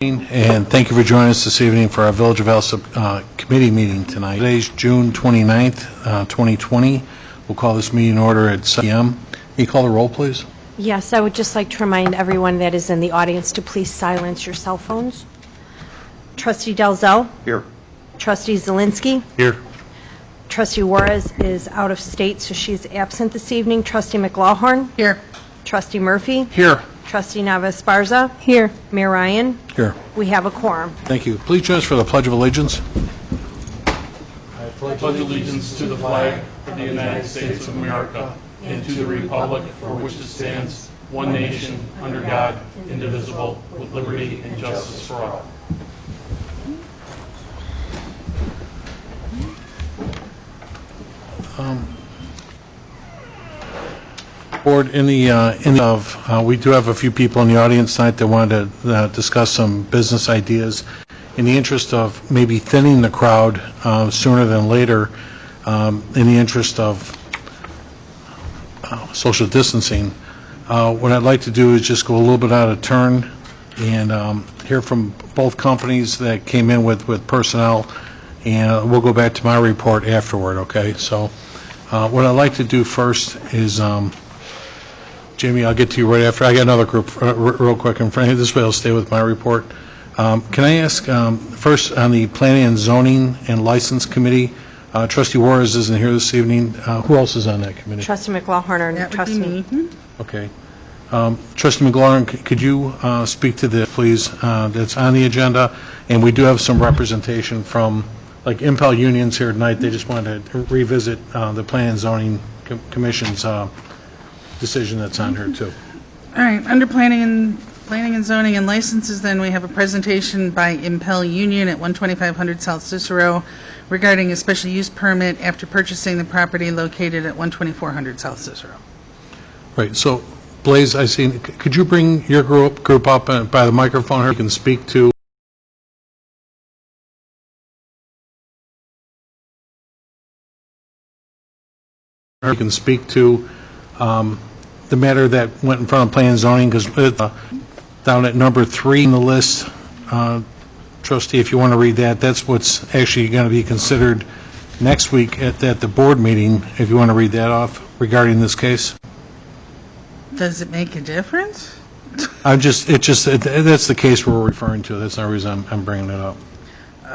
And thank you for joining us this evening for our Village of Alsip committee meeting tonight. Today's June 29th, 2020. We'll call this meeting in order at 7 p.m. Can you call the roll, please? Yes, I would just like to remind everyone that is in the audience to please silence your cell phones. Trustee Dalzell? Here. Trustee Zielinski? Here. Trustee Juarez is out of state, so she's absent this evening. Trustee McLaughlin? Here. Trustee Murphy? Here. Trustee Nava-Esparza? Here. Mayor Ryan? Here. We have a quorum. Thank you. Please join us for the Pledge of Allegiance. I pledge allegiance to the flag of the United States of America and to the republic for which it stands, one nation, under God, indivisible, with liberty and justice for all. Board, we do have a few people in the audience tonight that wanted to discuss some business ideas. In the interest of maybe thinning the crowd sooner than later, in the interest of social distancing, what I'd like to do is just go a little bit out of turn and hear from both companies that came in with personnel, and we'll go back to my report afterward, okay? So what I'd like to do first is, Jamie, I'll get to you right after. I got another group real quick in front of you. This way I'll stay with my report. Can I ask, first on the Planning and Zoning and License Committee, Trustee Juarez isn't here this evening. Who else is on that committee? Trustee McLaughlin or That would Trustee be me. Okay. Trustee McLaurin, could you speak to this, please, that's on the agenda? And we do have some representation from, like, Impel Unions here tonight. They just wanted to revisit the Planning and Zoning Commission's decision that's on here, too. All right, under planning and zoning and licenses, then we have a presentation by Impel Union at 12500 South Cicero regarding a special use permit after purchasing the property located at 12400 South Cicero. Right, so Blaze, I see, could you bring your group up by the microphone here? You can speak to the matter that went in front of Planning and Zoning, because down at number 3 in the list, Trustee, if you want to read that, that's what's actually going to be considered next week at the board meeting, if you want to read that off regarding this case. Does it make a difference? That's the case we're referring to. That's the reason I'm bringing it up.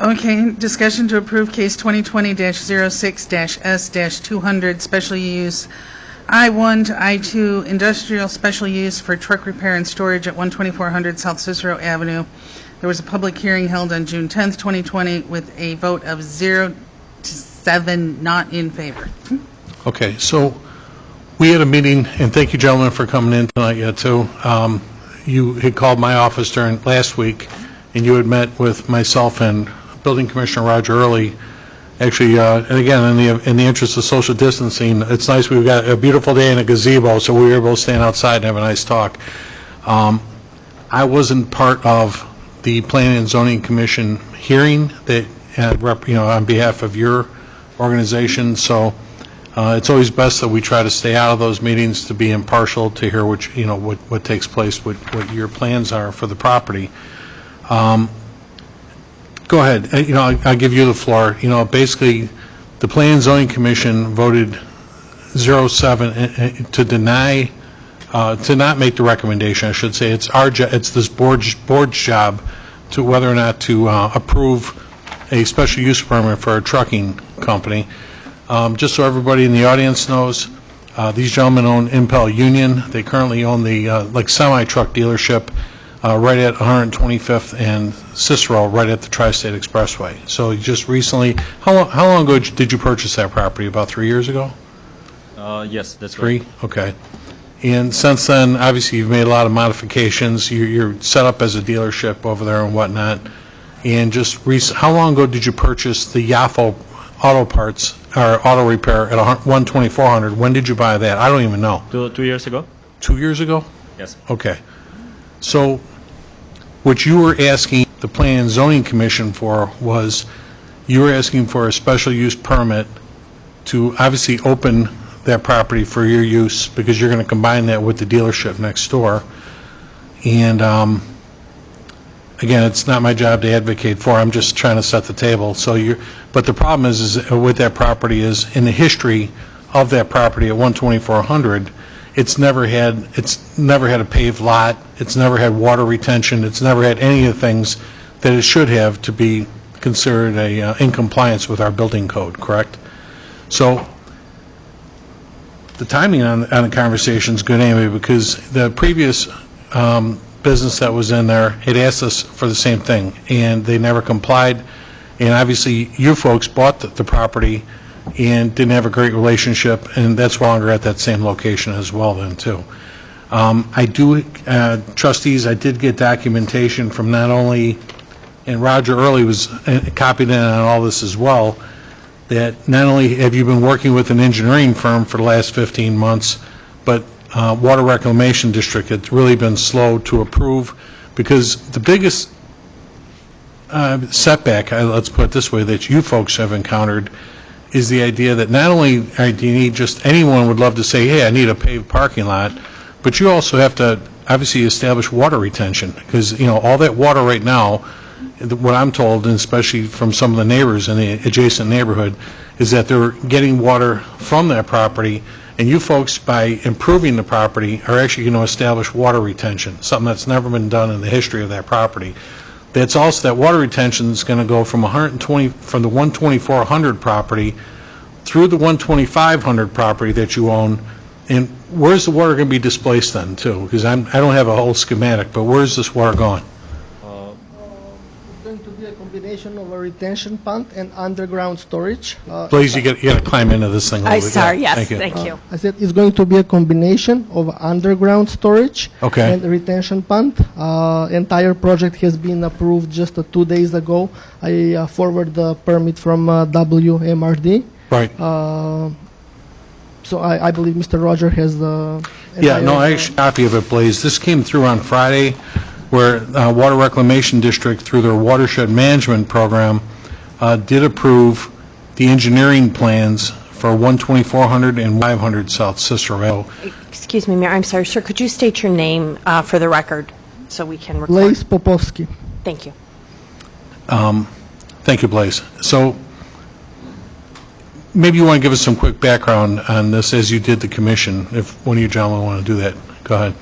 Okay, discussion to approve case 2020-06-S-200, special use I-1 to I-2, industrial special use for truck repair and storage at 12400 South Cicero Avenue. There was a public hearing held on June 10th, 2020, with a vote of 0 to 7 not in favor. Okay, so we had a meeting, and thank you, gentlemen, for coming in tonight yet, too. You had called my office during last week, and you had met with myself and Building Commissioner Roger Early. Actually, and again, in the interest of social distancing, it's nice we've got a beautiful day in a gazebo, so we were able to stand outside and have a nice talk. I wasn't part of the Planning and Zoning Commission hearing that, on behalf of your organization, so it's always best that we try to stay out of those meetings to be impartial, to hear what takes place, what your plans are for the property. Go ahead. I'll give you the floor. Basically, the Planning and Zoning Commission voted 0-7 to deny, to not make the recommendation. I should say it's this board's job to whether or not to approve a special use permit for a trucking company. Just so everybody in the audience knows, these gentlemen own Impel Union. They currently own the semi-truck dealership right at 125th and Cicero, right at the Tri-State Expressway. So you just recently, how long ago did you purchase that property? About 3 years ago? Yes, that's Three? right. Okay. And since then, obviously, you've made a lot of modifications. You're set up as a dealership over there and whatnot. And just how long ago did you purchase the Yafo auto parts or auto repair at 12400? When did you buy that? I don't even know. 2 years ago? 2 years ago? Yes. Okay. So what you were asking the Planning and Zoning Commission for was you were asking for a special use permit to obviously open that property for your use because you're going to combine that with the dealership next door. And again, it's not my job to advocate for, I'm just trying to set the table. But the problem is with that property is, in the history of that property at 12400, it's never had a paved lot, it's never had water retention, it's never had any of the things that it should have to be considered in compliance with our building code, correct? So the timing on the conversation is good anyway, because the previous business that was in there had asked us for the same thing, and they never complied. And obviously, you folks bought the property and didn't have a great relationship, and that's no longer at that same location as well then, too. Trustees, I did get documentation from not only, and Roger Early was copied in on all this as well, that not only have you been working with an engineering firm for the last 15 months, but Water Reclamation District has really been slow to approve, because the biggest setback, let's put it this way, that you folks have encountered is the idea that not only do you need, just anyone would love to say, hey, I need a paved parking lot, but you also have to obviously establish water retention, because, you know, all that water right now, what I'm told, and especially from some of the neighbors in the adjacent neighborhood, is that they're getting water from that property, and you folks, by improving the property, are actually going to establish water retention, something that's never been done in the history of that property. That's also, that water retention is going to go from 120, from the 12400 property through the 12500 property that you own. And where's the water going to be displaced then, too? Because I don't have a whole schematic, but where's this water going? It's going to be a combination of a retention pond and underground storage. Please, you got to climb into this thing a little bit. Sorry, Yeah, yes, thank you. thank you. I said it's going to be a combination of underground storage Okay. and retention pond. Entire project has been approved just 2 days ago. I forwarded the permit from WMRD. Right. So I believe Mr. Roger has the... Yeah, no, I entire, actually copy of it, Blaze. This came through on Friday, where Water Reclamation District, through their watershed management program, did approve the engineering plans for 12400 and 500 South Cicero. Excuse me, Mayor, I'm sorry, sir, could you state your name for the record so we can record? Blaise Popovsky. Thank you. Thank you, Blaze. So maybe you want to give us some quick background on this as you did the commission, if one of you gentlemen want to do that. Go ahead.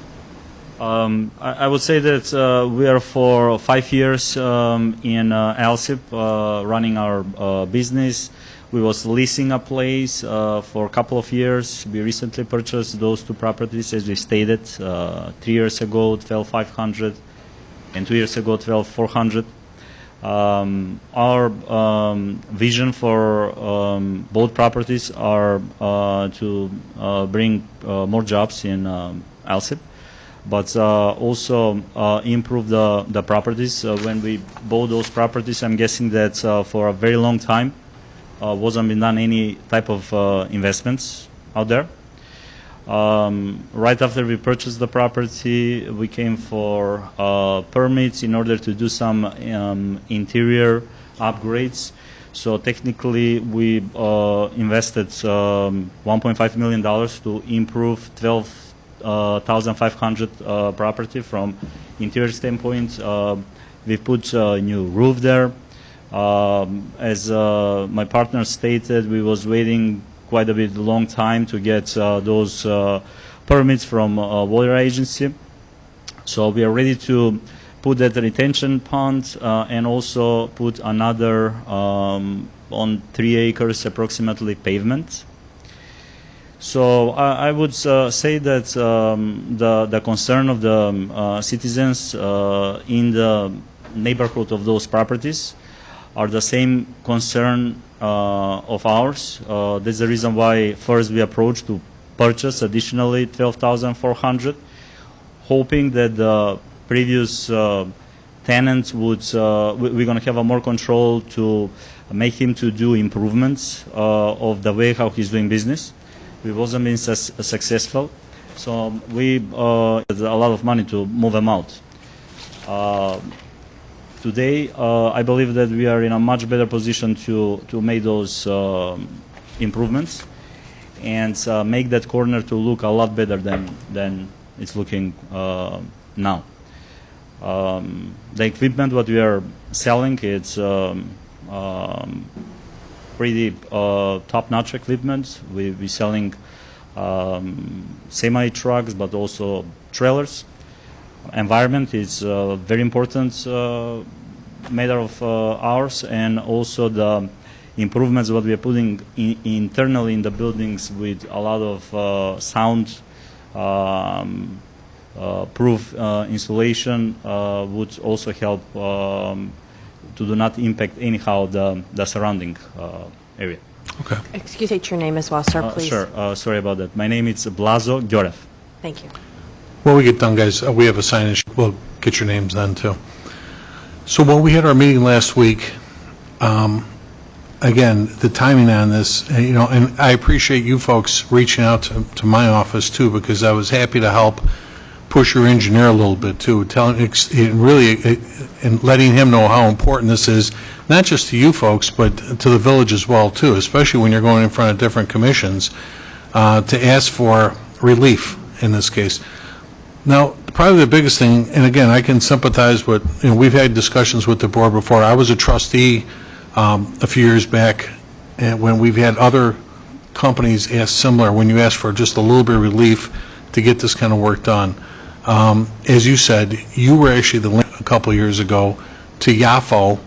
I would say that we are for 5 years in Alsip running our business. We was leasing a place for a couple of years. We recently purchased those two properties, as we stated, 3 years ago, 12,500, and 2 years ago, 12,400. Our vision for both properties are to bring more jobs in Alsip, but also improve the properties. When we bought those properties, I'm guessing that for a very long time wasn't been done any type of investments out there. Right after we purchased the property, we came for permits in order to do some interior upgrades. So technically, we invested $1.5 million to improve 12,500 property from interior standpoint. We put a new roof there. As my partner stated, we was waiting quite a bit long time to get those permits from water agency. So we are ready to put that retention pond and also put another on 3 acres approximately pavement. So I would say that the concern of the citizens in the neighborhood of those properties are the same concern of ours. That's the reason why first we approached to purchase additionally 12,400, hoping that the previous tenants would, we're going to have a more control to make him to do improvements of the way how he's doing business. We wasn't been successful, so we had a lot of money to move him out. Today, I believe that we are in a much better position to make those improvements and make that corner to look a lot better than it's looking now. The equipment what we are selling, it's pretty top-notch equipment. We're selling semi-trucks, but also trailers. Environment is very important matter of ours, and also the improvements what we are putting internally in the buildings with a lot of sound proof insulation would also help to do not impact anyhow the surrounding area. Okay. Excuse me, your name as well, sir, please. Sure. Sorry about that. My name is Blazo Gyorev. Thank you. When we get done, guys, we have a sign-in. We'll get your names then, too. So when we had our meeting last week, again, the timing on this, and I appreciate you folks reaching out to my office, too, because I was happy to help push your engineer a little bit, too, and letting him know how important this is, not just to you folks, but to the village as well, too, especially when you're going in front of different commissions, to ask for relief in this case. Now, probably the biggest thing, and again, I can sympathize with, we've had discussions with the board before. I was a trustee a few years back, and when we've had other companies ask similar, when you ask for just a little bit of relief to get this kind of work done. As you said, you were actually the link a couple of years ago to YAFO,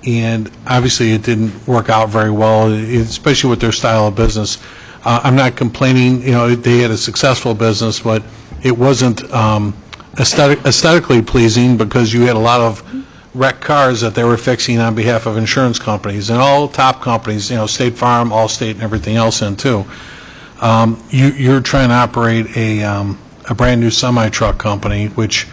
and obviously it didn't work out very well, especially with their style of business. I'm not complaining, they had a successful business, but it wasn't aesthetically pleasing because you had a lot of wrecked cars that they were fixing on behalf of insurance companies, and all top companies, State Farm, Allstate, and everything else in too. You're trying to operate a brand new semi-truck company, which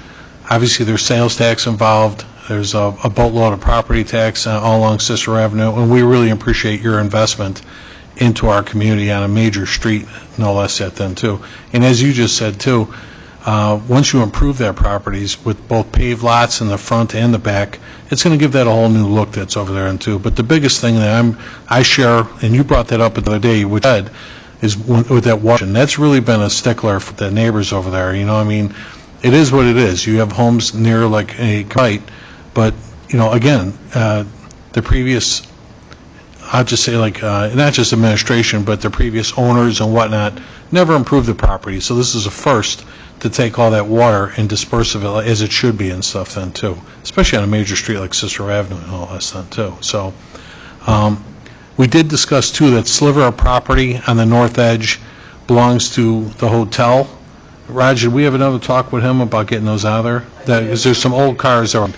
obviously there's sales tax involved, there's a boatload of property tax all along Cicero Avenue, and we really appreciate your investment into our community on a major street, no less yet then too. And as you just said too, once you improve their properties with both paved lots in the front and the back, it's going to give that a whole new look that's over there and too. But the biggest thing that I share, and you brought that up the other day, which I said, is with that water. And that's really been a stickler for the neighbors over there. It is what it is. You have homes near like a kite, but again, the previous, I'll just say not just administration, but the previous owners and whatnot never improved the property. So this is a first to take all that water and disperse of it as it should be and stuff then too, especially on a major street like Cicero Avenue and all that then too. So we did discuss too that sliver of property on the north edge belongs to the hotel. Roger, did we have another talk with him about getting those out of there? Because there's some old cars there.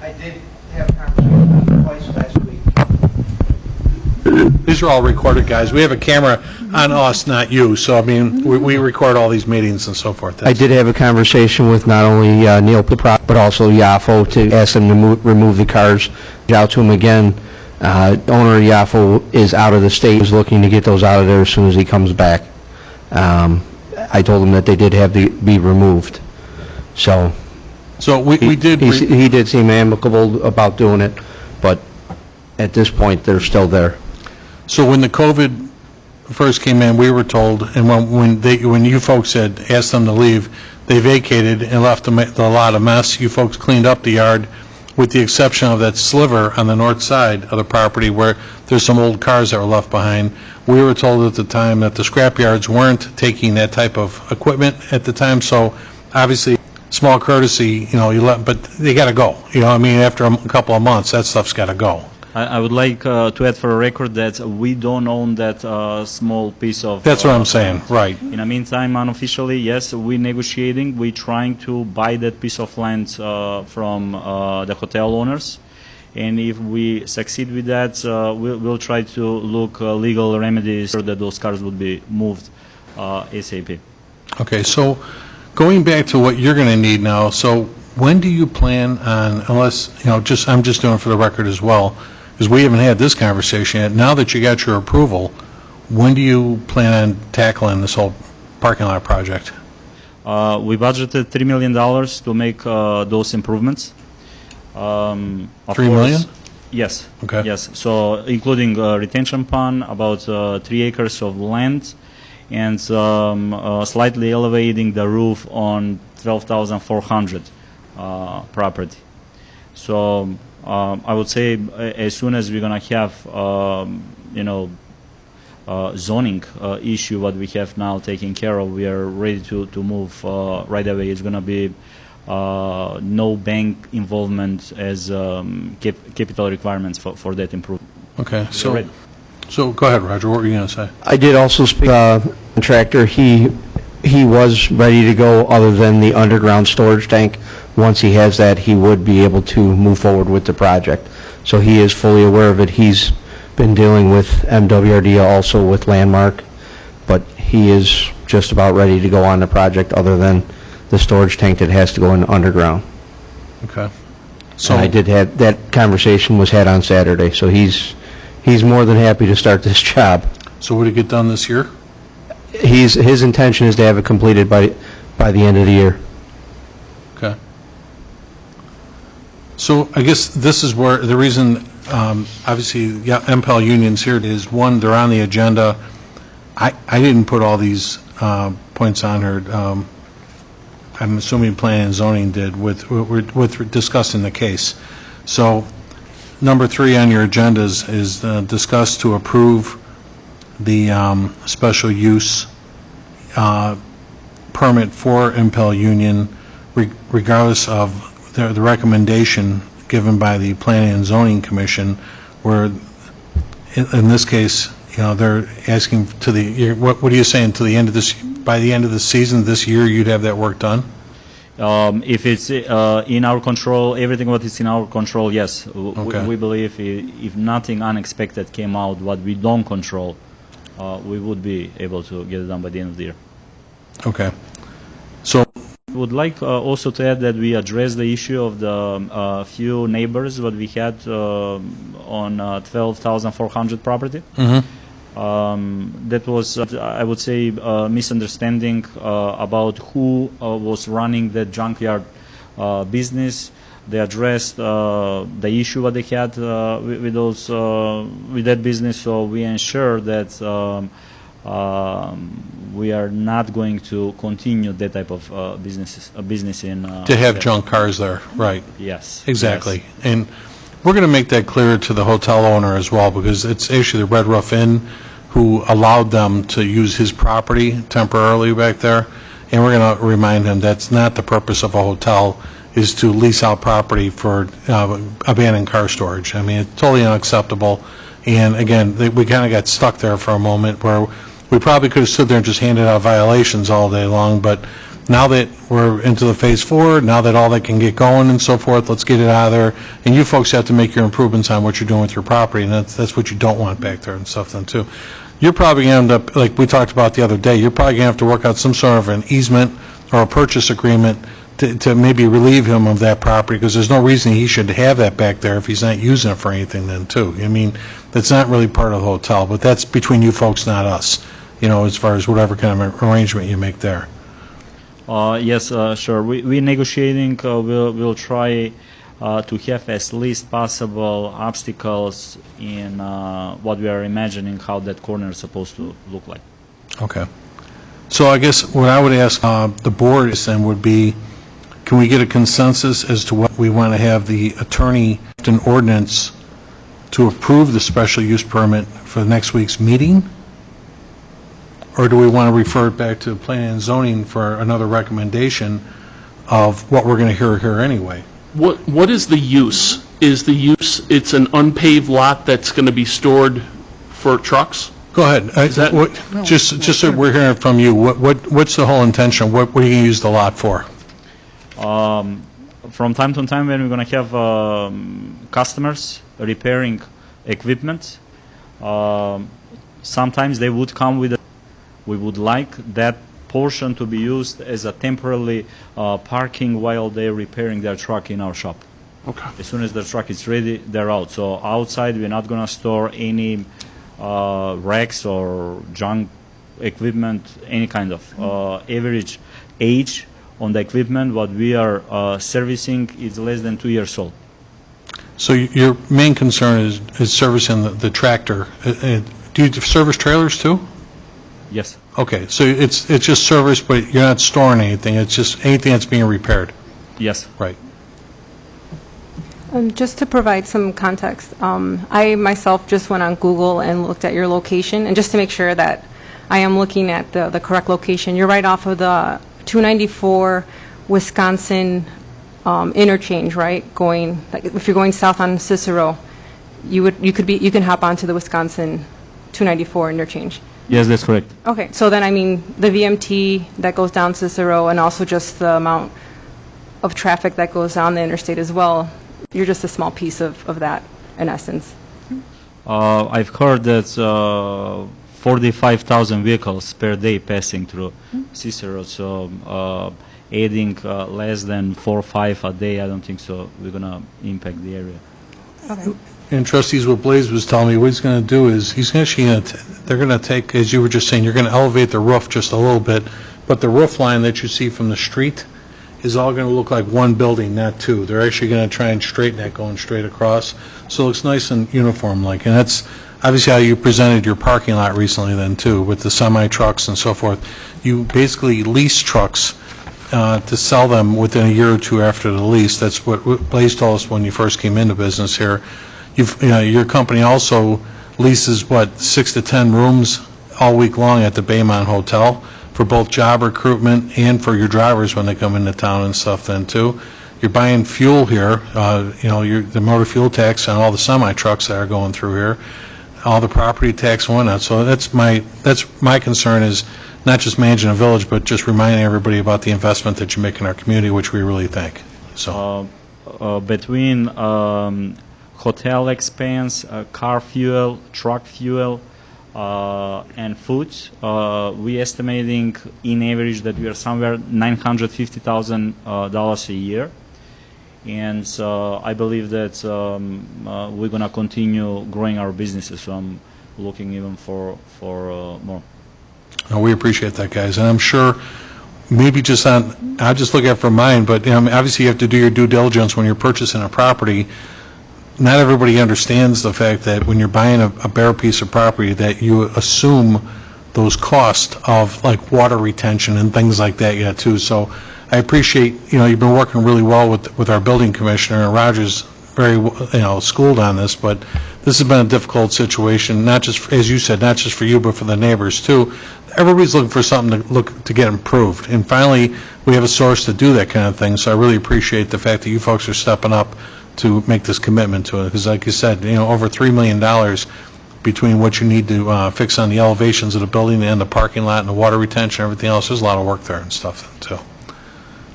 I did have a conversation with him twice last week. These are all recorded, guys. We have a camera on us, not you. So, we record all these meetings and so forth. I did have a conversation with not only Neil Piprot, but also YAFO to ask them to remove the cars. Out to him again. Owner of YAFO is out of the state. He's looking to get those out of there as soon as he comes back. I told him that they did have to be removed. So we did. He did seem amicable about doing it, but at this point, they're still there. So when the COVID first came in, we were told, and when you folks had asked them to leave, they vacated and left a lot of mess. You folks cleaned up the yard, with the exception of that sliver on the north side of the property where there's some old cars that were left behind. We were told at the time that the scrap yards weren't taking that type of equipment at the time, so obviously small courtesy, but they got to go. After a couple of months, that stuff's got to go. I would like to add for a record that we don't own that small piece of... That's what I'm saying, right. In the meantime, unofficially, yes, we're negotiating. We're trying to buy that piece of land from the hotel owners. And if we succeed with that, we'll try to look legal remedies so that those cars would be moved ASAP. Okay, so going back to what you're going to need now, so when do you plan on, unless, I'm just doing it for the record as well, because we haven't had this conversation yet. Now that you got your approval, when do you plan on tackling this whole parking lot project? We budgeted $3 million to make those improvements. $3 million? Yes. Okay. Yes. So including retention pond, about 3 acres of land, and slightly elevating the roof on 12,400 property. So I would say as soon as we're gonna have zoning issue what we have now taken care of, we are ready to move right away. It's gonna be no bank involvement as capital requirements for that improvement. Okay, ready. so go ahead, Roger, what were you going to say? I did also speak to the contractor. He was ready to go other than the underground storage tank. Once he has that, he would be able to move forward with the project. So he is fully aware of it. He's been dealing with MWRD also with Landmark, but he is just about ready to go on the project other than the storage tank that has to go in underground. Okay. So I did have, that conversation was had on Saturday, so he's more than happy to start this job. So would it get done this year? His intention is to have it completed by the end of the year. Okay. So I guess this is where the reason, obviously, MPEL unions here is, one, they're on the agenda. I didn't put all these points on here. I'm assuming Planning and Zoning did with discussing the case. So number 3 on your agenda is discuss to approve the special use permit for MPEL Union, regardless of the recommendation given by the Planning and Zoning Commission, where in this case, they're asking to the, what are you saying, to the end of this, by the end of the season this year, you'd have that work done? If it's in our control, everything what is in our control, yes. Okay. We believe if nothing unexpected came out what we don't control, we would be able to get it done by the end of the year. Okay. So Would like also to add that we addressed the issue of the few neighbors what we had on 12,400 property. That was, I would say, a misunderstanding about who was running the junkyard business. They addressed the issue what they had with that business, so we ensure that we are not going to continue that type of business in to have junk cars there, right? Yes. Exactly. Yes. And we're going to make that clear to the hotel owner as well, because it's actually the Red Roof Inn who allowed them to use his property temporarily back there. And we're going to remind him that's not the purpose of a hotel, is to lease out property for abandoned car storage. I mean, it's totally unacceptable. And again, we kind of got stuck there for a moment where we probably could have stood there and just handed out violations all day long, but now that we're into the phase 4, now that all that can get going and so forth, let's get it out of there. And you folks have to make your improvements on what you're doing with your property, and that's what you don't want back there and stuff then too. You're probably going to end up, like we talked about the other day, you're probably going to have to work out some sort of an easement or a purchase agreement to maybe relieve him of that property, because there's no reason he should have that back there if he's not using it for anything then too. I mean, that's not really part of the hotel, but that's between you folks, not us, as far as whatever kind of arrangement you make there. Yes, sure. We're negotiating. We'll try to have as least possible obstacles in what we are imagining how that corner is supposed to look like. Okay. So I guess what I would ask the board is then would be, can we get a consensus as to what we want to have the attorney draft an ordinance to approve the special use permit for next week's meeting? Or do we want to refer it back to planning and zoning for another recommendation of what we're going to hear here anyway? What is the use? Is the use, it's an unpaved lot that's going to be stored for trucks? Go ahead. Just so we're hearing from you, what's the whole intention? What are you going to use the lot for? From time to time when we're going to have customers repairing equipment, sometimes they would come with we would like that portion to be used as a temporary parking while they're repairing their truck in our shop. Okay. As soon as the truck is ready, they're out. So outside, we're not going to store any racks or junk equipment, any kind of average age on the equipment. What we are servicing is less than 2 years old. So your main concern is servicing the tractor. Do you service trailers too? Yes. Okay, so it's just service, but you're not storing anything, it's just anything that's being repaired? Yes. Right. Just to provide some context, I myself just went on Google and looked at your location, and just to make sure that I am looking at the correct location, you're right off of the 294 Wisconsin interchange, right? Going, like, if you're going south on Cicero, you can hop onto the Wisconsin 294 interchange. Yes, that's correct. Okay, so then, I mean, the VMT that goes down Cicero, and also just the amount of traffic that goes down the interstate as well, you're just a small piece of that, in essence. I've heard that 45,000 vehicles per day passing through Cicero, so adding less than 4 or 5 a day, I don't think so we're going to impact the area. Okay. And trustees, what Blaze was telling me, what he's going to do is, they're going to take, as you were just saying, you're going to elevate the roof just a little bit, but the roof line that you see from the street is all going to look like one building, not two. They're actually going to try and straighten that going straight across, so it looks nice and uniform-like. And that's obviously how you presented your parking lot recently then, too, with the semi-trucks and so forth. You basically lease trucks to sell them within a year or two after the lease. That's what Blaze told us when you first came into business here. Your company also leases, 6 to 10 rooms all week long at the Baymont Hotel for both job recruitment and for your drivers when they come into town and stuff then, too. You're buying fuel here, the motor fuel tax on all the semi-trucks that are going through here, all the property tax and whatnot. So that's my concern, is not just managing a village, but just reminding everybody about the investment that you make in our community, which we really thank. So Between hotel expense, car fuel, truck fuel, and food, we estimating in average that we are somewhere $950,000 a year, and I believe that we're gonna continue growing our businesses. So I'm looking even for more. we appreciate that, guys, and I'm sure maybe just I'll just look at it from mine, but obviously you have to do your due diligence when you're purchasing a property. Not everybody understands the fact that when you're buying a bare piece of property that you assume those costs of like water retention and things like that yet too. So I appreciate, you've been working really well with our building commissioner, and Roger's very, schooled on this, but this has been a difficult situation, not just, as you said, not just for you, but for the neighbors too. Everybody's looking for something to get improved, and finally we have a source to do that kind of thing. So I really appreciate the fact that you folks are stepping up to make this commitment to it, because like you said, over $3 million between what you need to fix on the elevations of the building and the parking lot and the water retention and everything else. There's a lot of work there and stuff too.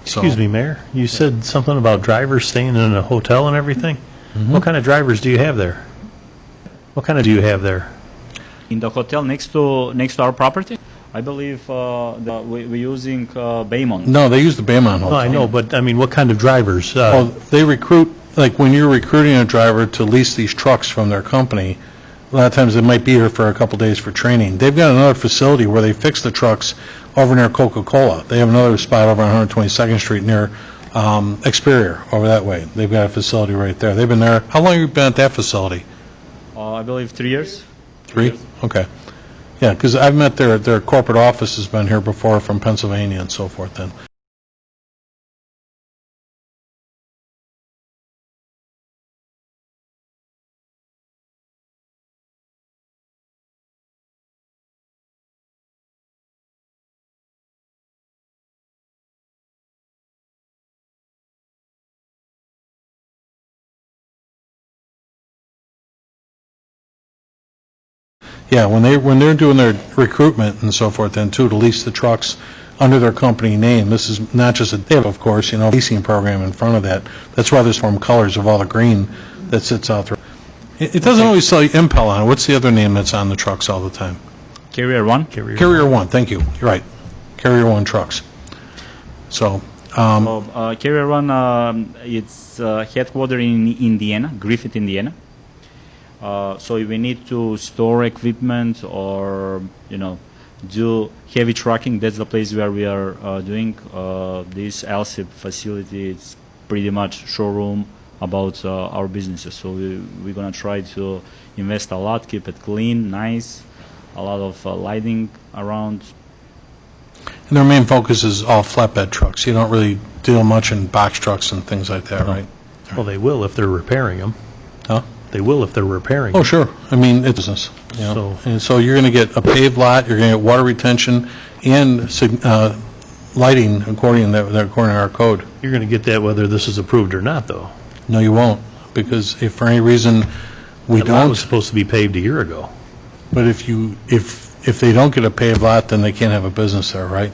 So, excuse me, Mayor, you said something about drivers staying in a hotel and everything? Mm-hmm. What kind of drivers do you have there? What kind of do you have there? In the hotel next to our property, I believe we're using Baymont. No, they use the Baymont Hotel. No, I know, but I mean, what kind of drivers? Well, they recruit, like when you're recruiting a driver to lease these trucks from their company, a lot of times they might be here for a couple days for training. They've got another facility where they fix the trucks over near Coca-Cola. They have another spot over on 122nd Street near Experior, over that way. They've got a facility right there. They've been there. How long have you been at that facility? I believe 3 years. 3? Okay. Yeah, because I've met their corporate office has been here before from Pennsylvania and so forth then. Yeah, when they're doing their recruitment and so forth, then too, to lease the trucks under their company name. This is not just they have, of course, leasing program in front of that. That's why there's form colors of all the green that sits out there. It doesn't always say Impel on it. What's the other name that's on the trucks all the time? Carrier 1. Carrier 1. Thank you. You're right. Carrier 1 trucks. So. Carrier 1, it's headquartered in Indiana, Griffith, Indiana. So if we need to store equipment or, do heavy trucking, that's the place where we are doing this Alsip facility. It's pretty much showroom about our businesses. So we're going to try to invest a lot, keep it clean, nice, a lot of lighting around, And their main focus is all flatbed trucks. You don't really deal much in box trucks and things like that, right? Well, they will if they're repairing them. Huh? They will if they're repairing Oh, them. sure. I mean, it's business. You know? So- And so you're going to get a paved lot, you're going to get water retention, and lighting according to our code. You're going to get that whether this is approved or not, though. No, you won't, because if for any reason we That lot don't, was supposed to be paved a year ago. but if they don't get a paved lot, then they can't have a business there, right?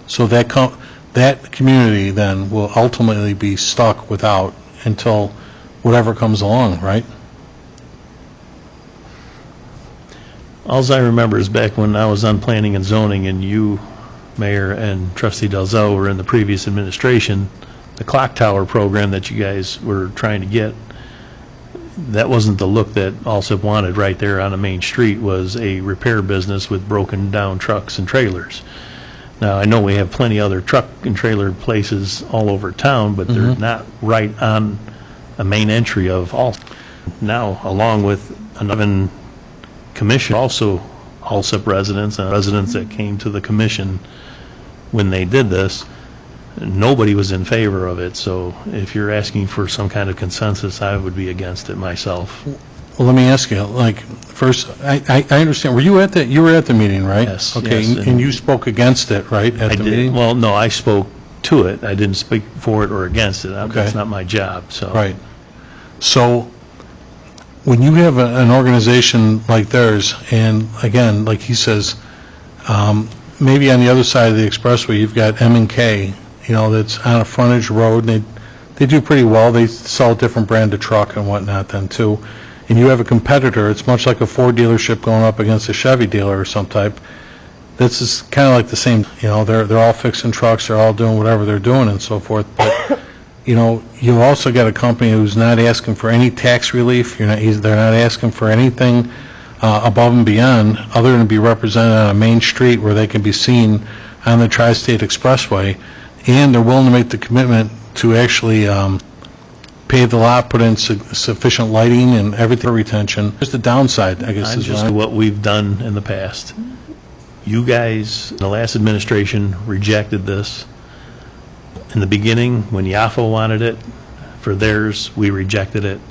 So that community then will ultimately be stuck without until whatever comes along, right? Alls I remember is back when I was on planning and zoning and you, Mayor, and Trustee Dalzell were in the previous administration, the clock tower program that you guys were trying to get, that wasn't the look that Alsip wanted right there on the main street, was a repair business with broken down trucks and trailers. Now, I know we have plenty other truck and trailer places all over town, but they're not right on a main entry of Alsip. Now, along with another commission, also Alsip residents and residents that came to the commission when they did this, nobody was in favor of it. So if you're asking for some kind of consensus, I would be against it myself. Well, let me ask you, like, first, I understand, were you at the meeting, right? Yes, Okay, yes, and you spoke against it, right, I at the did, meeting? well, no, I spoke to it. I didn't speak for it or against it. Okay. That's not my job, so. Right. So, when you have an organization like theirs, and again, like he says, maybe on the other side of the expressway, you've got M&K, you know, that's on a frontage road, and they do pretty well. They sell a different brand of truck and whatnot then, too. And you have a competitor, it's much like a Ford dealership going up against a Chevy dealer or some type. This is kind of like the same, you know, they're all fixing trucks, they're all doing whatever they're doing and so forth, but, you know, you also got a company who's not asking for any tax relief, they're not asking for anything above and beyond, other than to be represented on a main street where they can be seen on the Tri-State Expressway, and they're willing to make the commitment to actually pave the lot, put in sufficient lighting and everything for retention. Just the downside, I guess, I'm is just what we've done in the past. You guys, in the last administration, rejected this. In the beginning, when Yafo wanted it for theirs, we rejected it.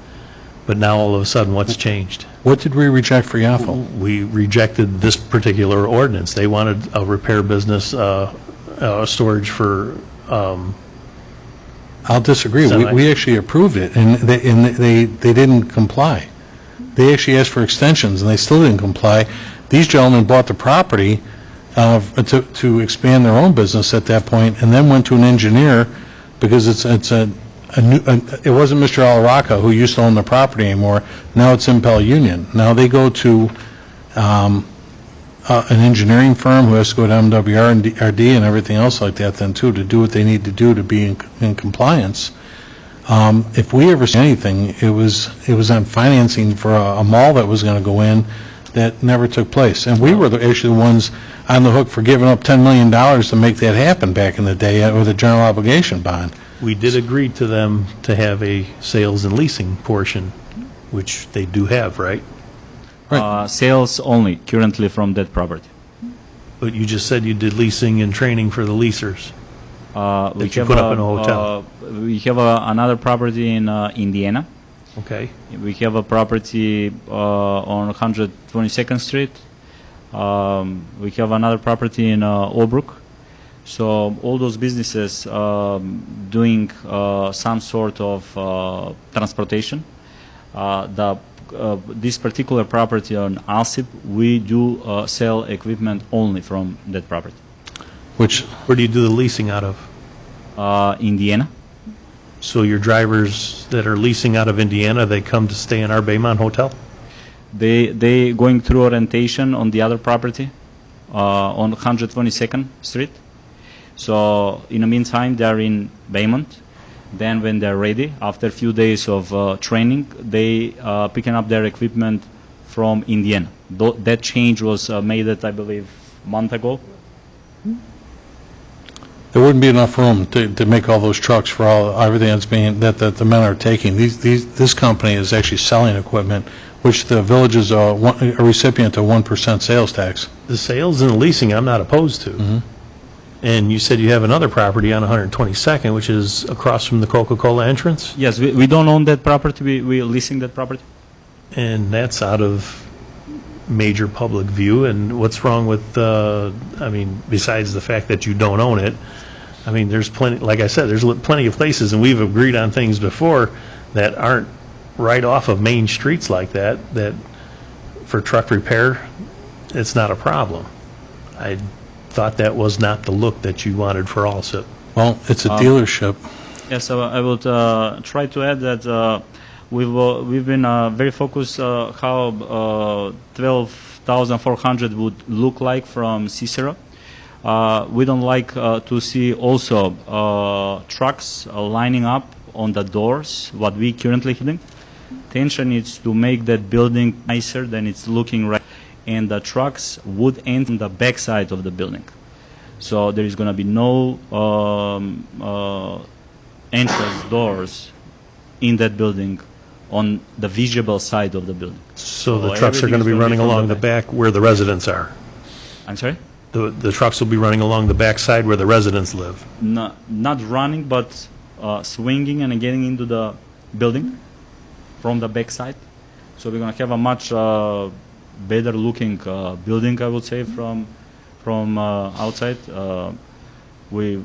But now, all of a sudden, what's changed? What did we reject for Yafo? We rejected this particular ordinance. They wanted a repair business, storage for, I'll disagree. We actually approved it, and they didn't comply. They actually asked for extensions, and they still didn't comply. These gentlemen bought the property to expand their own business at that point, and then went to an engineer, because it wasn't Mr. Alaraca who used to own the property anymore. Now it's Impel Union. Now they go to an engineering firm who has to go to MWR and RD and everything else like that then too, to do what they need to do to be in compliance. If we ever see anything, it was on financing for a mall that was going to go in that never took place. And we were actually the ones on the hook for giving up $10 million to make that happen back in the day with a general obligation bond. we did agree to them to have a sales and leasing portion, which they do have, right? Sales only currently from that property. But you just said you did leasing and training for the leasers. We you put up in a hotel. We have another property in Indiana. Okay. We have a property on 122nd Street. We have another property in Albrook. So all those businesses doing some sort of transportation. This particular property on Alsip, we do sell equipment only from that property. Where do you do the leasing out of? Indiana. So your drivers that are leasing out of Indiana, they come to stay in our Baymont hotel? They going through orientation on the other property on 122nd Street. So in the meantime, they're in Baymont. Then when they're ready, after a few days of training, they picking up their equipment from Indiana. That change was made, I believe, a month ago. There wouldn't be enough room to make all those trucks for everything that the men are taking. This company is actually selling equipment, which the village is a recipient of 1% sales tax. The sales and the leasing, I'm not opposed to. Mm-hmm. And you said you have another property on 122nd, which is across from the Coca-Cola entrance? Yes, we don't own that property. We're leasing that property. And that's out of major public view, and what's wrong with, besides the fact that you don't own it, there's plenty, like I said, there's plenty of places, and we've agreed on things before that aren't right off of main streets like that for truck repair, it's not a problem. I thought that was not the look that you wanted for Alsip. Well, it's a dealership. Yes, I would try to add that we've been very focused how 12,400 would look like from Cicero. We don't like to see also trucks lining up on the doors, what we currently doing. Intention is to make that building nicer than it's looking right, and the trucks would end on the back side of the building. So there is going to be no entrance doors in that building on the visible side of the building. So the trucks are going to be running along the back where the residents are? I'm sorry? The trucks will be running along the back side where the residents live? Not running, but swinging and getting into the building from the back side. So we're going to have a much better looking building, I would say, from outside. We've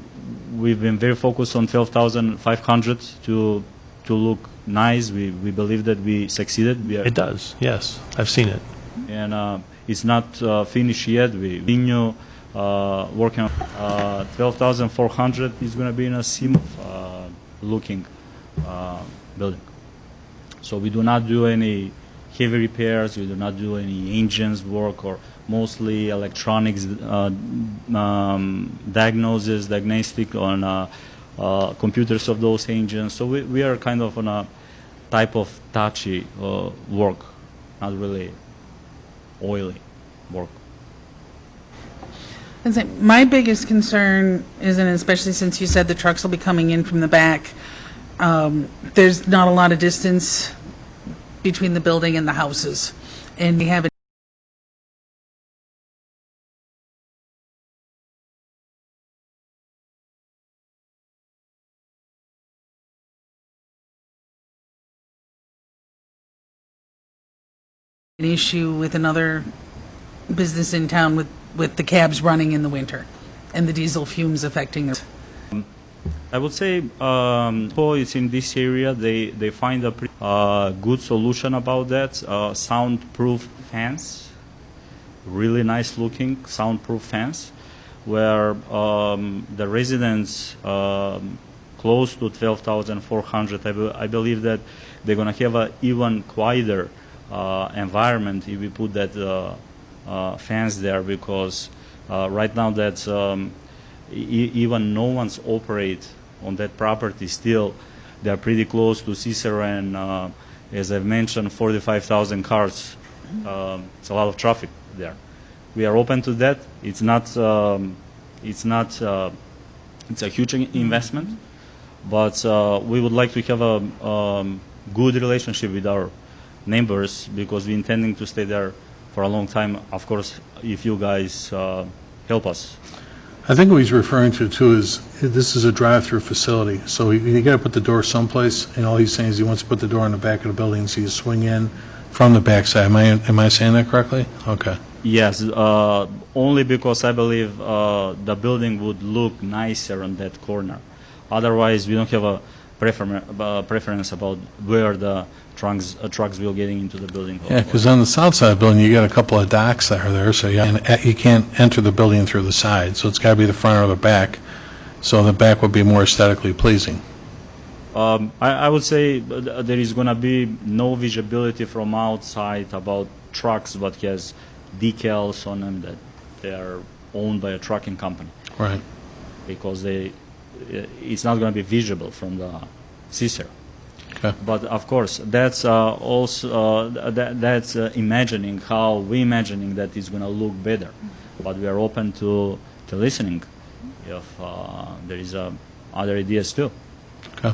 been very focused on 12,500 to look nice. We believe that we succeeded. It does, yes. I've seen it. And it's not finished yet. We continue working on 12,400 is going to be in a smooth looking building. So we do not do any heavy repairs. We do not do any engines work, or mostly electronics diagnostic on computers of those engines. So we are kind of on a type of touchy work, not really oily work. My biggest concern is, and especially since you said the trucks will be coming in from the back, there's not a lot of distance between the building and the houses, and we have an issue with another business in town with the cabs running in the winter and the diesel fumes affecting us. I would say it's in this area, they find a pretty, good solution about that. Soundproof fans, really nice looking soundproof fans, where the residents close to 12,400, I believe that they're going to have an even quieter environment if we put that fans there, because right now that's even no one's operate on that property. Still, they are pretty close to Cicero, and as I've mentioned, 45,000 cars. It's a lot of traffic there. We are open to that. It's a huge investment, but we would like to have a good relationship with our neighbors, because we're intending to stay there for a long time. Of course, if you guys help us. I think what he's referring to, too, is this is a drive-through facility, so you got to put the door someplace, and all he's saying is he wants to put the door in the back of the building so you swing in from the backside. Am I saying that correctly? Okay. Yes, only because I believe the building would look nicer on that corner. Otherwise, we don't have a preference about where the trucks will getting into the building. Yeah, because on the south side of the building, you got a couple of docks that are there, so you can't enter the building through the side, so it's got to be the front or the back, so the back would be more aesthetically pleasing. I would say there is going to be no visibility from outside about trucks, but has decals on them that they are owned by a trucking company. Right. Because it's not going to be visible from the Cicero. Okay. But of course, that's also that's imagining how we imagining that it's going to look better. But we are open to listening if there is other ideas too. Okay.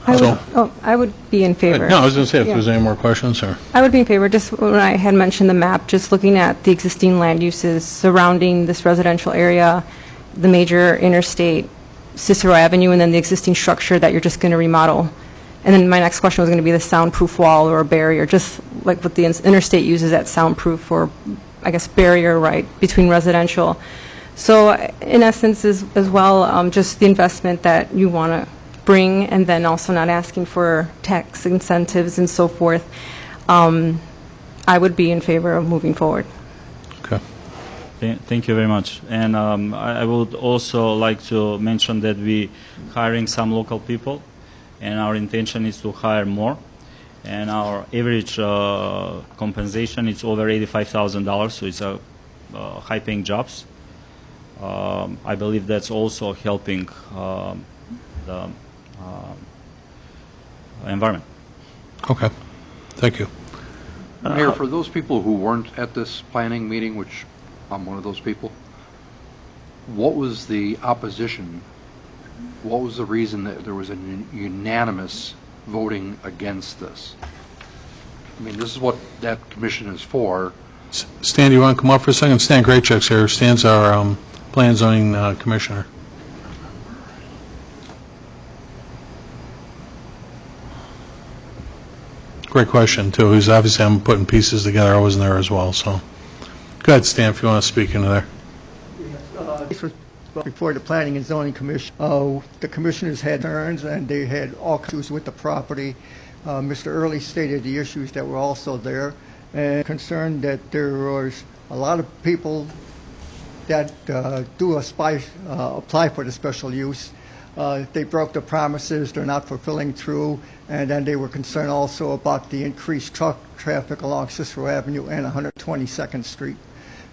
I would be in favor. No, I was going to say, if Yeah. there's any more questions, or... I would be in favor, just when I had mentioned the map, just looking at the existing land uses surrounding this residential area, the major interstate, Cicero Avenue, and then the existing structure that you're just going to remodel. And then my next question was going to be the soundproof wall or a barrier, just like what the interstate uses, that soundproof or, I guess, barrier, right, between residential. So in essence, as well, just the investment that you want to bring, and then also not asking for tax incentives and so forth, I would be in favor of moving forward. Okay. Thank you very much. And I would also like to mention that we hiring some local people, and our intention is to hire more. And our average compensation is over $85,000, so it's a high-paying jobs. I believe that's also helping the environment. Okay. Thank you. Mayor, for those people who weren't at this planning meeting, which I'm one of those people, what was the opposition? What was the reason that there was a unanimous voting against this? I mean, this is what that commission is for. Stan, do you want to come up for a second? Stan Graycheck's here. Stan's our plan zoning commissioner. Great question, too. He's obviously, I'm putting pieces together. I wasn't there as well, so. Go ahead, Stan, if you want to speak into there. This was before the Planning and Zoning Commission. The commissioners had turns, and they had all issues with the property. Mr. Early stated the issues that were also there, and concerned that there was a lot of people that apply for the special use. They broke the promises, they're not fulfilling through, and then they were concerned also about the increased truck traffic along Cicero Avenue and 122nd Street.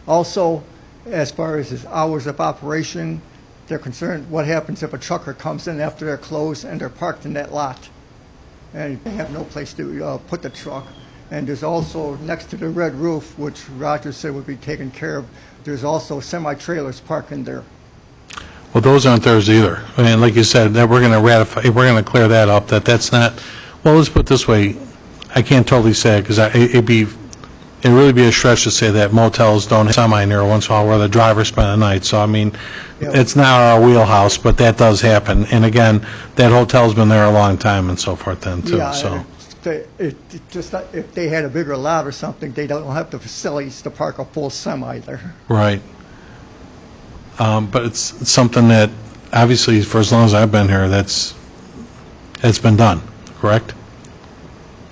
Also, as far as his hours of operation, they're concerned what happens if a trucker comes in after they're closed and they're parked in that lot, and they have no place to put the truck. And there's also, next to the red roof, which Roger said would be taken care of, there's also semi-trailers parked in there. Well, those aren't theirs either. I mean, like you said, that we're going to ratify, we're going to clear that up, that's not, well, let's put it this way, I can't totally say it, because it'd really be a stretch to say that motels don't have semi near once in a while where the driver spend the night. So, I mean, it's not our wheelhouse, but that does happen. And again, that hotel's been there a long time and so forth then, too, Yeah, so. If they had a bigger lot or something, they don't have the facilities to park a full semi there. Right. But it's something that, obviously, for as long as I've been here, it's been done, correct?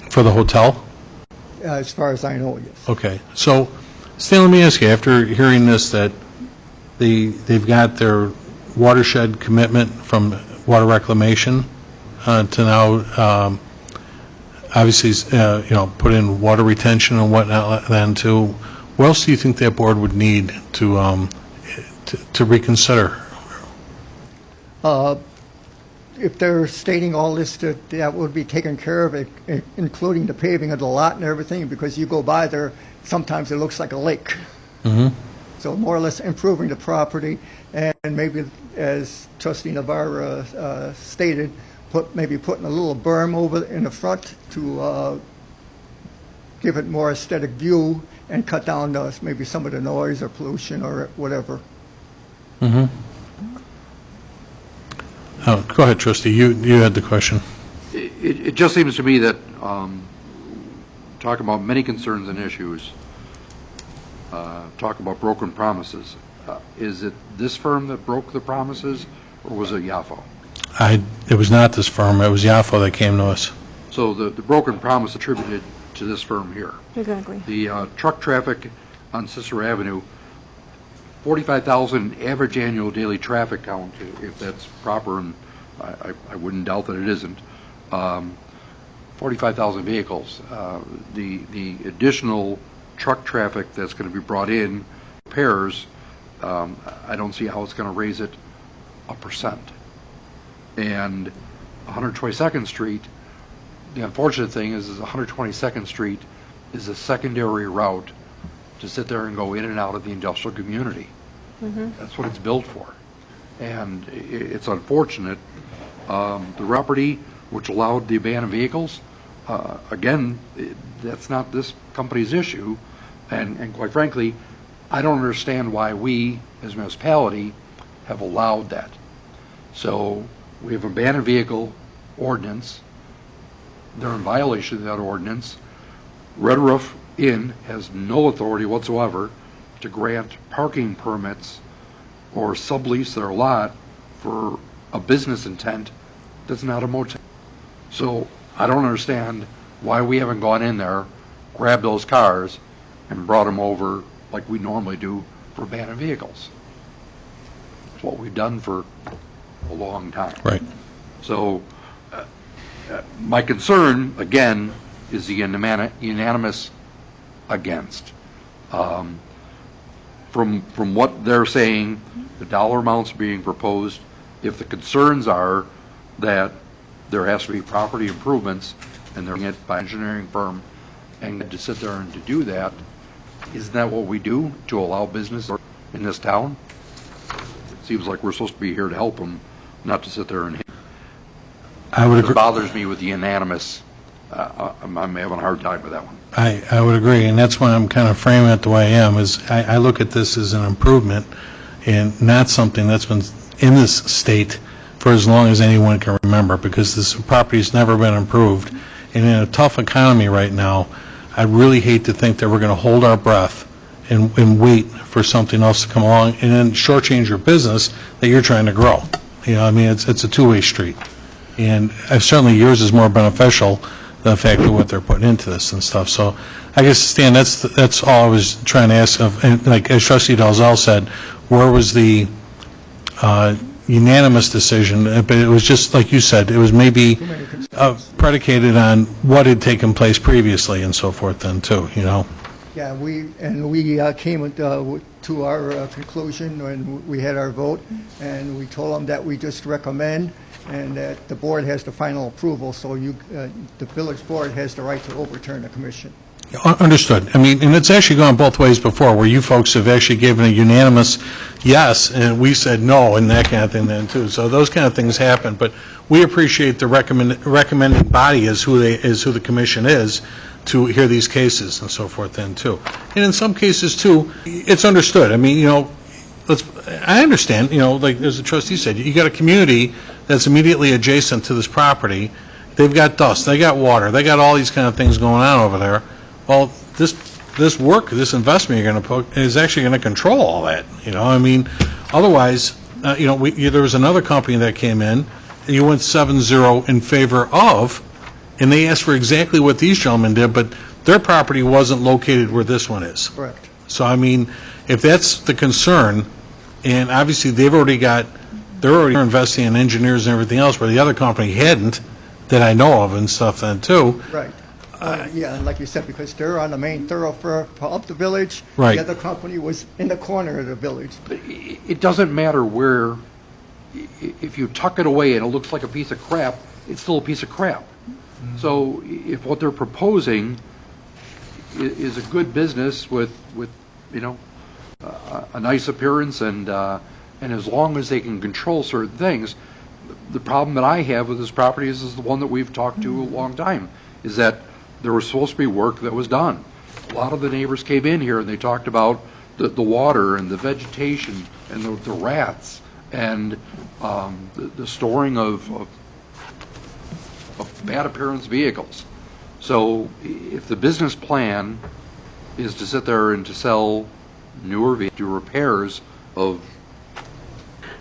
For the hotel? As far as I know, yes. Okay. So, Stan, let me ask you, after hearing this, that they've got their watershed commitment from water reclamation to now, obviously, put in water retention and whatnot then too. What else do you think that board would need to reconsider? If they're stating all this, that would be taken care of, including the paving of the lot and everything, because you go by there, sometimes it looks like a lake. Mm-hmm. So more or less improving the property, and maybe, as Trustee Navarro stated, maybe putting a little berm over in the front to give it more aesthetic view and cut down maybe some of the noise or pollution or whatever. Mm-hmm. Oh, go ahead, Trustee. You had the question. It just seems to me that talk about many concerns and issues, talk about broken promises. Is it this firm that broke the promises, or was it YAFO? It was not this firm. It was YAFO that came to us. So the broken promise attributed to this firm here. Exactly. The truck traffic on Cicero Avenue, 45,000 average annual daily traffic count, if that's proper, and I wouldn't doubt that it isn't. 45,000 vehicles. The additional truck traffic that's going to be brought in, repairs, I don't see how it's going to raise it 1%. And 122nd Street, the unfortunate thing is 122nd Street is a secondary route to sit there and go in and out of the industrial community. Mm-hmm. That's what it's built for. And it's unfortunate. The property which allowed the abandoned vehicles. Again, that's not this company's issue, and quite frankly, I don't understand why we, as a municipality, have allowed that. So we have abandoned vehicle ordinance. They're in violation of that ordinance. Red Roof Inn has no authority whatsoever to grant parking permits or sublease their lot for a business intent that's not a motel. So I don't understand why we haven't gone in there, grabbed those cars, and brought them over like we normally do for abandoned vehicles. It's what we've done for a long time. Right. So my concern, again, is the unanimous against. From what they're saying, the dollar amounts being proposed, if the concerns are that there has to be property improvements, and they're doing it by engineering firm, and to sit there and to do that, isn't that what we do to allow business in this town? It seems like we're supposed to be here to help them, not to sit there and. I would agree. It bothers me with the unanimous. I'm having a hard time with that one. I would agree, and that's why I'm kind of framing it the way I am, is I look at this as an improvement and not something that's been in this state for as long as anyone can remember, because this property's never been improved. And in a tough economy right now, I really hate to think that we're going to hold our breath and wait for something else to come along and then shortchange your business that you're trying to grow. You know, I mean, it's a two-way street. And certainly yours is more beneficial, the fact of what they're putting into this and stuff. So I guess, Stan, that's all I was trying to ask of. And like as Trustee Dalzell said, where was the unanimous decision? But it was just like you said, it was maybe predicated on what had taken place previously and so forth then too, you know? Yeah, we came to our conclusion when we had our vote, and we told them that we just recommend, and that the board has the final approval, so the village board has the right to overturn the commission. Understood. I mean, and it's actually gone both ways before, where you folks have actually given a unanimous yes, and we said no, and that kind of thing then too. So those kind of things happen, but we appreciate the recommending body is who the commission is to hear these cases and so forth then too. And in some cases too, it's understood. I mean, you know, I understand, you know, like as the trustee said, you got a community that's immediately adjacent to this property. They've got dust, they got water, they got all these kind of things going on over there. Well, this work, this investment you're going to put is actually going to control all that, you know. I mean, otherwise, you know, there was another company that came in, you went 7-0 in favor of, and they asked for exactly what these gentlemen did, but their property wasn't located where this one is. Correct. So, I mean, if that's the concern, and obviously they're already investing in engineers and everything else, where the other company hadn't, that I know of and stuff then too. Right. Yeah, and like you said, because they're on the main thoroughfare up the village. Right. The other company was in the corner of the village. But it doesn't matter where, if you tuck it away and it looks like a piece of crap, it's still a piece of crap. Mm-hmm. So if what they're proposing is a good business with you know, a nice appearance and as long as they can control certain things, the problem that I have with this property is the one that we've talked to a long time, is that there was supposed to be work that was done. A lot of the neighbors came in here and they talked about the water and the vegetation and the rats and the storing of bad appearance vehicles. So if the business plan is to sit there and to sell newer vehicles, do repairs of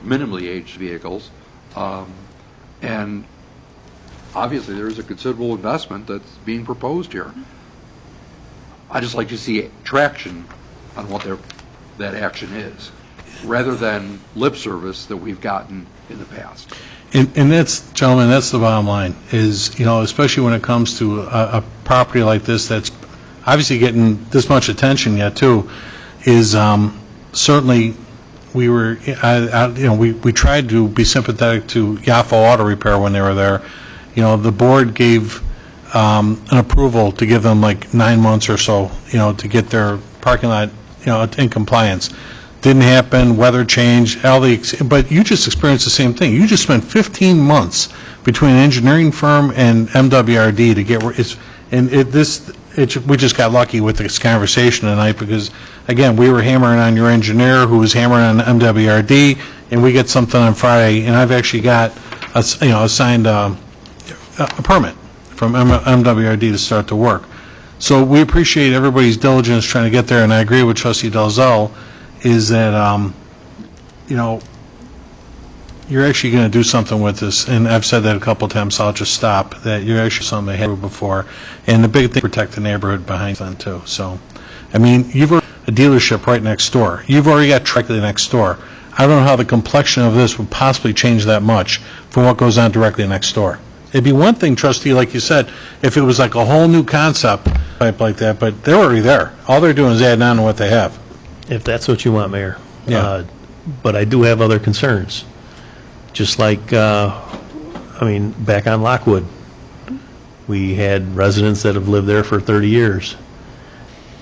minimally aged vehicles, and obviously there's a considerable investment that's being proposed here. I just like to see traction on what that action is, rather than lip service that we've gotten in the past. And that's, gentlemen, that's the bottom line, is, you know, especially when it comes to a property like this that's obviously getting this much attention yet too, is certainly we were, you know, we tried to be sympathetic to Yafo Auto Repair when they were there. You know, the board gave an approval to give them like 9 months or so, you know, to get their parking lot, you know, in compliance. didn't happen, weather change, but you just experienced the same thing. You just spent 15 months between an engineering firm and MWRD to get where it's, and we just got lucky with this conversation tonight because, again, we were hammering on your engineer who was hammering on MWRD, and we get something on Friday, and I've actually got, assigned a permit from MWRD to start the work. So we appreciate everybody's diligence trying to get there, and I agree with Trustee Dalzell, is that, you're actually going to do something with this, and I've said that a couple of times, so I'll just stop, that you're actually something ahead before, and the big thing, protect the neighborhood behind them too. So, I mean, you've got a dealership right next door. You've already got directly next door. I don't know how the complexion of this would possibly change that much from what goes on directly next door. It'd be one thing, Trustee, like you said, if it was like a whole new concept type like that, but they're already there. All they're doing is adding on to what they have. If that's what you want, Mayor. Yeah. But I do have other concerns. Just like, back on Lockwood, we had residents that have lived there for 30 years.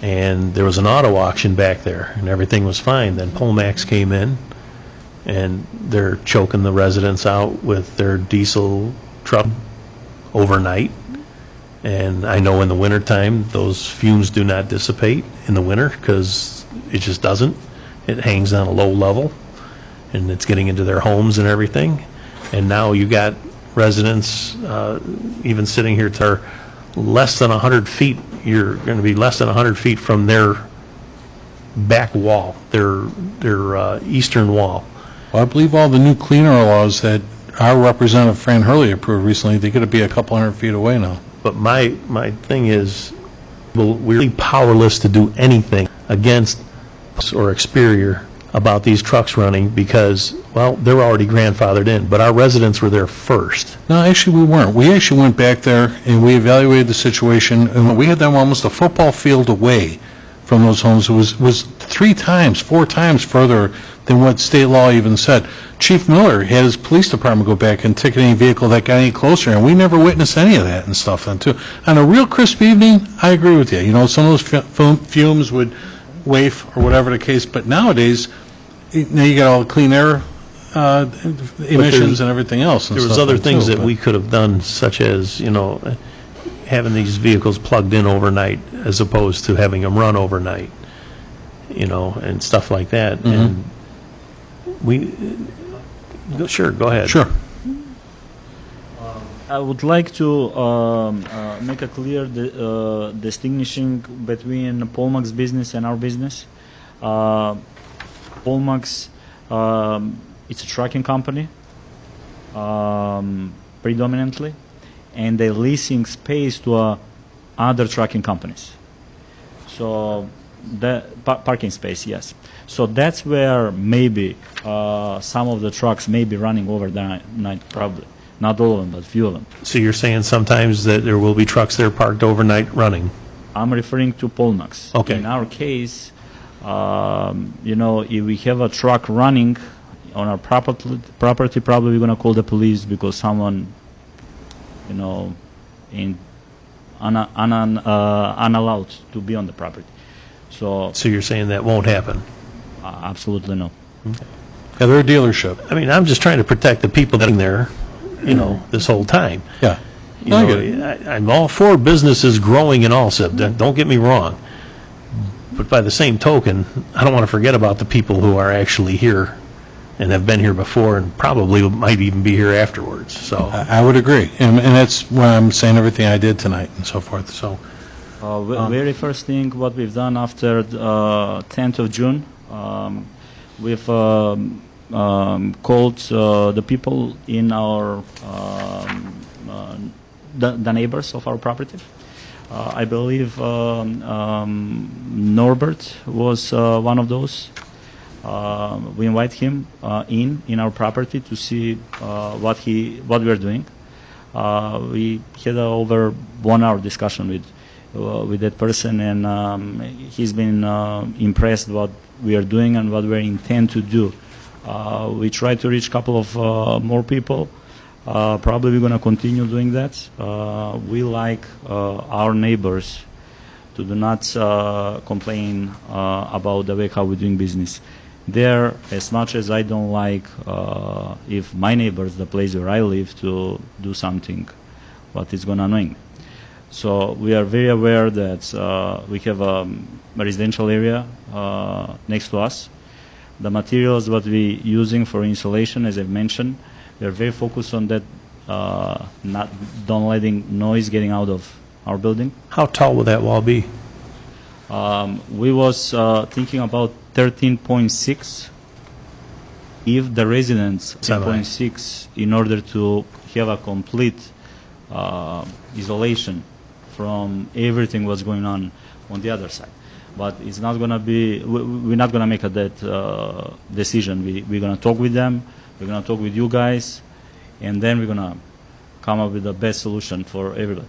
And there was an auto auction back there, and everything was fine. Then Polmax came in, and they're choking the residents out with their diesel truck overnight. And I know in the wintertime, those fumes do not dissipate in the winter because it just doesn't. It hangs on a low level, and it's getting into their homes and everything. And now you got residents even sitting here to less than 100 feet. You're going to be less than 100 feet from their back wall, their eastern wall. Well, I believe all the new clean air laws that our Representative Fran Hurley approved recently, they're going to be a couple hundred feet away now. But my thing is, we're really powerless to do anything against or Experior about these trucks running because, well, they're already grandfathered in, but our residents were there first. No, actually we weren't. We actually went back there and we evaluated the situation, and we had them almost a football field away from those homes. It was 3 times, 4 times further than what state law even said. Chief Miller had his police department go back and ticket any vehicle that got any closer, and we never witnessed any of that and stuff then too. On a real crisp evening, I agree with you. You know, some of those fumes would waft or whatever the case, but nowadays, now you got all the clean air emissions and everything else. And there was other things that we could have done, such as, having these vehicles plugged in overnight as opposed to having them run overnight, and stuff like that. Mm-hmm. And sure, go ahead. Sure. I would like to make a clear distinguishing between Polmax business and our business. Polmax, it's a trucking company, predominantly, and they're leasing space to other trucking companies. So, the parking space, yes. So that's where maybe some of the trucks may be running overnight, probably. Not all of them, but few of them. So you're saying sometimes that there will be trucks there parked overnight running? I'm referring to Polmax. Okay. In our case, if we have a truck running on our property, probably we're going to call the police because someone, unallowed to be on the property. So you're saying that won't happen? Absolutely no. Okay. Yeah, they're a dealership. I mean, I'm just trying to protect the people that are there, this whole time. Yeah. I'm all for businesses growing in Alsip, don't get me wrong. But by the same token, I don't want to forget about the people who are actually here and have been here before and probably might even be here afterwards. So I would agree. And that's why I'm saying everything I did tonight and so forth. So very first thing what we've done after 10th of June, we've called the people in our the neighbors of our property. I believe Norbert was one of those. We invite him in our property to see what we're doing. We had over 1 hour discussion with that person, and he's been impressed what we are doing and what we intend to do. We try to reach a couple of more people. Probably we're going to continue doing that. We like our neighbors to do not complain about the way how we're doing business. There, as much as I don't like if my neighbors, the place where I live, to do something what is going to annoy me. So we are very aware that we have a residential area next to us. The materials what we using for insulation, as I've mentioned, we're very focused on that, don't letting noise getting out of our building. How tall will that wall be? We was thinking about 13.6. If the residents 10.6, in order to have a complete isolation from everything what's going on the other side. But it's not going to be, we're not going to make that decision. We're going to talk with them, we're going to talk with you guys, and then we're going to come up with the best solution for everybody.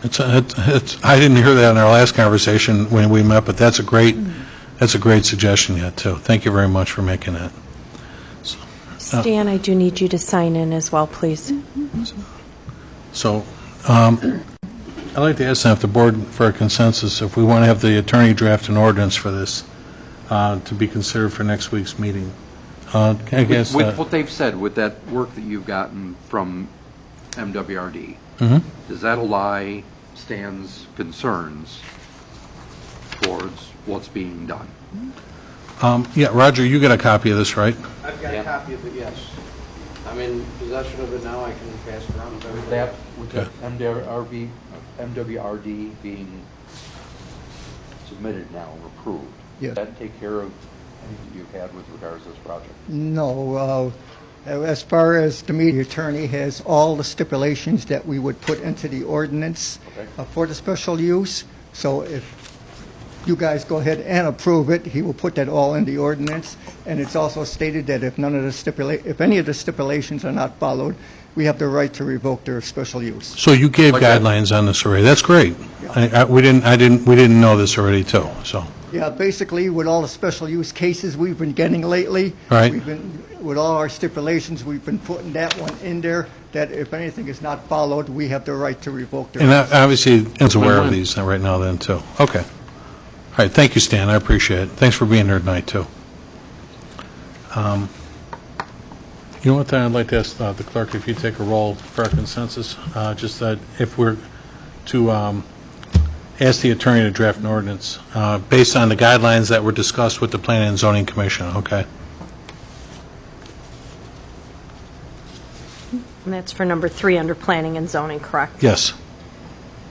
I didn't hear that in our last conversation when we met, but that's a great suggestion yet, too. Thank you very much for making that. Stan, I do need you to sign in as well, please. So, I'd like to ask if the board, for a consensus, if we want to have the attorney draft an ordinance for this to be considered for next week's meeting. I guess, with what they've said, with that work that you've gotten from MWRD, does that ally Stan's concerns towards what's being done? Yeah, Roger, you got a copy of this, right? I've got a copy of it, yes. I'm in possession of it now, I can pass it around to everybody. With that MWRD being submitted now and approved, Yeah. does that take care of anything you've had with regards to this project? No, as far as the media attorney has all the stipulations that we would put into the ordinance for the special use. So if you guys go ahead and approve it, he will put that all in the ordinance. And it's also stated that if if any of the stipulations are not followed, we have the right to revoke their special use. So you gave guidelines on this already. That's great. Yeah. We didn't know this already, too, so. Yeah, basically, with all the special use cases we've been getting lately, Right. With all our stipulations, we've been putting that one in there, that if anything is not followed, we have the right to revoke their... And obviously, it's aware of these right now then, too. Okay. All right, thank you, Stan, I appreciate it. Thanks for being here tonight, too. You know what, then, I'd like to ask the clerk if you take a roll for our consensus, just that if we're to ask the attorney to draft an ordinance based on the guidelines that were discussed with the Planning and Zoning Commission, okay? And that's for number 3 under planning and zoning, correct? Yes.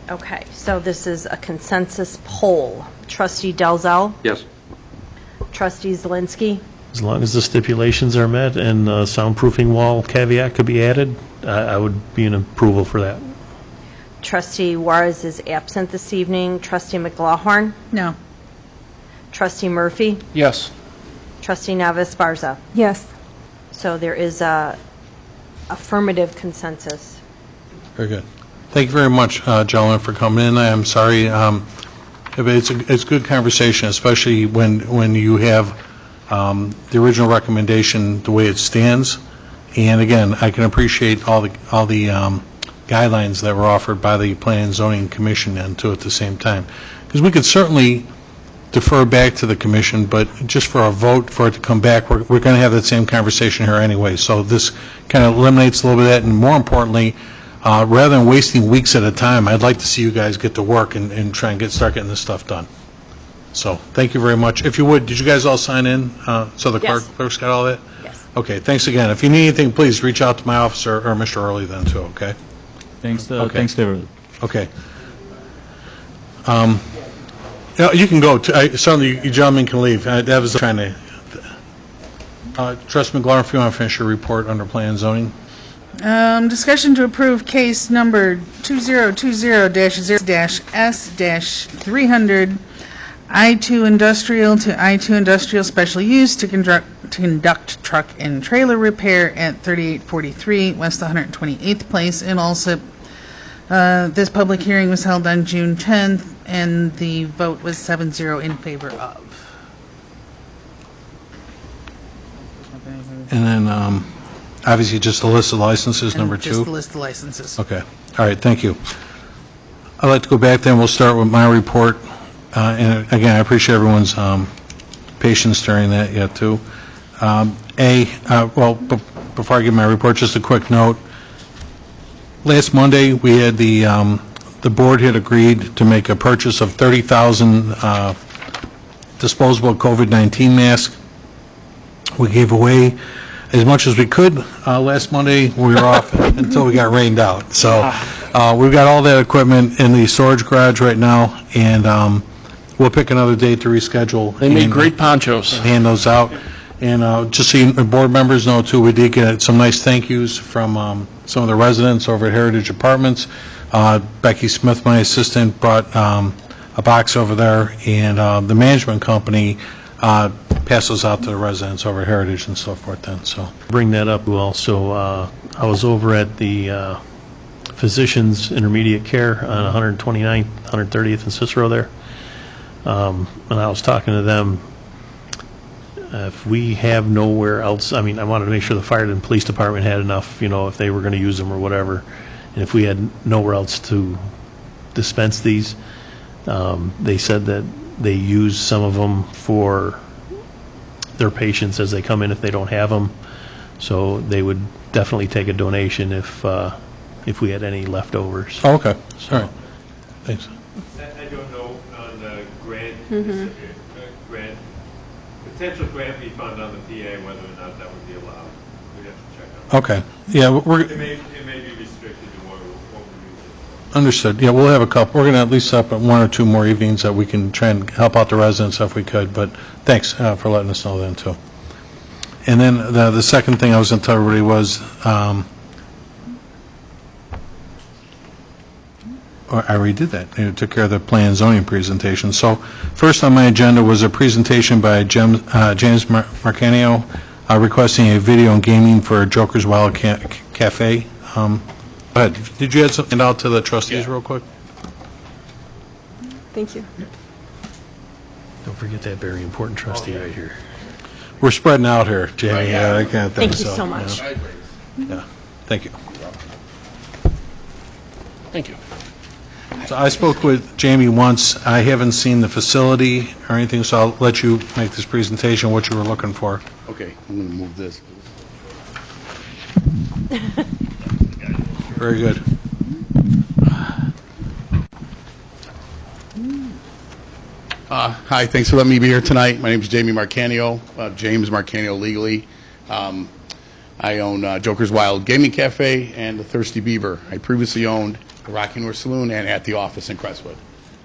Okay, so this is a consensus poll. Trustee Dalzell? Yes. Trustee Zelinski? As long as the stipulations are met and soundproofing wall caveat could be added, I would be in approval for that. Trustee Juarez is absent this evening. Trustee McLaughlin? No. Trustee Murphy? Yes. Trustee Navis Barza? Yes. So there is a affirmative consensus. Very good. Thank you very much, gentlemen, for coming in. I am sorry. It's a good conversation, especially when you have the original recommendation the way it stands. And again, I can appreciate all the guidelines that were offered by the Planning and Zoning Commission and too at the same time. Because we could certainly defer back to the commission, but just for a vote for it to come back, we're going to have that same conversation here anyway. So this kind of eliminates a little bit of that, and more importantly, rather than wasting weeks at a time, I'd like to see you guys get to work and try and start getting this stuff done. So thank you very much. If you would, did you guys all sign in? So the Yes. clerk's got all that? Yes. Okay, thanks again. If you need anything, please reach out to my office or Mr. Early then too, okay? Thanks to everybody. Okay. Yeah, you can go. Certainly, you gentlemen can leave. That was trying to... Trustee McLaurin, if you want to finish your report under Plan and Zoning. Discussion to approve case number 2020-0-S-300, I-2 Industrial to I-2 Industrial Special Use to conduct truck and trailer repair at 3843 West 128th Place in Alsip. This public hearing was held on June 10th, and the vote was 7-0 in favor of. And then, obviously, just a list of licenses, number 2. Just the list of licenses. Okay. All right, thank you. I'd like to go back then. We'll start with my report. And again, I appreciate everyone's patients during that yet, too. Before I give my report, just a quick note. Last Monday, we had the board had agreed to make a purchase of 30,000 disposable COVID-19 masks. We gave away as much as we could last Monday. We were off until we got rained out. So we've got all that equipment in the storage garage right now, and we'll pick another date to reschedule. They make great ponchos. And hand those out. And just so you board members know, too, we did get some nice thank yous from some of the residents over at Heritage Apartments. Becky Smith, my assistant, brought a box over there, and the management company passed those out to the residents over at Heritage and so forth then. So Bring that up also. I was over at the Physicians Intermediate Care on 129th, 130th and Cicero there, and I was talking to them. If we have nowhere else, I mean, I wanted to make sure the fire and police department had enough, if they were going to use them or whatever. And if we had nowhere else to dispense these, they said that they use some of them for their patients as they come in if they don't have them. So they would definitely take a donation if we had any leftovers. Oh, okay. All right. Thanks. I don't know on the grant, potential grant refund on the PA, whether or not that would be allowed. We'd have to check on that. Okay. Yeah, It may be restricted to what we use it understood. Yeah, we'll have a couple. We're going to at least set up one or two more evenings that we can try and help out the residents if we could. But thanks for letting us know then, too. And then the second thing I was going to tell everybody was, I already did that. I took care of the plan and zoning presentation. So first on my agenda was a presentation by James Marcanio requesting a video and gaming for Joker's Wild Cafe. Go ahead. Did you add something out to the trustees real quick? Thank you. Don't forget that very important trustee right here. We're spreading out here, Jamie. That kind of thing. Thank you so much. Yeah. Thank you. Thank you. So I spoke with Jamie once. I haven't seen the facility or anything, so I'll let you make this presentation, what you were looking for. Okay, I'm going to move this. Very good. Hi, thanks for letting me be here tonight. My name is Jamie Marcanio, James Marcanio legally. I own Joker's Wild Gaming Cafe and the Thirsty Beaver. I previously owned the Rocky North Saloon and at the office in Crestwood.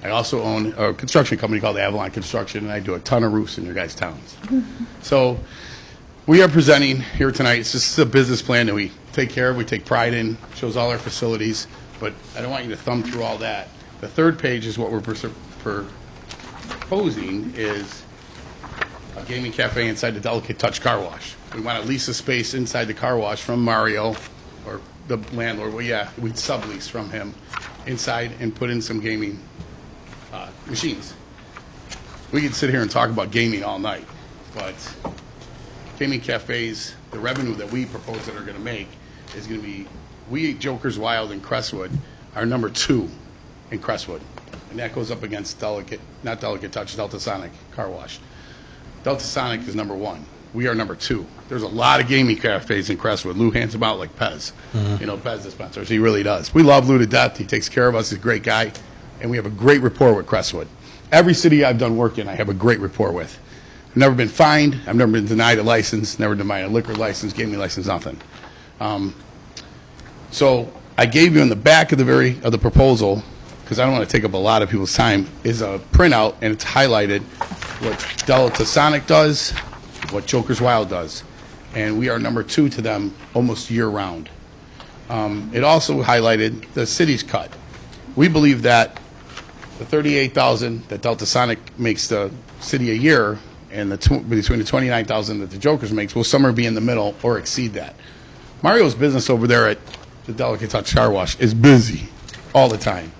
I also own a construction company called Avalon Construction, and I do a ton of roofs in your guys' towns. So we are presenting here tonight. It's just a business plan that we take care of, we take pride in, shows all our facilities, but I don't want you to thumb through all that. The third page is what we're proposing is a gaming cafe inside the Delicate Touch Car Wash. We want to lease a space inside the car wash from Mario, or the landlord. Well, yeah, we'd sublease from him inside and put in some gaming machines. We could sit here and talk about gaming all night, but gaming cafes, the revenue that we propose that are going to make is going to be, we at Joker's Wild in Crestwood are number 2 in Crestwood. And that goes up against not Delicate Touch, Delta Sonic Car Wash. Delta Sonic is number 1. We are number 2. There's a lot of gaming cafes in Crestwood. Lou hands them out like Pez. Pez dispensers. He really does. We love Lou to death. He takes care of us. He's a great guy. And we have a great rapport with Crestwood. Every city I've done work in, I have a great rapport with. I've never been fined. I've never been denied a license, never denied a liquor license, gaming license, nothing. So I gave you in the back of the proposal, because I don't want to take up a lot of people's time, is a printout, and it's highlighted what Delta Sonic does, what Joker's Wild does. And we are number 2 to them almost year-round. It also highlighted the city's cut. We believe that the $38,000 that Delta Sonic makes the city a year, and between the $29,000 that the Joker's makes, will somewhere be in the middle or exceed that. Mario's business over there at the Delicate Touch Car Wash is busy all the time.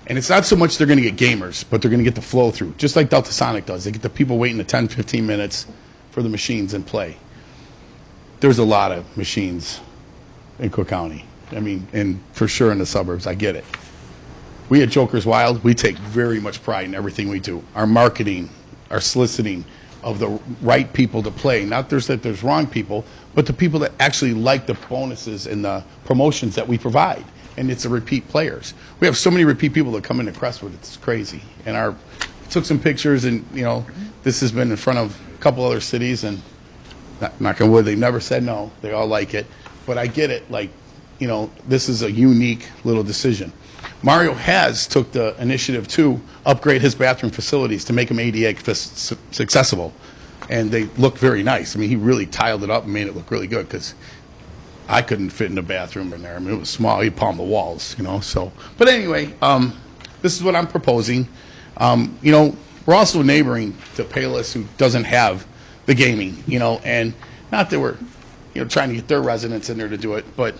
And it's not so much they're going to get gamers, but they're going to get the flow through, just like Delta Sonic does. They get the people waiting the 10, 15 minutes for the machines and play. There's a lot of machines in Cook County. I mean, and for sure in the suburbs, I get it. We at Joker's Wild, we take very much pride in everything we do. Our marketing, our soliciting, of the right people to play. Not that there's wrong people, but the people that actually like the bonuses and the promotions that we provide. And it's the repeat players. We have so many repeat people that come into Crestwood, it's crazy. And took some pictures, and this has been in front of a couple other cities, and knock on wood, they've never said no. They all like it. But I get it, this is a unique little decision. Mario has took the initiative to upgrade his bathroom facilities to make them ADA accessible, and they look very nice. I mean, he really tiled it up and made it look really good, because I couldn't fit in the bathroom in there. I mean, it was small. He'd palm the walls, so. But anyway, this is what I'm proposing. We're also neighboring to Payless, who doesn't have the gaming, and not that we're, trying to get their residents in there to do it, but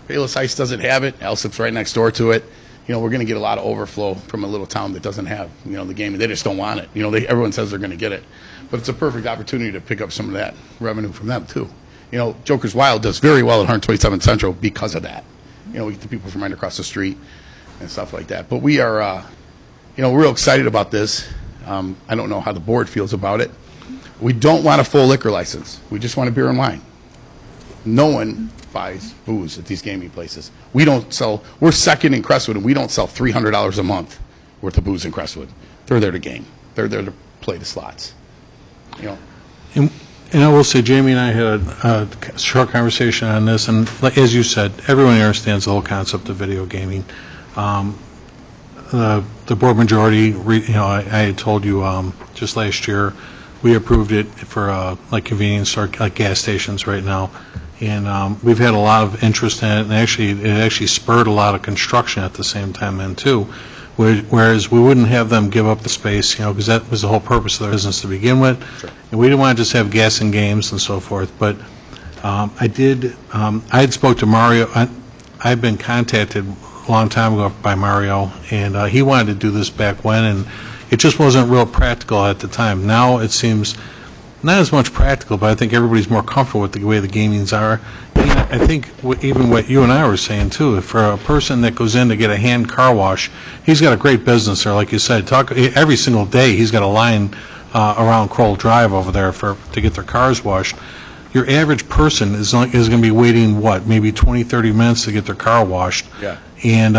Payless Heights doesn't have it. Alsip's right next door to it. We're going to get a lot of overflow from a little town that doesn't have, the gaming. They just don't want it. Everyone says they're going to get it. But it's a perfect opportunity to pick up some of that revenue from them, too. Joker's Wild does very well at 127th Central because of that. We get the people from right across the street and stuff like that. But we are, real excited about this. I don't know how the board feels about it. We don't want a full liquor license. We just want a beer and wine. No one buys booze at these gaming places. We're second in Crestwood, and we don't sell $300 a month worth of booze in Crestwood. They're there to game. They're there to play the slots. And I will say, Jamie and I had a short conversation on this, and as you said, everyone understands the whole concept of video gaming. The board majority, I had told you just last year, we approved it for convenience store, like gas stations right now, and we've had a lot of interest in it, and it actually spurred a lot of construction at the same time then too. Whereas we wouldn't have them give up the space, because that was the whole purpose of their business to begin with. Sure. And we didn't want to just have gas and games and so forth. But I had spoke to Mario. I'd been contacted a long time ago by Mario, and he wanted to do this back when, and it just wasn't real practical at the time. Now it seems not as much practical, but I think everybody's more comfortable with the way the gamings are. And I think even what you and I were saying too, for a person that goes in to get a hand car wash, he's got a great business there, like you said. Every single day he's got a line around Kroll Drive over there to get their cars washed. Your average person is going to be waiting, maybe 20, 30 minutes to get their car washed. Yeah. And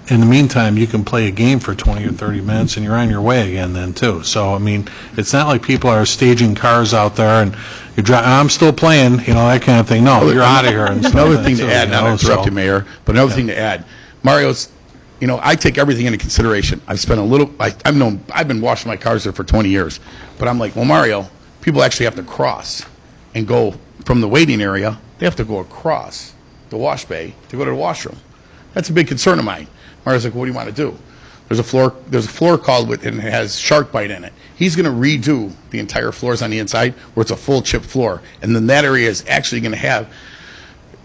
in the meantime, you can play a game for 20 or 30 minutes, and you're on your way again then, too. So, I mean, it's not like people are staging cars out there, and I'm still playing, that kind of thing. No, you're out of here. And another thing to add, not to interrupt you, Mayor, but another thing to add, Mario's, I take everything into consideration. I've spent I've been washing my cars there for 20 years, but I'm like, well, Mario, people actually have to cross and go from the waiting area. They have to go across the wash bay to go to the washroom. That's a big concern of mine. Mario's like, what do you want to do? There's a floor called with, and it has shark bite in it. He's going to redo the entire floors on the inside where it's a full chip floor. And then that area is actually going to have,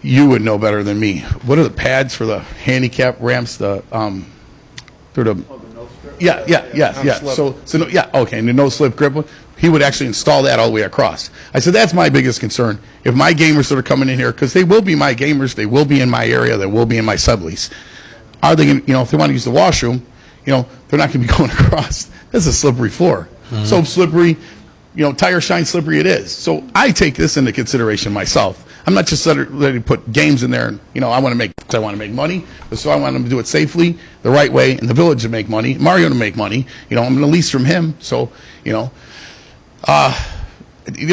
you would know better than me, what are the pads for the handicap ramps? Yeah. So okay, and the no slip grip one. He would actually install that all the way across. I said, that's my biggest concern. If my gamers that are coming in here, because they will be my gamers, they will be in my area, they will be in my sublease. Are they going to, if they want to use the washroom, they're not going to be going across. That's a slippery floor. Mm-hmm. So slippery, tire shine slippery it is. So I take this into consideration myself. I'm not just ready to put games in there and, I want to make money, but so I want them to do it safely, the right way, and the village to make money, Mario to make money. I'm going to lease from him. So, the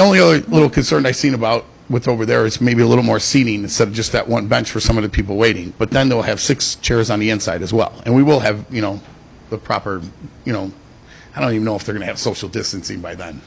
only other little concern I've seen about with over there is maybe a little more seating instead of just that one bench for some of the people waiting. But then they'll have 6 chairs on the inside as well. And we will have, the proper, I don't even know if they're going to have social distancing by then.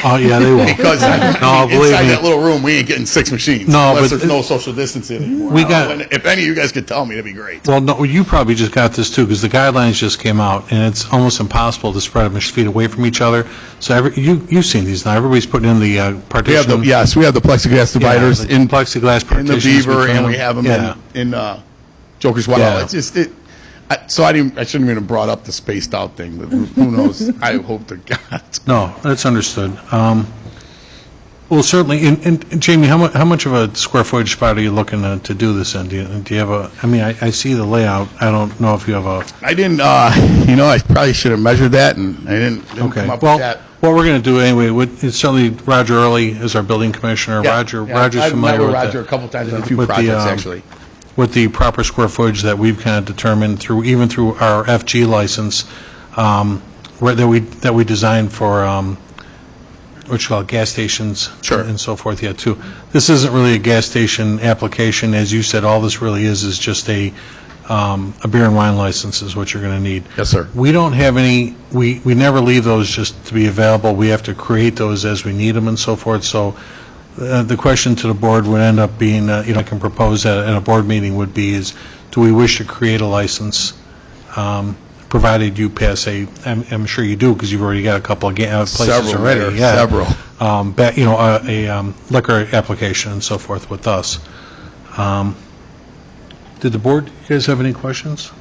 Oh, yeah, they will. Because inside that little room, we ain't getting 6 machines. No, unless there's no social distancing anymore. If any of you guys could tell me, that'd be great. Well, no, you probably just got this too, because the guidelines just came out, and it's almost impossible to spread them 6 feet away from each other. So you've seen these now. Everybody's putting in the partition. We have the plexiglass dividers in plexiglass partitions in the Beaver, and we have them in Joker's Wild. Yeah. It's just so I shouldn't even have brought up the spaced out thing, but who knows? I hope to God. No, that's understood. Well, certainly, and Jamie, how much of a square footage spot are you looking to do this in? Do you have a? I mean, I see the layout. I don't know if you have a. I didn't. I probably should have measured that, and I didn't come up with that. What we're going to do anyway, it's certainly Roger Early is our building commissioner. Roger's I've familiar met with with Roger a couple times on a few with the, projects, actually. with the proper square footage that we've kind of determined through, even through our FG license, that we designed for, what you call it, gas stations. Sure. And so forth, yeah, too. This isn't really a gas station application. As you said, all this really is just a beer and wine license is what you're going to need. Yes, sir. We don't have any, we never leave those just to be available. We have to create those as we need them and so forth. So the question to the board would end up being, I can propose at a board meeting would be is, do we wish to create a license, provided you pass I'm sure you do because you've already got a couple of places Several, already. Mayor, Yeah. several. A liquor application and so forth with us. Did the board, you guys have any questions?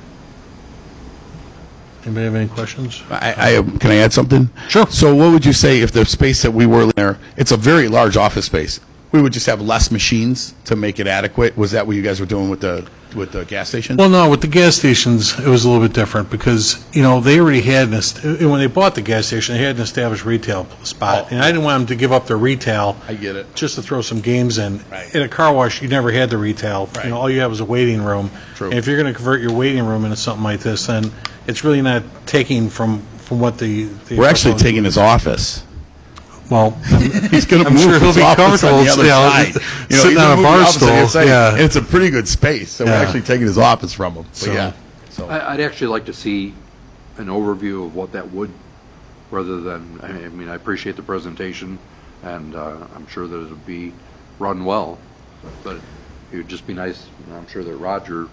Anybody have any questions? Can I add something? Sure. So what would you say if the space that we were in there, it's a very large office space, we would just have less machines to make it adequate? Was that what you guys were doing with the gas station? Well, no, with the gas stations, it was a little bit different because, they already had, when they bought the gas station, they had an established retail spot. And I didn't want them to give up their retail. I get it. Just to throw some games in. Right. In a car wash, you never had the retail. Right. All you have was a waiting room. True. And if you're going to convert your waiting room into something like this, then it's really not taking from what the We're actually taking his office. Well, He's going to I'm move sure he'll his be office on comfortable, the other yeah, side. sitting he's on a gonna move bar the office on the other stool, side. yeah. And it's a pretty good space, so we're Yeah. actually taking his office from him. But So- yeah. So I'd actually like to see an overview of what that would, rather than, I mean, I appreciate the presentation, and I'm sure that it would be run well, but it would just be nice, I'm sure that Roger,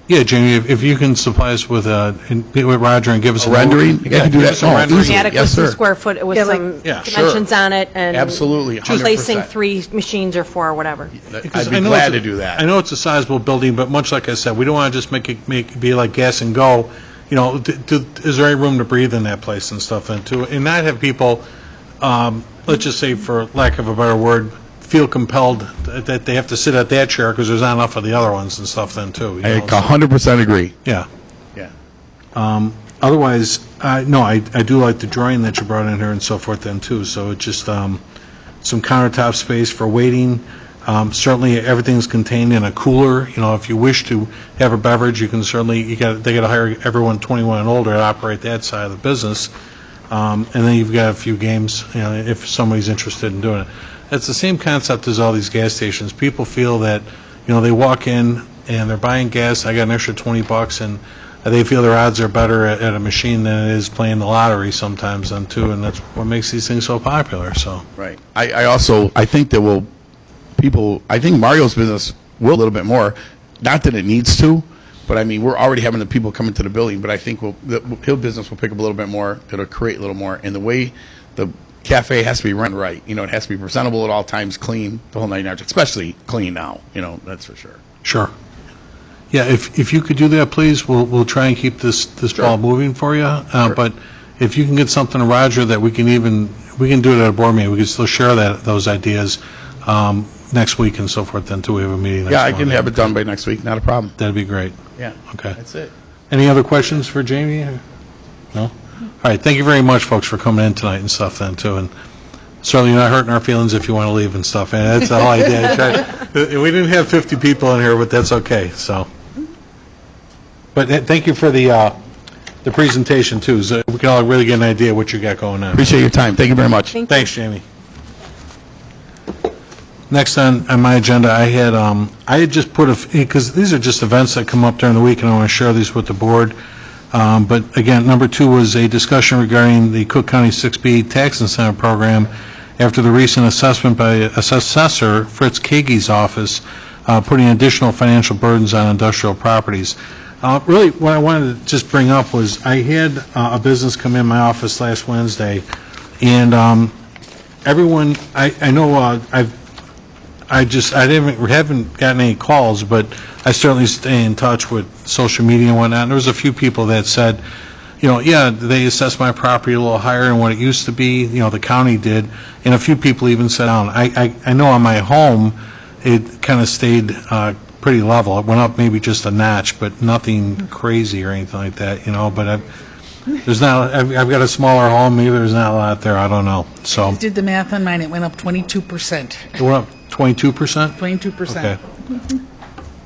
Yeah, Jamie, if you can supply us with Roger and give us A rendering? Yeah, I can do give that. us a Oh, rendering. easily. Adequate Yes, some sir. square foot with Yeah, like- some Yeah. dimensions on it and Absolutely, 100%. placing 3 machines or 4 or whatever. Because I'd be I know glad it's to do that. I know it's a sizable building, but much like I said, we don't want to just make it be like gas and go. Is there any room to breathe in that place and stuff, and not have people, let's just say, for lack of a better word, feel compelled that they have to sit at that chair because there's not enough of the other ones and stuff then, too. I 100% agree. Yeah. Yeah. Otherwise, I do like the drawing that you brought in here and so forth then, too. So it's just some countertop space for waiting. Certainly, everything's contained in a cooler. If you wish to have a beverage, you can certainly, they got to hire everyone 21 and older to operate that side of the business. And then you've got a few games, if somebody's interested in doing it. It's the same concept as all these gas stations. People feel that, they walk in and they're buying gas, I got an extra $20, and they feel their odds are better at a machine than it is playing the lottery sometimes then too, and that's what makes these things so popular, so. Right. I think that I think Mario's business will a little bit more. Not that it needs to, but I mean, we're already having the people come into the building, but I think his business will pick up a little bit more. It'll create a little more. And the way the cafe has to be run right, it has to be presentable at all times, clean, the whole 9 yards, especially clean now, that's for sure. Sure. Yeah, if you could do that, please, we'll try and keep this ball moving for you. Sure. But if you can get something to Roger that we can do it at a board meeting, we can still share those ideas next week and so forth then too. We have a meeting next Yeah, I month. can have it done by next week, not a problem. That'd be great. Yeah. Okay. That's it. Any other questions for Jamie? No? All right, thank you very much, folks, for coming in tonight and stuff then too. And certainly you're not hurting our feelings if you want to leave and stuff. And that's the whole idea. We didn't have 50 people in here, but that's okay, so. But thank you for the presentation too, so we can all really get an idea of what you got going on. Appreciate your time. Thank you very much. Thanks, Jamie. Next on my agenda, I had just put because these are just events that come up during the week, and I want to share these with the board. But again, number 2 was a discussion regarding the Cook County 6B tax incentive program after the recent assessment by Assessor Fritz Kage's office putting additional financial burdens on industrial properties. Really, what I wanted to just bring up was I had a business come in my office last Wednesday, and everyone, I know I haven't gotten any calls, but I certainly stay in touch with social media and whatnot. And there was a few people that said, they assessed my property a little higher than what it used to be, the county did, and a few people even said, I know on my home, it kind of stayed pretty level. It went up maybe just a notch, but nothing crazy or anything like that, but There's not, I've got a smaller home, maybe there's not a lot there, I don't know. So, I did the math on mine, it went up 22%. it went up 22%? 22%. Okay.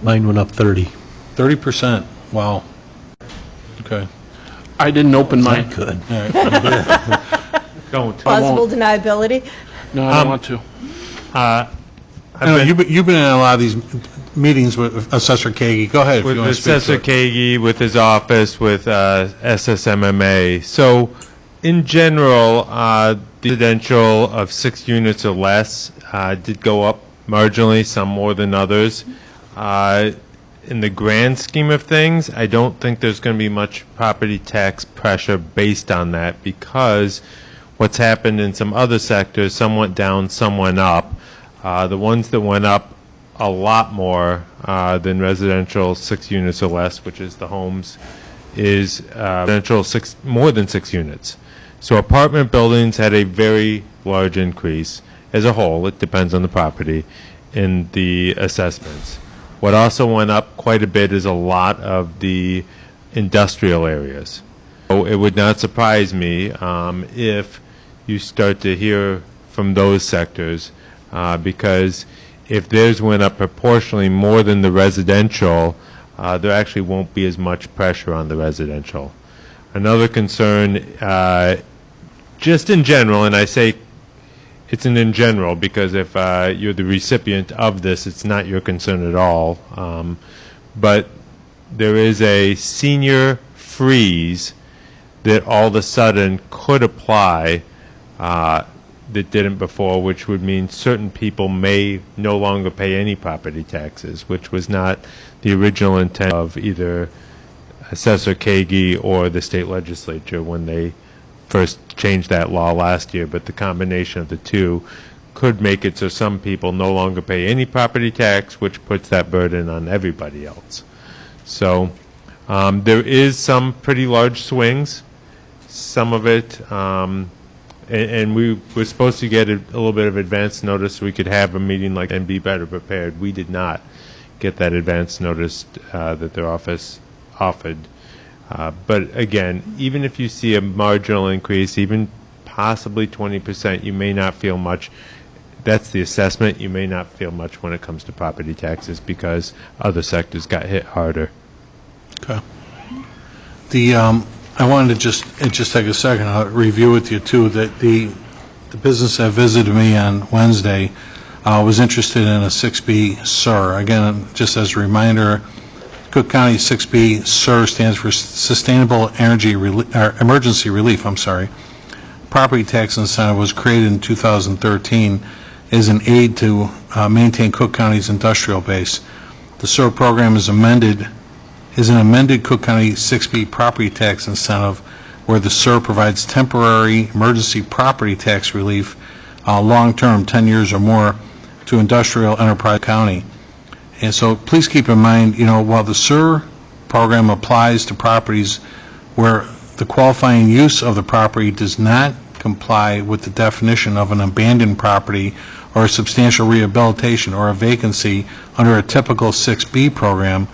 Mine went up 30. 30%, wow. Okay. I didn't open mine. Good. All right. Don't. Plausible deniability? No, I don't want to. I know, you've been in a lot of these meetings with Assessor Kagi. Go ahead if you with want to speak to Assessor it. Kagi, with his office, with SSMMA. So, in general, the residential of 6 units or less did go up marginally, some more than others. In the grand scheme of things, I don't think there's going to be much property tax pressure based on that, because what's happened in some other sectors, some went down, some went up. The ones that went up a lot more than residential 6 units or less, which is the homes, is residential more than 6 units. So apartment buildings had a very large increase as a whole. It depends on the property in the assessments. What also went up quite a bit is a lot of the industrial areas. So it would not surprise me if you start to hear from those sectors, because if theirs went up proportionally more than the residential, there actually won't be as much pressure on the residential. Another concern, just in general, and I say it's an in general because if you're the recipient of this, it's not your concern at all, but there is a senior freeze that all of a sudden could apply that didn't before, which would mean certain people may no longer pay any property taxes, which was not the original intent of either Assessor Kagi or the state legislature when they first changed that law last year. But the combination of the two could make it so some people no longer pay any property tax, which puts that burden on everybody else. So there is some pretty large swings. Some of it, and we were supposed to get a little bit of advance notice so we could have a meeting like and be better prepared. We did not get that advance notice that their office offered. But again, even if you see a marginal increase, even possibly 20%, you may not feel much. That's the assessment. You may not feel much when it comes to property taxes because other sectors got hit harder. Okay. I wanted to just take a second. I'll review with you too that the business that visited me on Wednesday was interested in a 6B SIR. Again, just as a reminder, Cook County 6B SIR stands for Sustainable Energy Emergency Relief. Property tax incentive was created in 2013 as an aid to maintain Cook County's industrial base. The SIR program is an amended Cook County 6B property tax incentive where the SIR provides temporary emergency property tax relief long-term, 10 years or more, to industrial enterprise county. And so please keep in mind, while the SIR program applies to properties where the qualifying use of the property does not comply with the definition of an abandoned property or a substantial rehabilitation or a vacancy under a typical 6B program,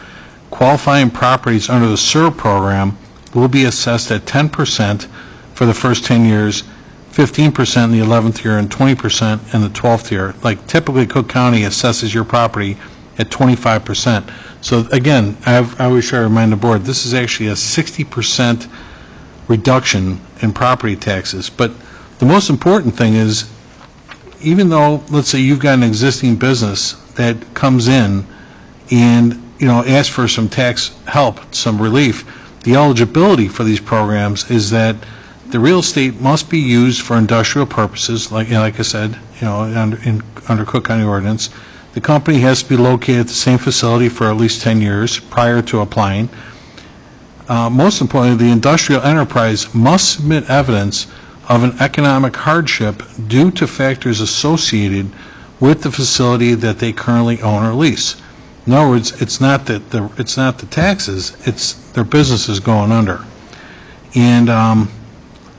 qualifying properties under the SIR program will be assessed at 10% for the first 10 years, 15% in the 11th year, and 20% in the 12th year. Like typically Cook County assesses your property at 25%. So again, I always try to remind the board, this is actually a 60% reduction in property taxes. But the most important thing is, even though, let's say you've got an existing business that comes in and ask for some tax help, some relief, the eligibility for these programs is that the real estate must be used for industrial purposes, like I said, under Cook County ordinance. The company has to be located at the same facility for at least 10 years prior to applying. Most importantly, the industrial enterprise must submit evidence of an economic hardship due to factors associated with the facility that they currently own or lease. In other words, it's not the taxes, it's their businesses going under. And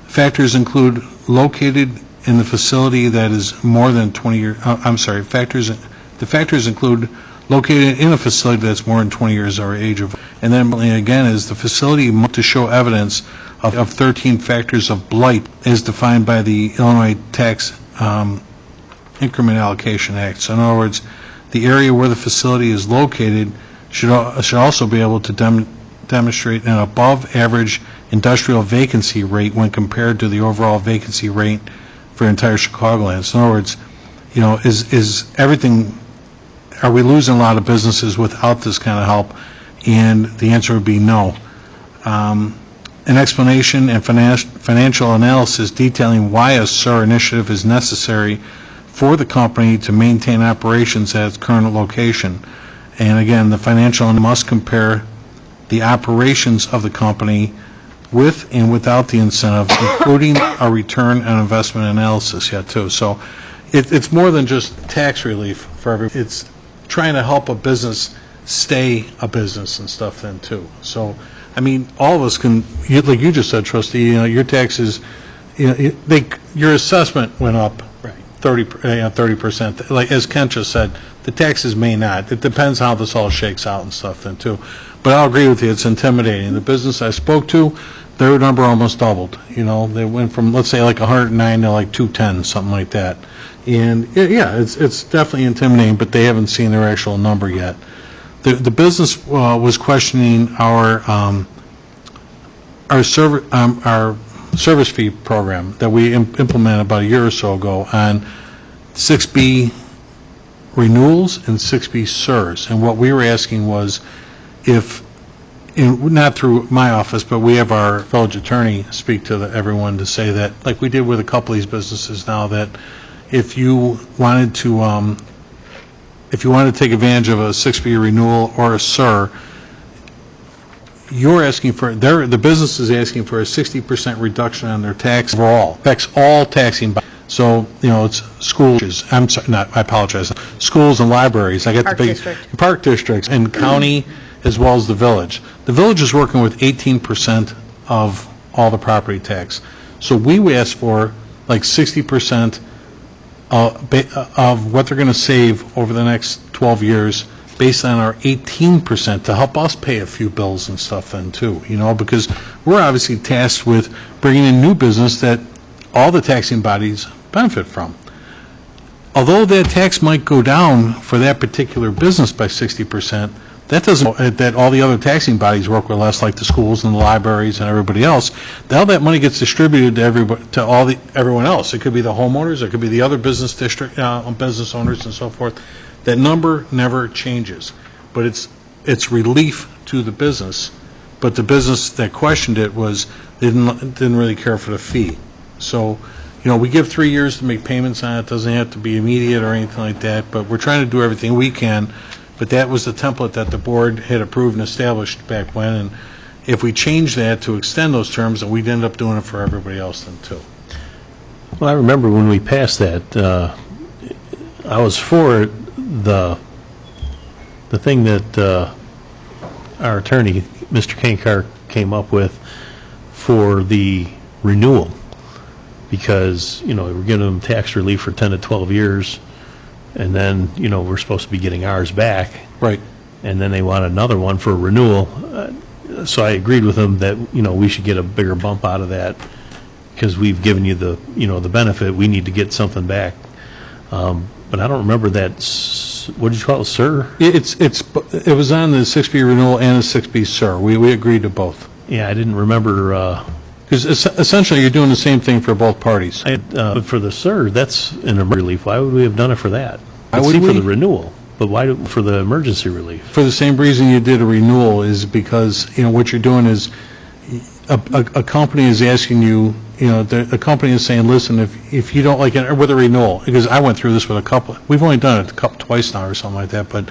factors include located in the facility that is more than 20 years, the factors include located in a facility that's more than 20 years of age. And then again is the facility must to show evidence of 13 factors of blight as defined by the Illinois Tax Increment Allocation Act. So in other words, the area where the facility is located should also be able to demonstrate an above-average industrial vacancy rate when compared to the overall vacancy rate for entire Chicagoland. So in other words, you know, is everything, are we losing a lot of businesses without this kind of help? And the answer would be no. An explanation and financial analysis detailing why a SIR initiative is necessary for the company to maintain operations at its current location. And again, the financial must compare the operations of the company with and without the incentive, including a return on investment analysis yet too. So it's more than just tax relief for everyone. It's trying to help a business stay a business and stuff then too. So, I mean, all of us can, like you just said, trustee, you know, your taxes, you know, your assessment went up 30%. Like as Kent just said, the taxes may not. It depends how this all shakes out and stuff then too. But I'll agree with you, it's intimidating. The business I spoke to, their number almost doubled. You know, they went from, let's say, like 109 to like 210, something like that. And yeah, it's definitely intimidating, but they haven't seen their actual number yet. The business was questioning our service fee program that we implemented about a year or so ago on 6B renewals and 6B SIRs. And what we were asking was if, not through my office, but we have our village attorney speak to everyone to say that, like we did with a couple of these businesses now, that if you wanted to take advantage of a 6B renewal or a SIR, you're asking for, the business is asking for a 60% reduction on their tax overall. Affects all taxing bodies. So, you know, it's schools, I apologize, schools and libraries. I got the big park districts and county as well as the village. The village is working with 18% of all the property tax. So we asked for like 60% of what they're going to save over the next 12 years based on our 18% to help us pay a few bills and stuff then too, you know, because we're obviously tasked with bringing in new business that all the taxing bodies benefit from. Although that tax might go down for that particular business by 60%, that doesn't mean that all the other taxing bodies work with less, like the schools and the libraries and everybody else. All that money gets distributed to everyone else. It could be the homeowners, it could be the other business business owners and so forth. That number never changes, but it's relief to the business. But the business that questioned it didn't really care for the fee. So, you know, we give 3 years to make payments on it. It doesn't have to be immediate or anything like that, but we're trying to do everything we can. But that was the template that the board had approved and established back when, and if we change that to extend those terms, then we'd end up doing it for everybody else then too. Well, I remember when we passed that, I was for the thing that our attorney, Mr. Kankar, came up with for the renewal, because, you know, we're giving them tax relief for 10 to 12 years, and then, you know, we're supposed to be getting ours back. Right. And then they want another one for renewal. So I agreed with them that, you know, we should get a bigger bump out of that, because we've given you the, you know, the benefit. We need to get something back. But I don't remember that, what did you call it, SIR? It was on the 6B renewal and the 6B SIR. We agreed to both. Yeah, I didn't remember. Because essentially you're doing the same thing for both parties. But for the SIR, that's an emergency relief. Why would we have done it for that? Why would we? For the renewal, but why for the emergency relief? For the same reason you did a renewal, is because, you know, what you're doing is a company is asking you, you know, the company is saying, listen, if you don't like it, with a renewal, because I went through this with a couple, we've only done it twice now or something like that, but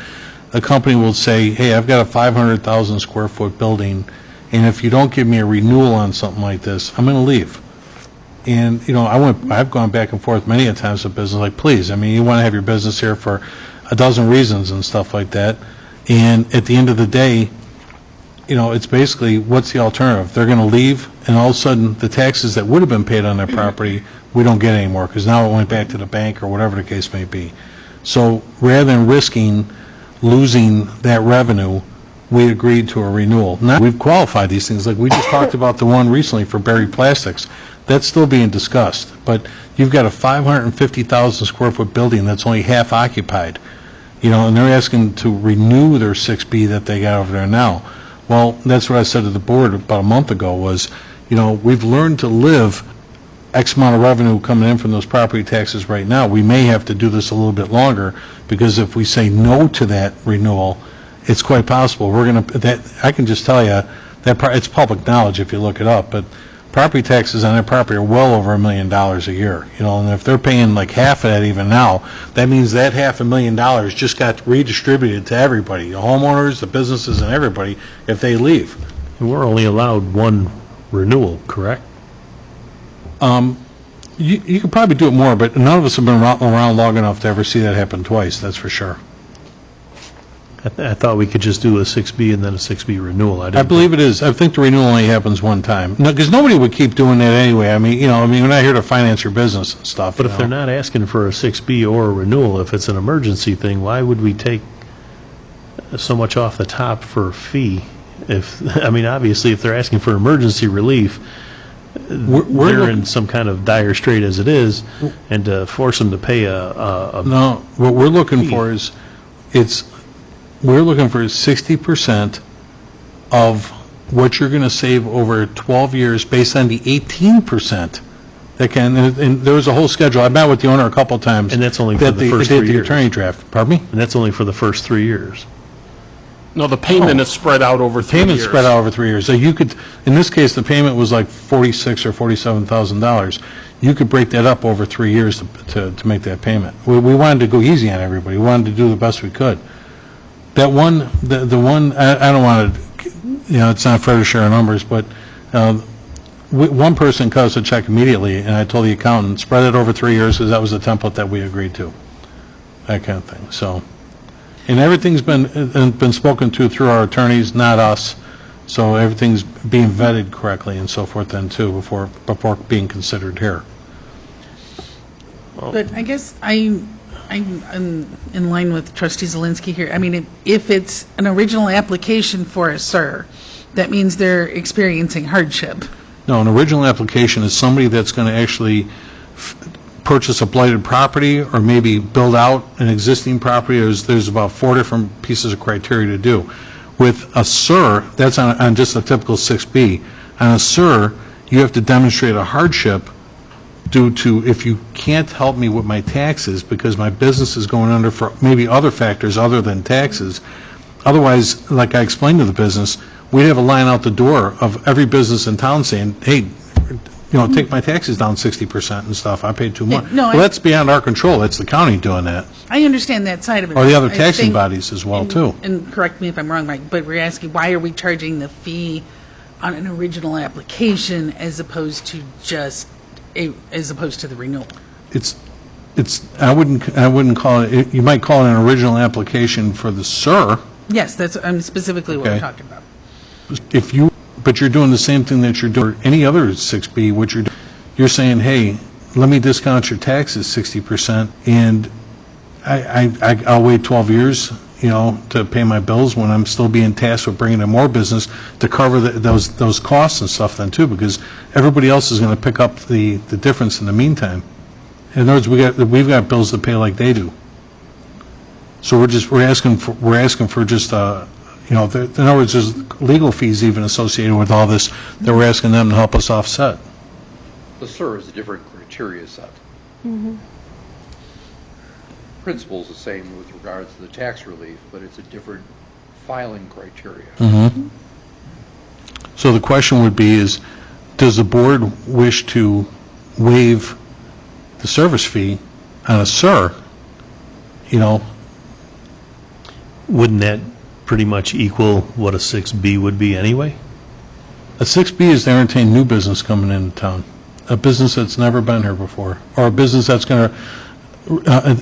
a company will say, hey, I've got a 500,000 square foot building, and if you don't give me a renewal on something like this, I'm going to leave. And, you know, I've gone back and forth many a times with business, like, please, I mean, you want to have your business here for a dozen reasons and stuff like that, and at the end of the day, you know, it's basically, what's the alternative? They're going to leave, and all of a sudden, the taxes that would have been paid on their property, we don't get anymore, because now it went back to the bank or whatever the case may be. So rather than risking losing that revenue, we agreed to a renewal. Now, we've qualified these things, like we just talked about the one recently for Berry Plastics. That's still being discussed, but you've got a 550,000 square foot building that's only half occupied, and they're asking to renew their 6B that they got over there now. Well, that's what I said to the board about a month ago was, we've learned to live X amount of revenue coming in from those property taxes right now. We may have to do this a little bit longer, because if we say no to that renewal, it's quite possible I can just tell you that it's public knowledge if you look it up, but property taxes on their property are well over $1 million a year, and if they're paying like half of that even now, that means that $500,000 just got redistributed to everybody, the homeowners, the businesses, and everybody if they leave. And we're only allowed one renewal, correct? You could probably do it more, but none of us have been around long enough to ever see that happen twice, that's for sure. I thought we could just do a 6B and then a 6B renewal. I believe it is. I think the renewal only happens one time. No, because nobody would keep doing that anyway. I mean, we're not here to finance your business and stuff. But if they're not asking for a 6B or a renewal, if it's an emergency thing, why would we take so much off the top for a fee? Obviously, if they're asking for emergency relief, they're in some kind of dire strait as it is, and to force them to pay a No, what we're looking for is, we're looking for 60% of what you're going to save over 12 years based on the 18%. And there was a whole schedule. I met with the owner a couple times. And that's only for the first 3 years. The attorney draft. Pardon me? And that's only for the first 3 years. No, the payment is spread out over 3 years. Payment's spread out over 3 years. So you could, in this case, the payment was like $46,000 or $47,000. You could break that up over 3 years to make that payment. We wanted to go easy on everybody. We wanted to do the best we could. That one, the one, I don't want to, it's not fair to share our numbers, but one person cut us a check immediately, and I told the accountant, spread it over 3 years, because that was the template that we agreed to. That kind of thing. So, and everything's been spoken to through our attorneys, not us. So everything's being vetted correctly and so forth then too before being considered here. But I guess I'm in line with Trustee Zelinski here. I mean, if it's an original application for a SIR, that means they're experiencing hardship. No, an original application is somebody that's going to actually purchase a blighted property or maybe build out an existing property. There's about 4 different pieces of criteria to do. With a SIR, that's on just a typical 6B. On a SIR, you have to demonstrate a hardship due to, if you can't help me with my taxes because my business is going under for maybe other factors other than taxes. Otherwise, like I explained to the business, we'd have a line out the door of every business in town saying, hey, take my taxes down 60% and stuff. I paid too much. No, well, that's beyond our control. That's the county doing that. I understand that side of it. Or the other taxing bodies as well, too. And correct me if I'm wrong, Mike, but we're asking, why are we charging the fee on an original application as opposed to the renewal? I wouldn't call it, you might call it an original application for the SIR. Yes, that's specifically what we're talking about. But you're doing the same thing that you're doing for any other 6B, which you're saying, hey, let me discount your taxes 60%, and I'll wait 12 years, to pay my bills when I'm still being tasked with bringing in more business to cover those costs and stuff then too, because everybody else is going to pick up the difference in the meantime. In other words, we've got bills to pay like they do. So we're asking for just in other words, there's legal fees even associated with all this that we're asking them to help us offset. The SIR is a different criteria set. Mm-hmm. Principle is the same with regards to the tax relief, but it's a different filing criteria. Mm-hmm. So the question would be is, does the board wish to waive the service fee on a SIR? Wouldn't that pretty much equal what a 6B would be anyway? A 6B is to entertain new business coming into town, a business that's never been here before, or a business that's going to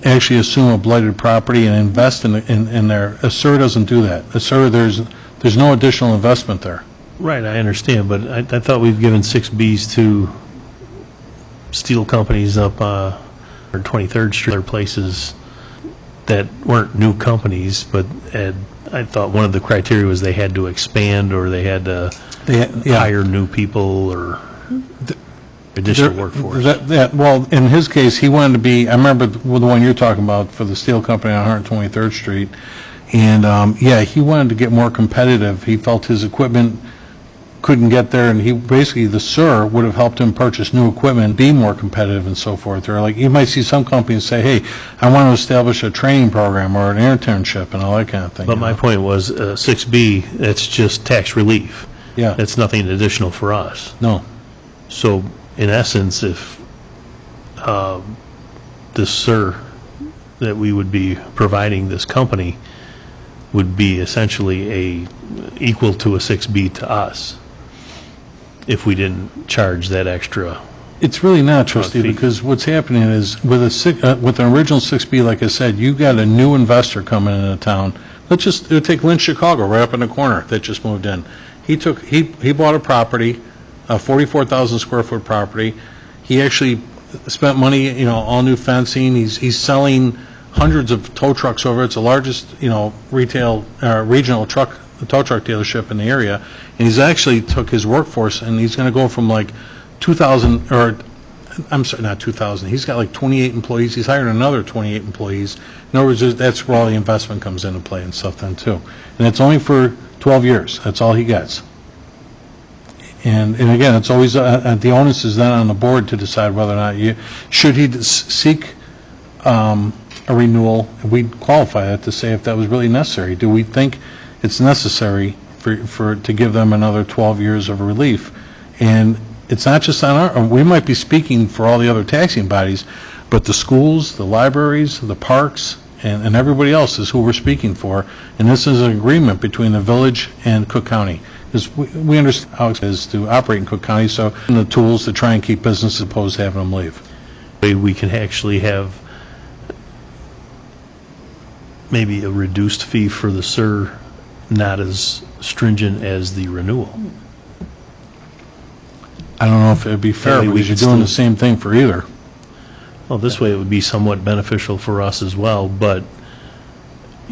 actually assume a blighted property and invest in there. A SIR doesn't do that. A SIR, there's no additional investment there. Right, I understand, but I thought we've given 6Bs to steel companies up or 23rd Street or places. that weren't new companies, but I thought one of the criteria was they had to expand or they had to hire new people or additional workforce. Well, in his case, he wanted to be, I remember the one you're talking about for the steel company on 123rd Street, and, he wanted to get more competitive. He felt his equipment couldn't get there, and the SIR would have helped him purchase new equipment, be more competitive and so forth. Or like, you might see some companies say, hey, I want to establish a training program or an internship and all that kind of thing. But my point was, 6B, that's just tax relief. Yeah. That's nothing additional for us. No. So, in essence, if this SIR that we would be providing this company would be essentially equal to a 6B to us, if we didn't charge that extra. It's really not, trustee, because what's happening is with an original 6B, like I said, you got a new investor coming into town. Let's take Lynn Chicago right up in the corner that just moved in. He bought a property, a 44,000 square foot property. He actually spent money, all new fencing. He's selling hundreds of tow trucks over. It's the largest, regional tow truck dealership in the area. And he's actually took his workforce, and he's going to go from like 2,000, or I'm sorry, not 2,000. He's got like 28 employees. He's hired another 28 employees. In other words, that's where all the investment comes into play and stuff then too. And it's only for 12 years. That's all he gets. And again, it's always the onus is then on the board to decide whether or not should he seek a renewal. We'd qualify that to say if that was really necessary. Do we think it's necessary to give them another 12 years of relief? And it's not just on we might be speaking for all the other taxing bodies, but the schools, the libraries, the parks, and everybody else is who we're speaking for. And this is an agreement between the village and Cook County. Because we understand how it is to operate in Cook County, so the tools to try and keep business as opposed to having them leave. We can actually have maybe a reduced fee for the SIR, not as stringent as the renewal. I don't know if it would be fair, because you're doing the same thing for either. Well, this way it would be somewhat beneficial for us as well, but,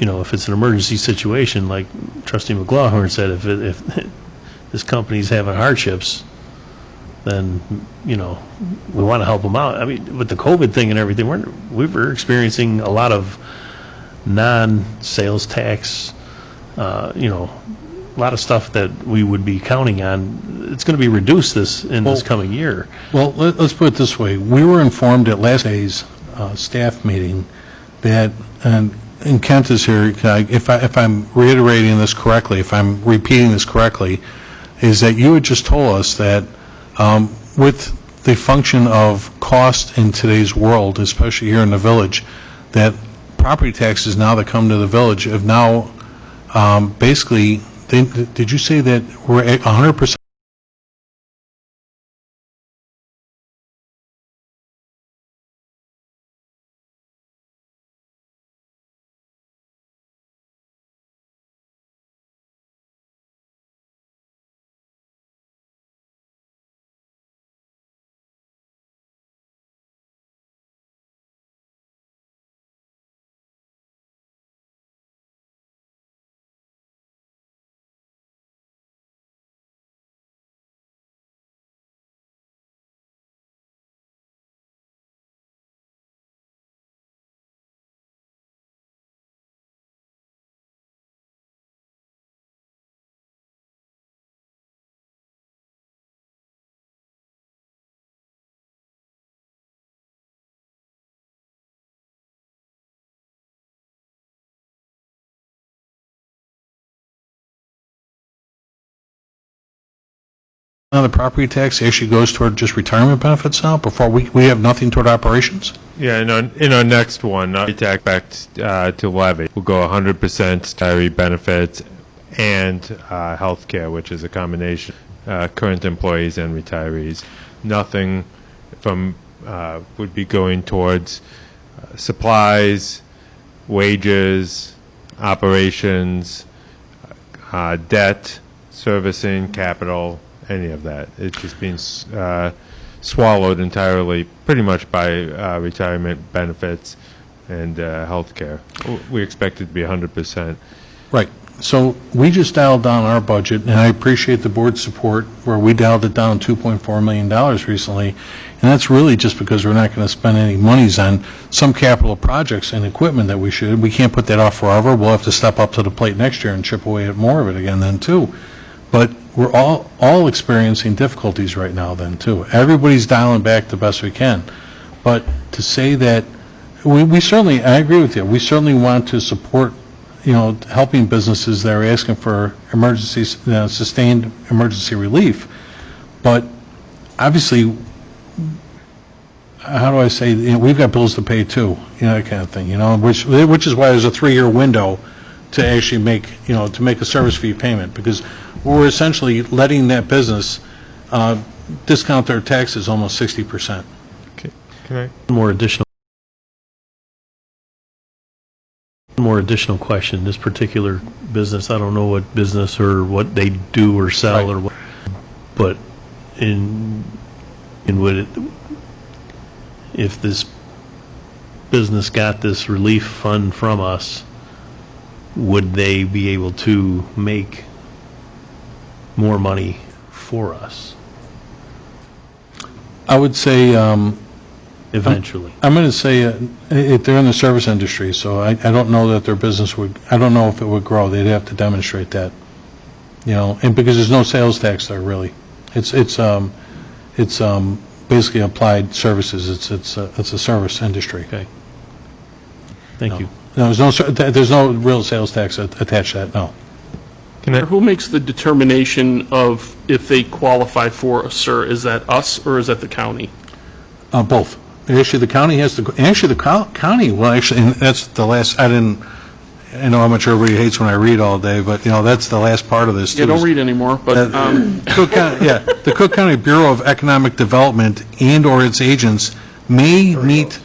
if it's an emergency situation, like Trustee McLaughlin said, if this company's having hardships, then, we want to help them out. I mean, with the COVID thing and everything, we're experiencing a lot of non-sales tax, a lot of stuff that we would be counting on. It's going to be reduced this coming year. Well, let's put it this way. We were informed at last day's staff meeting that, and Kent is here, if I'm reiterating this correctly, if I'm repeating this correctly, is that you had just told us that with the function of cost in today's world, especially here in the village, that property taxes now that come to the village have now basically, did you say that we're at 100%? The property tax actually goes toward just retirement benefits now, before we have nothing toward operations? Yeah, in our next one, tax back to levy, we'll go 100% retiree benefits and health care, which is a combination current employees and retirees. Nothing from would be going towards supplies, wages, operations, debt, servicing, capital, any of that. It's just being swallowed entirely, pretty much by retirement benefits and healthcare. We expect it to be 100%. Right. So we just dialed down our budget, and I appreciate the board's support, where we dialed it down $2.4 million recently, and that's really just because we're not going to spend any monies on some capital projects and equipment that we should. We can't put that off forever. We'll have to step up to the plate next year and chip away at more of it again then, too. But we're all experiencing difficulties right now then, too. Everybody's dialing back the best we can. But to say that, we certainly, I agree with you, we certainly want to support, helping businesses that are asking for emergency, sustained emergency relief. But obviously, how do I say, we've got bills to pay too, that kind of thing, which is why there's a 3-year window to actually make, to make a service fee payment, because we're essentially letting that business discount their taxes almost 60%. Okay. Can I? More additional question. This particular business, I don't know what business or what they do or sell, right, or what, but if this business got this relief fund from us, would they be able to make more money for us? I would say eventually. I'm going to say if they're in the service industry, so I don't know that their business would, I don't know if it would grow. They'd have to demonstrate that, and because there's no sales tax there really. It's basically applied services. It's a service industry. Okay. Thank you. No, there's no real sales tax attached to that. No. Who makes the determination of if they qualify for a SIR? Is that us or is that the county? Both. Actually, the county has to. Actually, the county. Well, actually, and that's the last. I know how much everybody hates when I read all day, but that's the last part of this. Yeah, don't read anymore. But Cook County, the Cook County Bureau of Economic Development and/or its agents may meet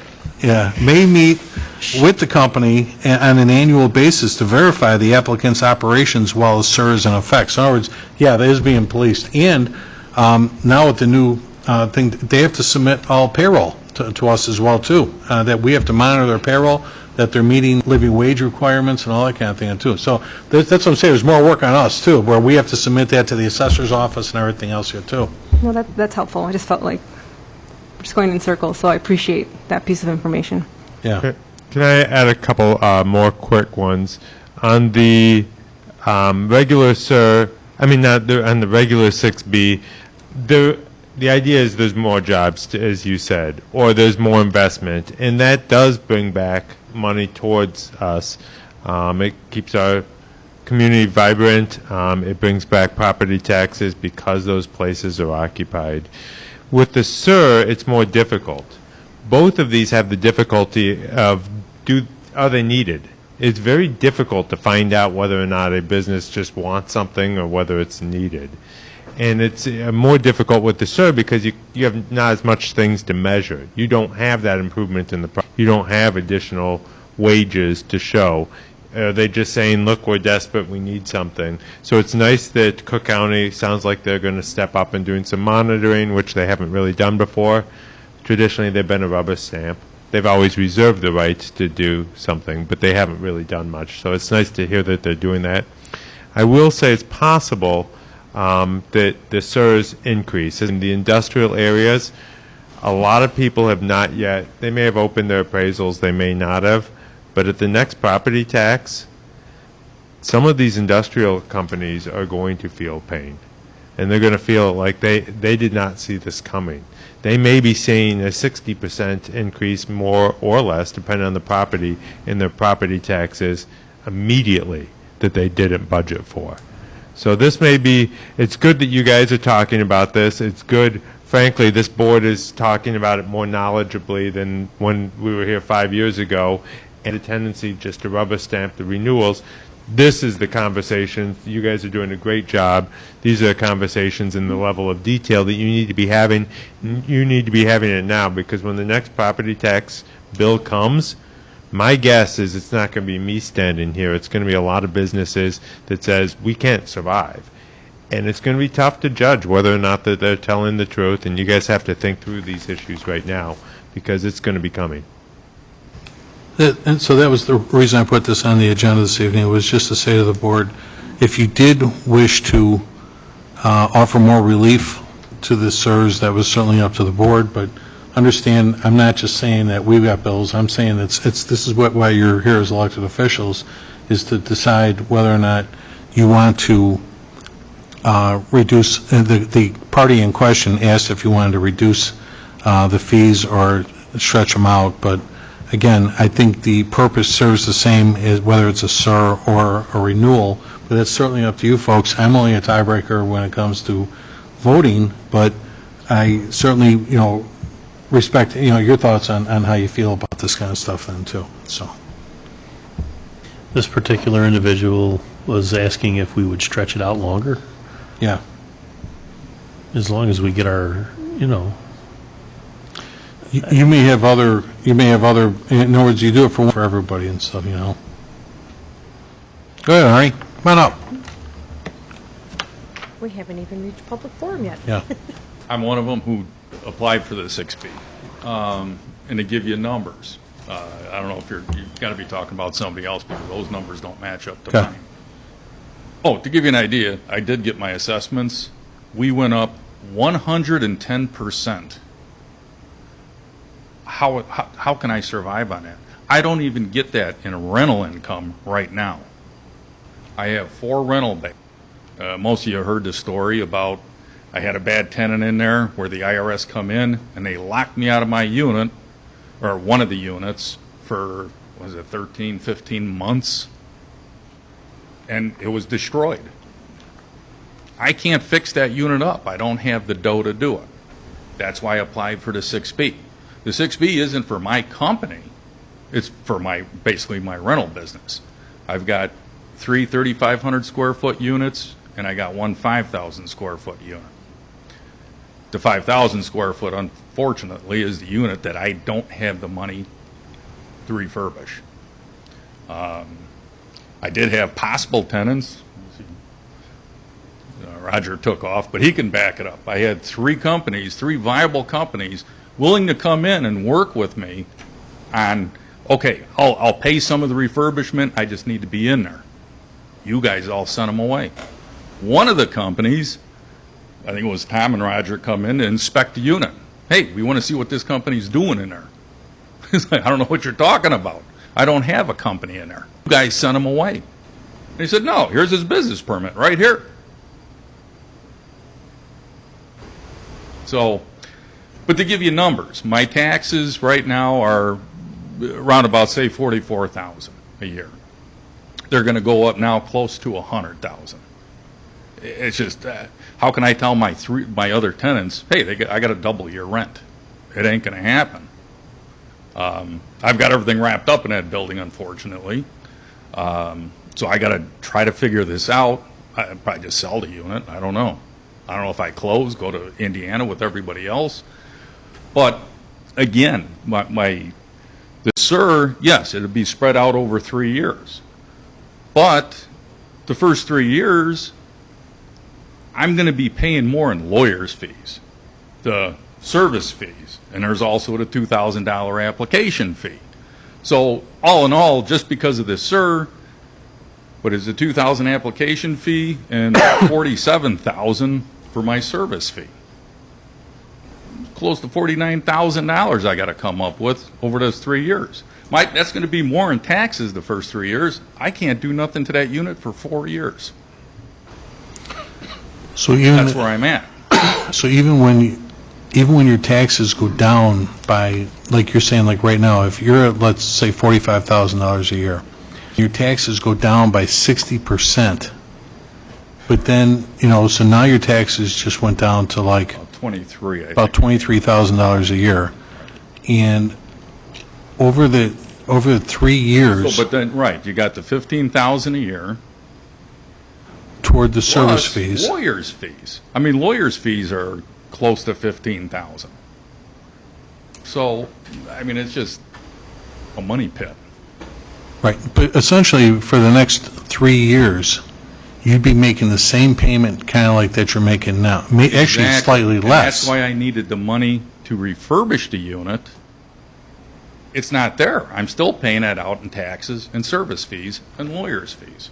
with the company on an annual basis to verify the applicant's operations while the SIR is in effect. So in other words, that is being policed. And now with the new thing, they have to submit all payroll to us as well, too, that we have to monitor their payroll, that they're meeting living wage requirements and all that kind of thing, too. So that's what I'm saying. There's more work on us, too, where we have to submit that to the assessor's office and everything else here, too. Well, that's helpful. I just felt like we're just going in circles, so I appreciate that piece of information. Yeah. Can I add a couple more quick ones? On the regular SIR, on the regular 6B, the idea is there's more jobs, as you said, or there's more investment, and that does bring back money towards us. It keeps our community vibrant. It brings back property taxes because those places are occupied. With the SIR, it's more difficult. Both of these have the difficulty of are they needed? It's very difficult to find out whether or not a business just wants something or whether it's needed. And it's more difficult with the SIR because you have not as much things to measure. You don't have that improvement in you don't have additional wages to show. They're just saying, look, we're desperate, we need something. So it's nice that Cook County sounds like they're going to step up and doing some monitoring, which they haven't really done before. Traditionally, they've been a rubber stamp. They've always reserved the right to do something, but they haven't really done much. So it's nice to hear that they're doing that. I will say it's possible that the SIRs increase. In the industrial areas, a lot of people have not yet, they may have opened their appraisals, they may not have, but at the next property tax, some of these industrial companies are going to feel pain. And they're going to feel like they did not see this coming. They may be seeing a 60% increase, more or less, depending on the property, in their property taxes immediately that they didn't budget for. So this may be, it's good that you guys are talking about this. It's good, frankly, this board is talking about it more knowledgeably than when we were here 5 years ago, and a tendency just to rubber stamp the renewals. This is the conversation. You guys are doing a great job. These are the conversations in the level of detail that you need to be having. You need to be having it now, because when the next property tax bill comes, my guess is it's not going to be me standing here. It's going to be a lot of businesses that says we can't survive. And it's going to be tough to judge whether or not that they're telling the truth, and you guys have to think through these issues right now because it's going to be coming. And so that was the reason I put this on the agenda this evening, was just to say to the board, if you did wish to offer more relief to the CSRS, that was certainly up to the board, but understand, I'm not just saying that we've got bills, I'm saying this is why you're here as elected officials, is to decide whether or not you want to reduce, the party in question asked if you wanted to reduce the fees or stretch them out, but again, I think the purpose serves the same as whether it's a SIR or a renewal, but that's certainly up to you folks. I'm only a tiebreaker when it comes to voting, but I certainly, respect, your thoughts on how you feel about this kind of stuff then too, so. This particular individual was asking if we would stretch it out longer, Yeah. as long as we get our, You may have other, in other words, you do it for everybody and stuff, Go ahead, Arnie, come on up. We haven't even reached public forum yet. Yeah. I'm one of them who applied for the 6B. And to give you numbers, I don't know if you've got to be talking about somebody else because those numbers don't match up to Okay. mine. Oh, to give you an idea, I did get my assessments. We went up 110%. How can I survive on that? I don't even get that in rental income right now. I have 4 rental bays. Most of you heard the story about I had a bad tenant in there where the IRS come in and they locked me out of my unit, or one of the units, for, 13, 15 months, and it was destroyed. I can't fix that unit up. I don't have the dough to do it. That's why I applied for the 6B. The 6B isn't for my company. It's for basically my rental business. I've got 3 3,500 square foot units, and I got 1 5,000 square foot unit. The 5,000 square foot, unfortunately, is the unit that I don't have the money to refurbish. I did have possible tenants. Roger took off, but he can back it up. I had 3 viable companies, willing to come in and work with me on, okay, I'll pay some of the refurbishment, I just need to be in there. You guys all sent them away. One of the companies, I think it was Tom and Roger, come in to inspect the unit. Hey, we want to see what this company's doing in there. He's like, I don't know what you're talking about. I don't have a company in there. You guys sent him away. And he said, no, here's his business permit right here. So, but to give you numbers, my taxes right now are around about, say, $44,000 a year. They're going to go up now close to $100,000. It's just, how can I tell my other tenants, hey, I got to double your rent? It ain't going to happen. I've got everything wrapped up in that building, unfortunately. So I got to try to figure this out. I'd probably just sell the unit. I don't know. I don't know if I close, go to Indiana with everybody else. But again, the SIR, yes, it'll be spread out over 3 years. But the first 3 years, I'm going to be paying more in lawyers' fees, the service fees, and there's also the $2,000 application fee. So all in all, just because of this SIR, what is the $2,000 application fee and $47,000 for my service fee? Close to $49,000 I got to come up with over those 3 years. That's going to be more in taxes the first 3 years. I can't do nothing to that unit for 4 years. So that's where I'm at. So even when your taxes go down by, like you're saying, like right now, if you're at, let's say, $45,000 a year, your taxes go down by 60%. But then, so now your taxes just went down to like about $23,000 a year, and over the 3 years. So, but then, right, you got the $15,000 a year toward the service fees. Lawyers' fees. I mean, lawyers' fees are close to $15,000. So, I mean, it's just a money pit. Right, but essentially for the next 3 years, you'd be making the same payment kind of like that you're making now. Actually, Exactly. slightly And less. that's why I needed the money to refurbish the unit it's not there. I'm still paying that out in taxes and service fees and lawyers' fees.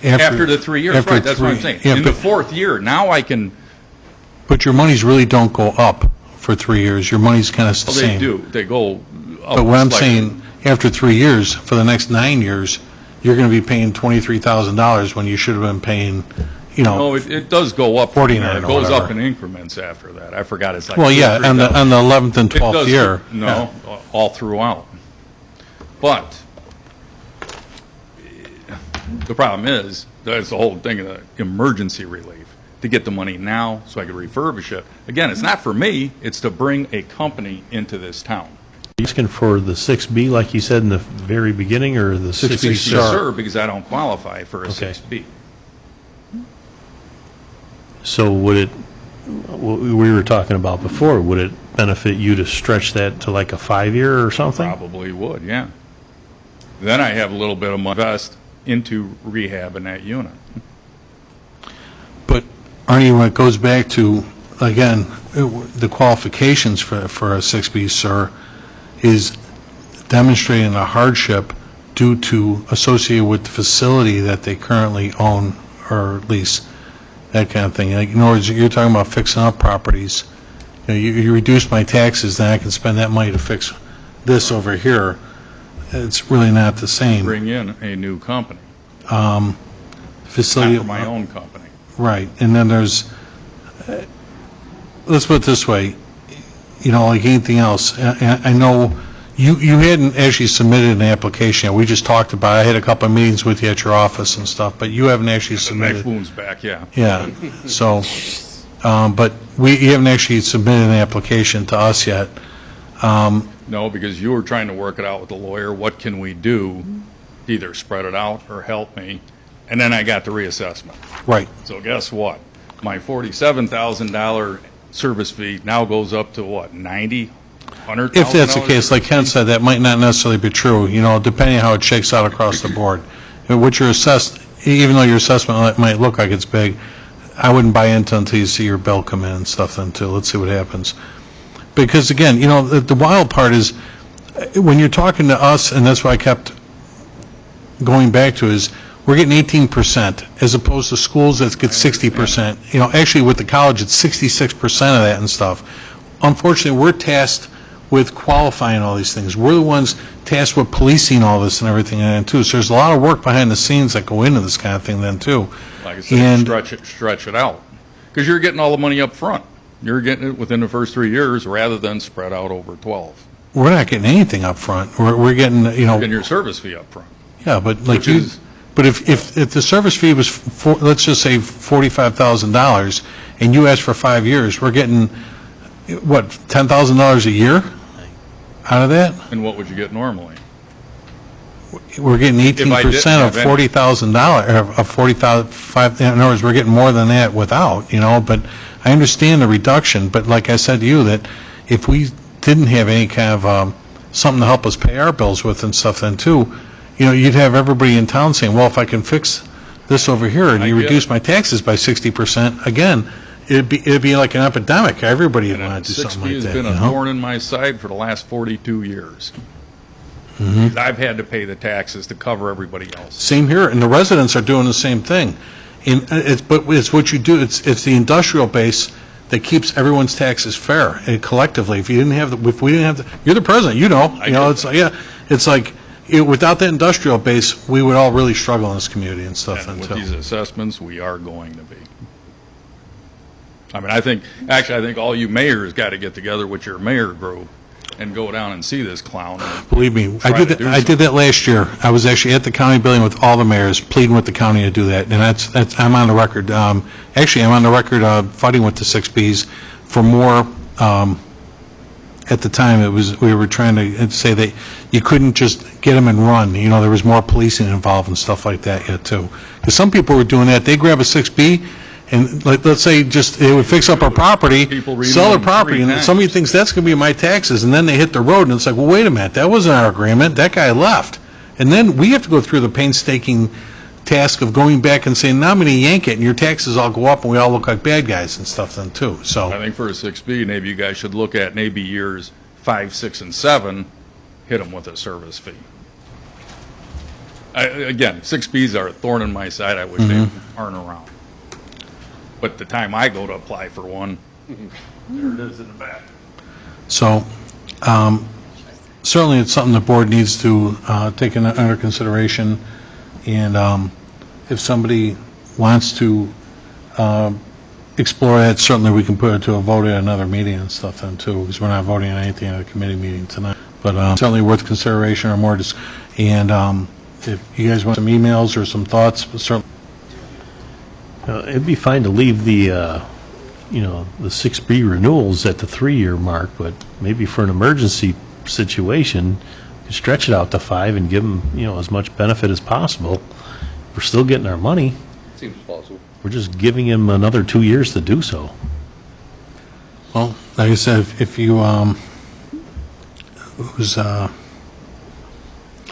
After the 3 years, right, that's what I'm saying. Yeah, In the fourth year, now I can, But your monies really don't go up for 3 years. Your money's kind of the well, same. they do, they go up. But what I'm slightly. saying, after 3 years, for the next 9 years, you're going to be paying $23,000 when you should have been paying, No, it does go up. 49 It or goes up whatever. in increments after that. I forgot, it's like. Well, 2,000 or yeah, on 3,000. the 11th and It 12th does year. go- No, all throughout. But the problem is, that's the whole thing of the emergency relief, to get the money now so I could refurbish it. Again, it's not for me, it's to bring a company into this town. Asking for the 6B, like you said in the very beginning, or the 6B, 6B? Sir, because I don't qualify for a Okay. 6B. So would it, what we were talking about before, would it benefit you to stretch that to like a 5-year or something? Probably would, yeah. Then I have a little bit of money invest into rehab in that unit. But, Arnie, when it goes back to, again, the qualifications for a 6B, sir, is demonstrating a hardship due to, associated with the facility that they currently own or lease, that kind of thing. Like, in other words, you're talking about fixing up properties. You reduce my taxes, then I can spend that money to fix this over here. It's really not the same. Bring in a new company, Facility. not for my own company. Right, and then there's, let's put it this way, like anything else, I know you hadn't actually submitted an application yet. We just talked about it. I had a couple of meetings with you at your office and stuff, but you haven't actually My submitted. wound's back, yeah. Yeah, so, but you haven't actually submitted an application to us yet. No, because you were trying to work it out with the lawyer. What can we do? Either spread it out or help me. And then I got the reassessment. Right. So guess what? My $47,000 service fee now goes up to what, 90, $100,000? If that's the case, like Ken said, that might not necessarily be true, depending on how it shakes out across the board. What you're assessed, even though your assessment might look like it's big, I wouldn't buy into until you see your bill come in and stuff then too. Let's see what happens. Because again, the wild part is, when you're talking to us, and that's what I kept going back to, is we're getting 18%, as opposed to schools that get 60%. Actually with the college, it's 66% of that and stuff. Unfortunately, we're tasked with qualifying all these things. We're the ones tasked with policing all this and everything then too. So there's a lot of work behind the scenes that go into this kind of thing then too. Like I said, stretch it out. Because you're getting all the money up front. You're getting it within the first 3 years rather than spread out over 12. We're not getting anything up front. We're getting, You're getting your service fee up front. Yeah, but like Which is- but if the service fee was, let's just say $45,000, and you asked for 5 years, we're getting, what, $10,000 a year out of that? And what would you get normally? We're getting If I didn't 18% of have any- $40,000, of 45, in other words, we're getting more than that without, but I understand the reduction, but like I said to you, that if we didn't have any kind of, something to help us pay our bills with and stuff then too, you'd have everybody in town saying, well, if I can fix this over here and I you get reduce it. my taxes by 60%, again, it'd be like an epidemic. Everybody would want to do something 6B like has that, been a thorn in my side for the last 42 years. Mhm. I've had to pay the taxes to cover everybody else. Same here, and the residents are doing the same thing. But it's what you do, it's the industrial base that keeps everyone's taxes fair, and collectively. If we didn't have, you're the president, it's like, without that industrial base, we would all really struggle in this community and stuff then And with too. these assessments, we are going to be. I think all you mayors got to get together with your mayor group and go down and see this clown. and Believe me, try to do I did that last year. I was actually at the county building with all the mayors, pleading with the county to do that, and I'm on the record. Actually, I'm on the record fighting with the 6Bs for more. At the time, we were trying to say that you couldn't just get them and run. There was more policing involved and stuff like that yet too. Because some people were doing that. They grab a 6B, and let's say just they would fix up our property, sell their property, and somebody thinks that's going to be my taxes, and then they hit the road, and it's like, well, wait a minute, that wasn't our agreement. That guy left, and then we have to go through the painstaking task of going back and saying, now I'm going to yank it, and your taxes all go up, and we all look like bad guys and stuff then too. So I think for a 6B, maybe you guys should look at maybe years 5, 6, and 7 hit them with a service fee. Again, 6Bs are a thorn in my side. I wish they aren't around. But the time I go to apply for one, there it is in the back. So certainly it's something the board needs to take under consideration, and if somebody wants to explore that, certainly we can put it to a vote at another meeting and stuff then too, because we're not voting on anything at a committee meeting tonight. But certainly worth consideration or more. And if you guys want some emails or some thoughts, certainly. It'd be fine to leave the, the 6B renewals at the 3-year mark, but maybe for an emergency situation, you stretch it out to 5 and give them, as much benefit as possible. We're still getting our money. Seems plausible. We're just giving him another 2 years to do so. Well, like I said, if you, who's,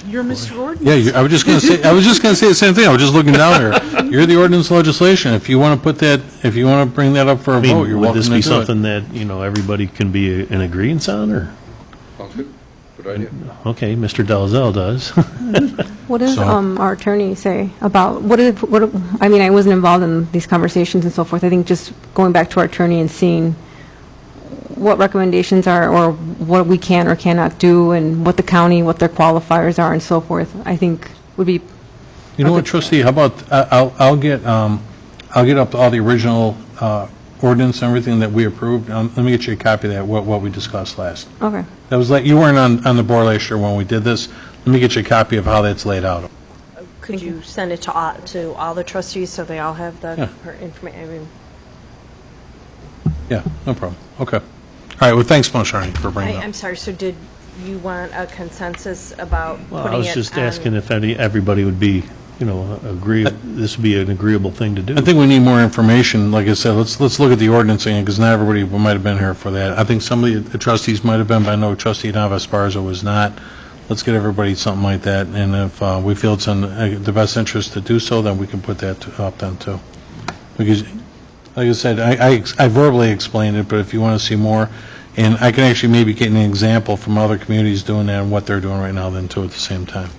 You're Mr. Ordinance. yeah, I was just going to say the same thing. I was just looking down here. You're the ordinance legislation. If you want to put that, if you want to bring that up for a vote, you're welcome to do it. Would this be something that, everybody can be in agreement on, or? Sounds good. Good idea. Okay, Mr. Dalzell does. What does our attorney say about, I wasn't involved in these conversations and so forth. I think just going back to our attorney and seeing what recommendations are, or what we can or cannot do, and what the county, what their qualifiers are and so forth, I think would be. You know what, trustee, how about, I'll get up all the original ordinance and everything that we approved. Let me get you a copy of that, what we discussed last. Okay. That was you weren't on the board last year when we did this. Let me get you a copy of how that's laid out. Could you send it to all the trustees so they all have the information? Yeah, no problem. Okay. All right, well, thanks much, Arnie, for bringing it up. I'm sorry, so did you want a consensus about putting it on? Well, I was just asking if everybody would be, agree, this would be an agreeable thing to do. I think we need more information. Like I said, let's look at the ordinance again, because not everybody might have been here for that. I think some of the trustees might have been, but I know Trustee Navasparza was not. Let's get everybody something like that, and if we feel it's in the best interest to do so, then we can put that up then too. Because, like I said, I verbally explained it, but if you want to see more, and I can actually maybe get an example from other communities doing that and what they're doing right now then too at the same time.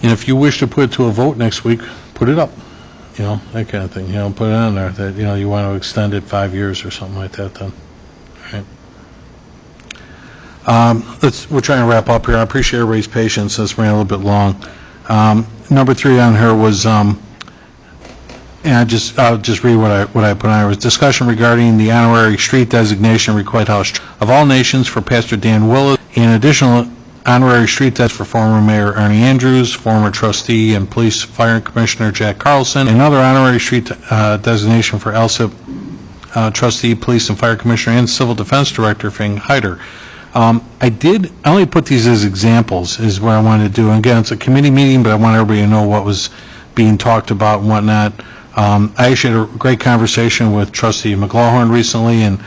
And if you wish to put it to a vote next week, put it up, that kind of thing, put it on there that, you want to extend it 5 years or something like that then. All right. We're trying to wrap up here. I appreciate everybody's patience. This ran a little bit long. Number 3 on here was, and I'll just read what I put on here. It was discussion regarding the honorary street designation required house of all nations for Pastor Dan Willis, and additional honorary street designation for former Mayor Ernie Andrews, former trustee and police fire commissioner Jack Carlson, another honorary street designation for Alsip trustee, police and fire commissioner, and civil defense director Fing Heider. I only put these as examples, is what I wanted to do. And again, it's a committee meeting, but I want everybody to know what was being talked about and whatnot. I actually had a great conversation with Trustee McLaughlin recently, and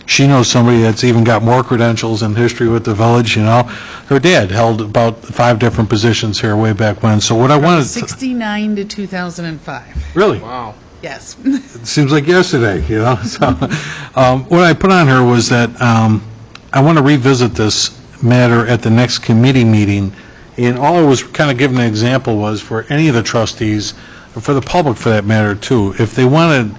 she knows somebody that's even got more credentials in history with the village. Her dad held about 5 different positions here way back when. So what I wanted 1969 to 2005. Really? Wow. Yes. It seems like yesterday, So what I put on her was that I want to revisit this matter at the next committee meeting, and all I was kind of giving an example was for any of the trustees, or for the public for that matter too, if they wanted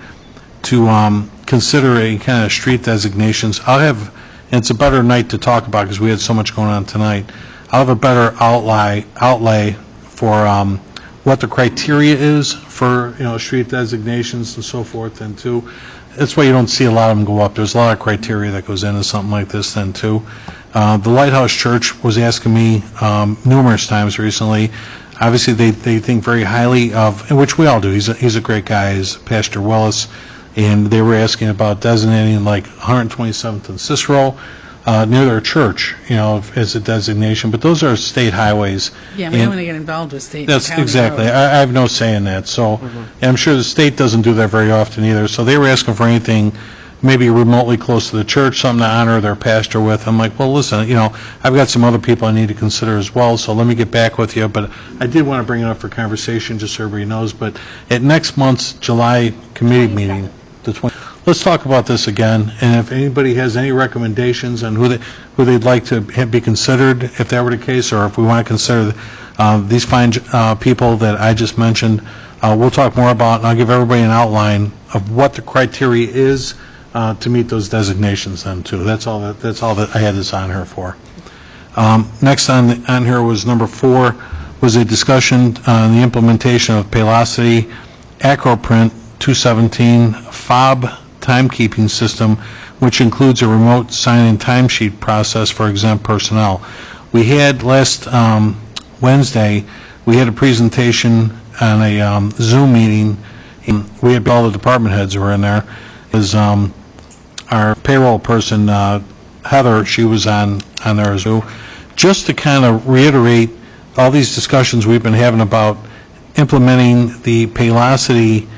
to consider any kind of street designations, and it's a better night to talk about because we had so much going on tonight, I'll have a better outlay for what the criteria is for street designations and so forth, and too. That's why you don't see a lot of them go up. There's a lot of criteria that goes into something like this then too. The Lighthouse Church was asking me numerous times recently. Obviously, they think very highly of, and which we all do. He's a great guy, is Pastor Willis, and they were asking about designating like 127th and Cicero near their church, as a designation. But those are state highways. Yeah, we don't want to get involved with state. That's and county exactly. roads. I have no say in that. So, and I'm sure the state doesn't do that very often either. So they were asking for anything maybe remotely close to the church, something to honor their pastor with. I'm like, well, listen, I've got some other people I need to consider as well, so let me get back with you. But I did want to bring it up for conversation, just so everybody knows. But at next month's July committee meeting, let's talk about this again, and if anybody has any recommendations on who they'd like to be considered, if that were the case, or if we want to consider these fine people that I just mentioned, we'll talk more about, and I'll give everybody an outline of what the criteria is to meet those designations then, too. That's all that I had this on here for. Next on here was number 4, was a discussion on the implementation of Paylocity Acroprint 217 FOB timekeeping system, which includes a remote sign-in timesheet process for exempt personnel. We had last Wednesday, we had a presentation on a Zoom meeting. We had all the department heads who were in there. Is our payroll person, Heather, she was on there as well. Just to kind of reiterate all these discussions we've been having about implementing the Paylocity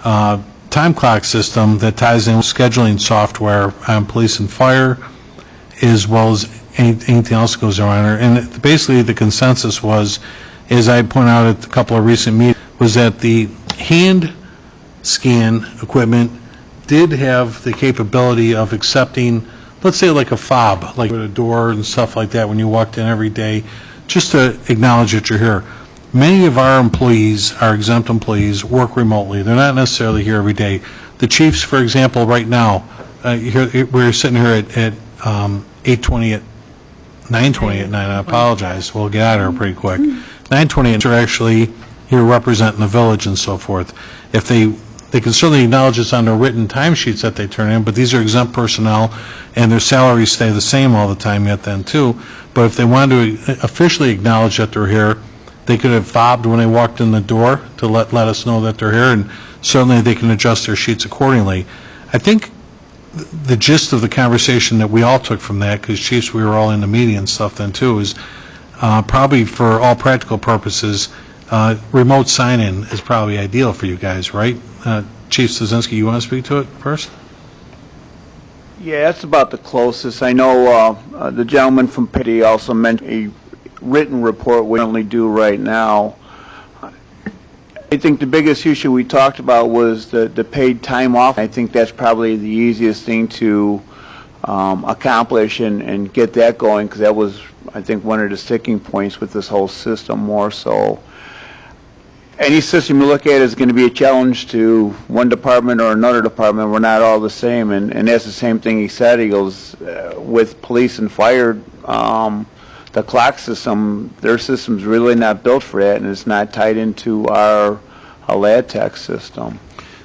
time clock system that ties in with scheduling software on police and fire, as well as anything else that goes around there. And basically the consensus was, as I pointed out at a couple of recent meetings, was that the hand scan equipment did have the capability of accepting, let's say like a fob, like at a door and stuff like that when you walked in every day, just to acknowledge that you're here. Many of our employees, our exempt employees, work remotely. They're not necessarily here every day. The chiefs, for example, right now, we're sitting here at 8:20 at 9:20 at night. I apologize. We'll get out of here pretty quick. 9:20 are actually here representing the village and so forth. If they can certainly acknowledge it's on their written timesheets that they turn in, but these are exempt personnel, and their salaries stay the same all the time yet then, too. But if they wanted to officially acknowledge that they're here, they could have fobbed when they walked in the door to let us know that they're here, and certainly they can adjust their sheets accordingly. I think the gist of the conversation that we all took from that, because chiefs, we were all in the meeting and stuff then, too, is probably for all practical purposes, remote sign-in is probably ideal for you guys, right? Chief Stasinski, you want to speak to it first? Yeah, that's about the closest. I know the gentleman from Pitt also mentioned a written report we only do right now. I think the biggest issue we talked about was the paid time off. I think that's probably the easiest thing to accomplish and get that going, because that was, I think, one of the sticking points with this whole system more so. Any system you look at is going to be a challenge to one department or another department. We're not all the same, and that's the same thing he said. He goes, with police and fire, the clock system, their system's really not built for that, and it's not tied into our LADTech system.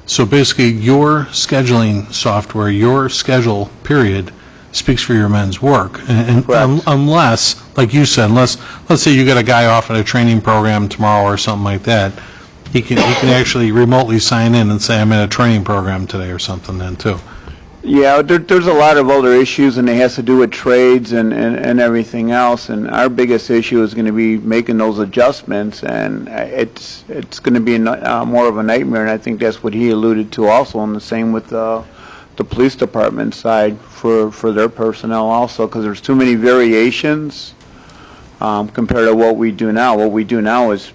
So basically, your scheduling software, your schedule, period, speaks for your men's work. And unless, like you said, let's say you got a guy off in a training program tomorrow or something like that, he can actually remotely sign in and say, I'm in a training program today or something then, too. Yeah, there's a lot of other issues, and it has to do with trades and everything else. And our biggest issue is going to be making those adjustments, and it's going to be more of a nightmare. And I think that's what he alluded to also, and the same with the police department side for their personnel also, because there's too many variations compared to what we do now. What we do now is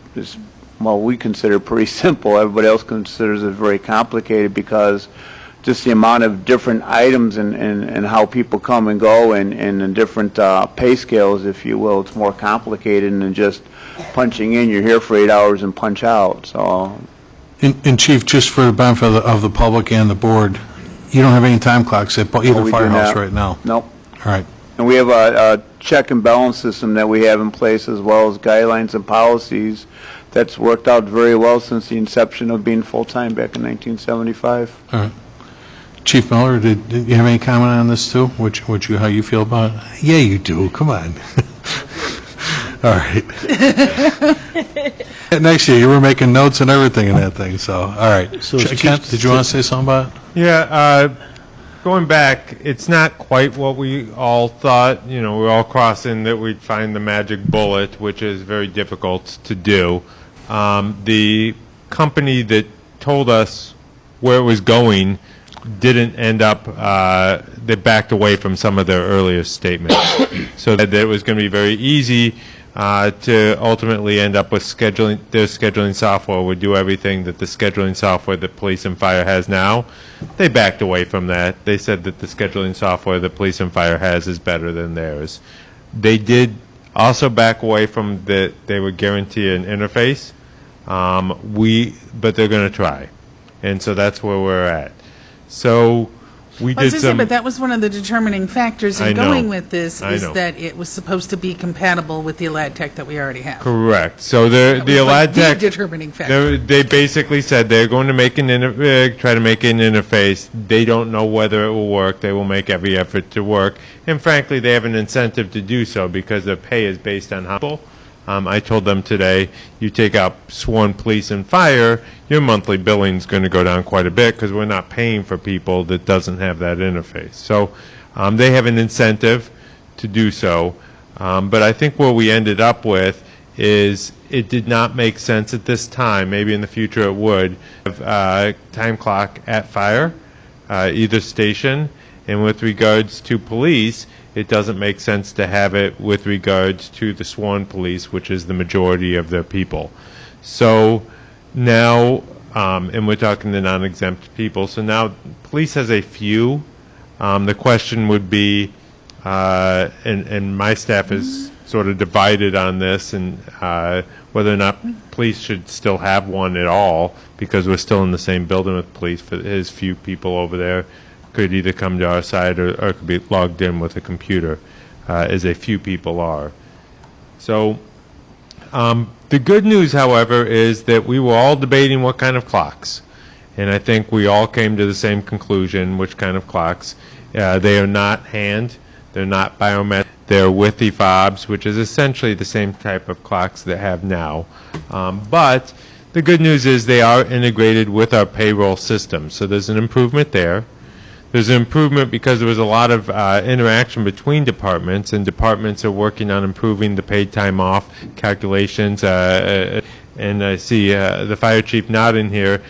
well, we consider pretty simple. Everybody else considers it very complicated, because just the amount of different items and how people come and go and the different pay scales, if you will, it's more complicated than just punching in, you're here for 8 hours and punch out. So, and Chief, just for the benefit of the public and the board, you don't have any time clocks at either firehouse right now? Nope. All right. And we have a check and balance system that we have in place, as well as guidelines and policies that's worked out very well since the inception of being full-time back in 1975. All right. Chief Miller, did you have any comment on this too? How you feel about it? Yeah, you do. Come on. All right. Next year, you were making notes and everything in that thing. So, all right. So, Kent, did you want to say something about it? Yeah. Going back, it's not quite what we all thought. You know, we're all crossing that we'd find the magic bullet, which is very difficult to do. The company that told us where it was going didn't end up, they backed away from some of their earlier statements. So that it was going to be very easy to ultimately end up with scheduling. Their scheduling software would do everything that the scheduling software that police and fire has now. They backed away from that. They said that the scheduling software that police and fire has is better than theirs. They did also back away from that they would guarantee an interface. But they're going to try, and so that's where we're at. So we did some. But that was one of the determining factors in I know. going with this, I is know. that it was supposed to be compatible with the Elad Tech that we already have. Correct. So the Elad Tech, the determining factor. they basically said they're going to make try to make an interface. They don't know whether it will work. They will make every effort to work, and frankly, they have an incentive to do so because their pay is based on how. I told them today, you take out sworn police and fire, your monthly billing is going to go down quite a bit because we're not paying for people that doesn't have that interface. So they have an incentive to do so. But I think what we ended up with is it did not make sense at this time. Maybe in the future it would. Time clock at fire, either station. And with regards to police, it doesn't make sense to have it with regards to the sworn police, which is the majority of their people. So now, and we're talking the non-exempt people, so now police has a few. The question would be, and my staff is sort of divided on this, and whether or not police should still have one at all, because we're still in the same building with police. For his few people over there could either come to our side or could be logged in with a computer, as a few people are. So the good news, however, is that we were all debating what kind of clocks. And I think we all came to the same conclusion, which kind of clocks. They are not hand, they're not biometric, they're with the fobs, which is essentially the same type of clocks that have now. But the good news is they are integrated with our payroll system. So there's an improvement there. There's an improvement because there was a lot of interaction between departments, and departments are working on improving the paid time off calculations. And I see the fire chief nodding here.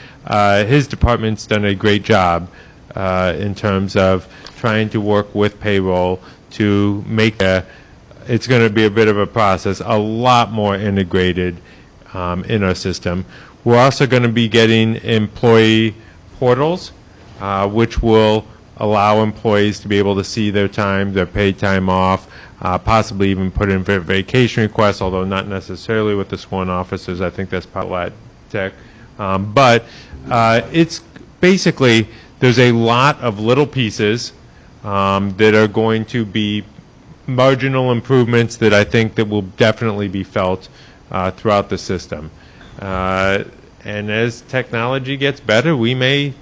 His department's done a great job in terms of trying to work with payroll to make it's going to be a bit of a process, a lot more integrated in our system. We're also going to be getting employee portals, which will allow employees to be able to see their time, their paid time off, possibly even put in vacation requests, although not necessarily with the sworn officers. I think that's part of Elad Tech. But it's basically, there's a lot of little pieces that are going to be marginal improvements that I think that will definitely be felt throughout the system. And as technology gets better, we may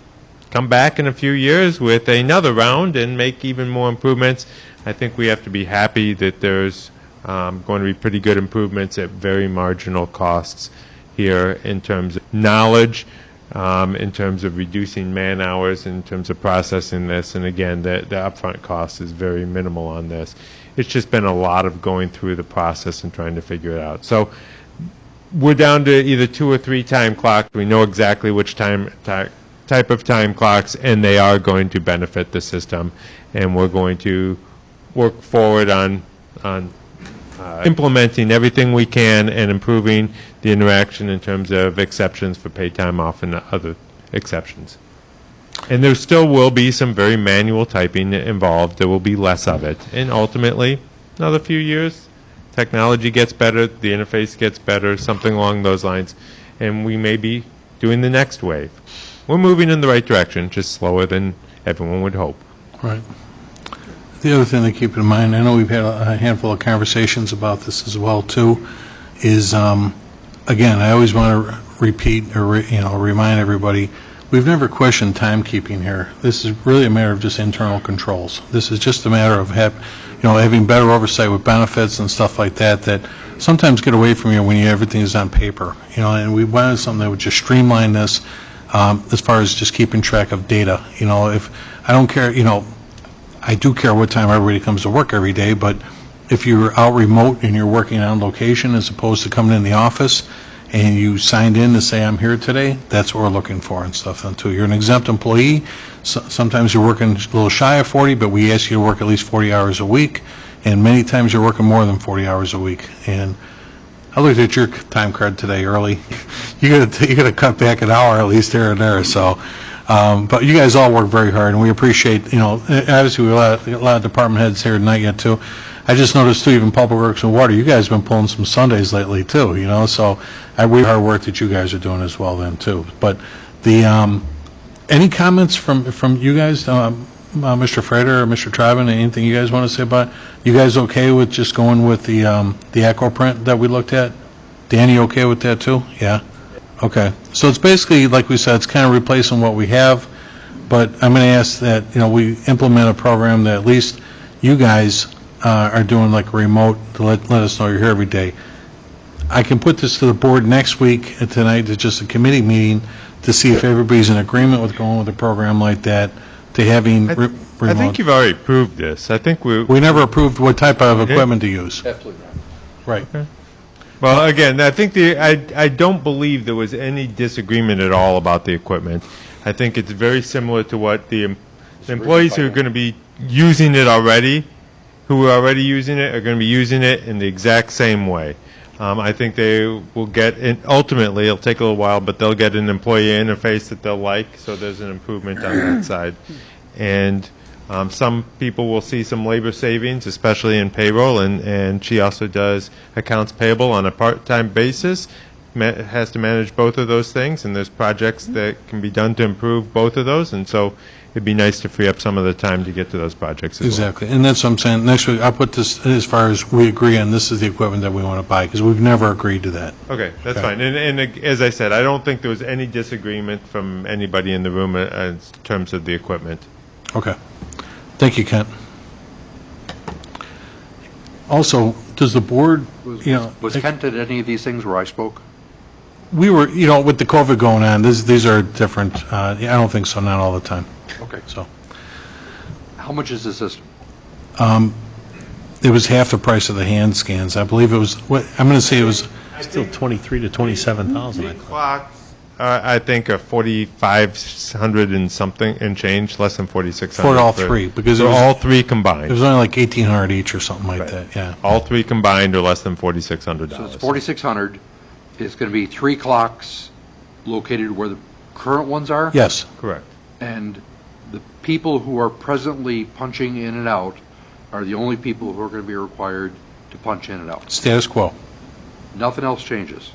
come back in a few years with another round and make even more improvements. I think we have to be happy that there's going to be pretty good improvements at very marginal costs here in terms of knowledge, in terms of reducing man hours, in terms of processing this. And again, the upfront cost is very minimal on this. It's just been a lot of going through the process and trying to figure it out. So we're down to either 2 or 3 time clocks. We know exactly which type of time clocks, and they are going to benefit the system. And we're going to work forward on implementing everything we can and improving the interaction in terms of exceptions for paid time off and other exceptions. And there still will be some very manual typing involved. There will be less of it. And ultimately, another few years, technology gets better, the interface gets better, something along those lines, and we may be doing the next wave. We're moving in the right direction, just slower than everyone would hope. Right. The other thing to keep in mind, I know we've had a handful of conversations about this as well, too, is, again, I always want to repeat or remind everybody, we've never questioned timekeeping here. This is really a matter of just internal controls. This is just a matter of having better oversight with benefits and stuff like that that sometimes get away from you when everything is on paper. And we wanted something that would just streamline this as far as just keeping track of data. If I don't care, I do care what time everybody comes to work every day, but if you're out remote and you're working on location as opposed to coming in the office and you signed in to say I'm here today, that's what we're looking for and stuff then too. You're an exempt employee. Sometimes you're working a little shy of 40, but we ask you to work at least 40 hours a week. and many times you're working more than 40 hours a week. And I looked at your time card today early. You gotta cut back an hour at least here and there. So, but you guys all work very hard, and we appreciate. Obviously we have a lot of department heads here tonight yet too. I just noticed too, even Public Works and Water, you guys have been pulling some Sundays lately too. So we hard work that you guys are doing as well then too. But any comments from you guys, Mr. Frater or Mr. Trivin? Anything you guys want to say about it? You guys okay with just going with the Acro print that we looked at? Danny, okay with that too? Yeah. Okay. So it's basically, like we said, it's kind of replacing what we have. But I'm going to ask that we implement a program that at least you guys are doing like a remote to let us know you're here every day. I can put this to the board next week, and tonight is just a committee meeting to see if everybody's in agreement with going with a program like that, to having remote. I think you've already approved this. I think We never approved what type of equipment to use. Absolutely Right. Okay. Well, again, I think I don't believe there was any disagreement at all about the equipment. I think it's very similar to what the employees who are going to be using it already, who are already using it, are going to be using it in the exact same way. I think they will get, ultimately, it'll take a little while, but they'll get an employee interface that they'll like, so there's an improvement on that side. And some people will see some labor savings, especially in payroll, and she also does accounts payable on a part-time basis, has to manage both of those things, and there's projects that can be done to improve both of those, and so it'd be nice to free up some of the time to get to those projects as Exactly. And that's what I'm saying. Next week, I'll put this as far as we agree on this is the equipment that we want to buy, because we've never agreed to that. Okay, that's fine. And as I said, I don't think there was any disagreement from anybody in the room in terms of the equipment. Okay. Thank you, Kent. Also, does the board, Was Kent at any of these things where I spoke? we were, with the COVID going on, these are different. I don't think so, not all the time. Okay. So, How much is the system? it was half the price of the hand scans. I believe it was, I'm going to say it was, Still 23 to 27,000. I thought. Clocks, I think, are 4,500 and something and change, less than 4,600. for all three, because it was, all three it combined. was only like 1,800 each or something like Right. that, yeah. All three combined are less than $4,600. So it's 4,600. It's going to be 3 clocks located where the current ones are? Yes. Correct. And the people who are presently punching in and out are the only people who are going to be required to punch in and out. Status quo, Nothing else changes.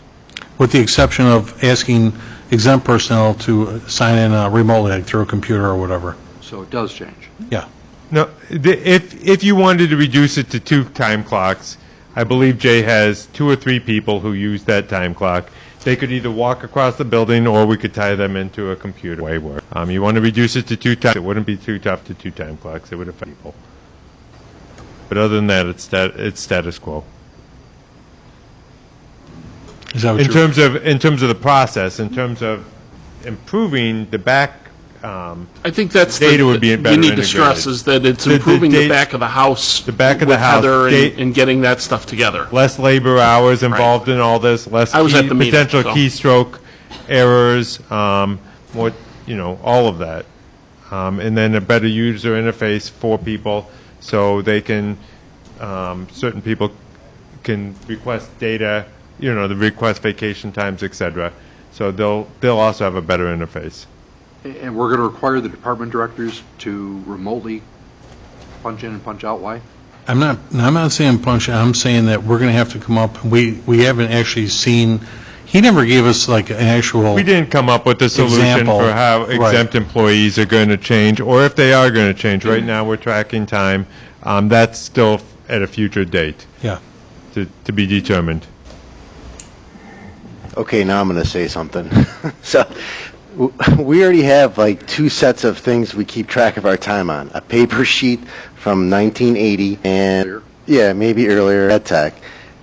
with the exception of asking exempt personnel to sign in remotely, like through a computer or whatever. So it does change. Yeah. No, if you wanted to reduce it to 2 time clocks, I believe Jay has 2 or 3 people who use that time clock. They could either walk across the building, or we could tie them into a computer. Way work. You want to reduce it to 2 times, it wouldn't be too tough to 2 time clocks. It would affect people. But other than that, it's status quo. Is that what In you're... terms of the process, in terms of improving the back, I think that's data would be better you need to integrated. stress is that it's The improving the data- back of the house. The back of the with house, Heather data- and getting that stuff together. less labor hours involved in all this, less I was at the meeting, potential so. keystroke errors, all of that. And then a better user interface for people, so they can, certain people can request data, the request vacation times, et cetera. So they'll also have a better interface. And we're going to require the department directors to remotely punch in and punch out. Why? I'm not saying punch, I'm saying that we're going to have to come up, we haven't actually seen, he never gave us like an actual... We didn't come up with a solution Example. for how Right. exempt employees are going to change, or if they are going to change. Right now, we're tracking time. That's still at a future date. Yeah. To be determined. Okay, now I'm going to say something. So, we already have like 2 sets of things we keep track of our time on. A paper sheet from 1980 and, yeah, maybe earlier at Tech.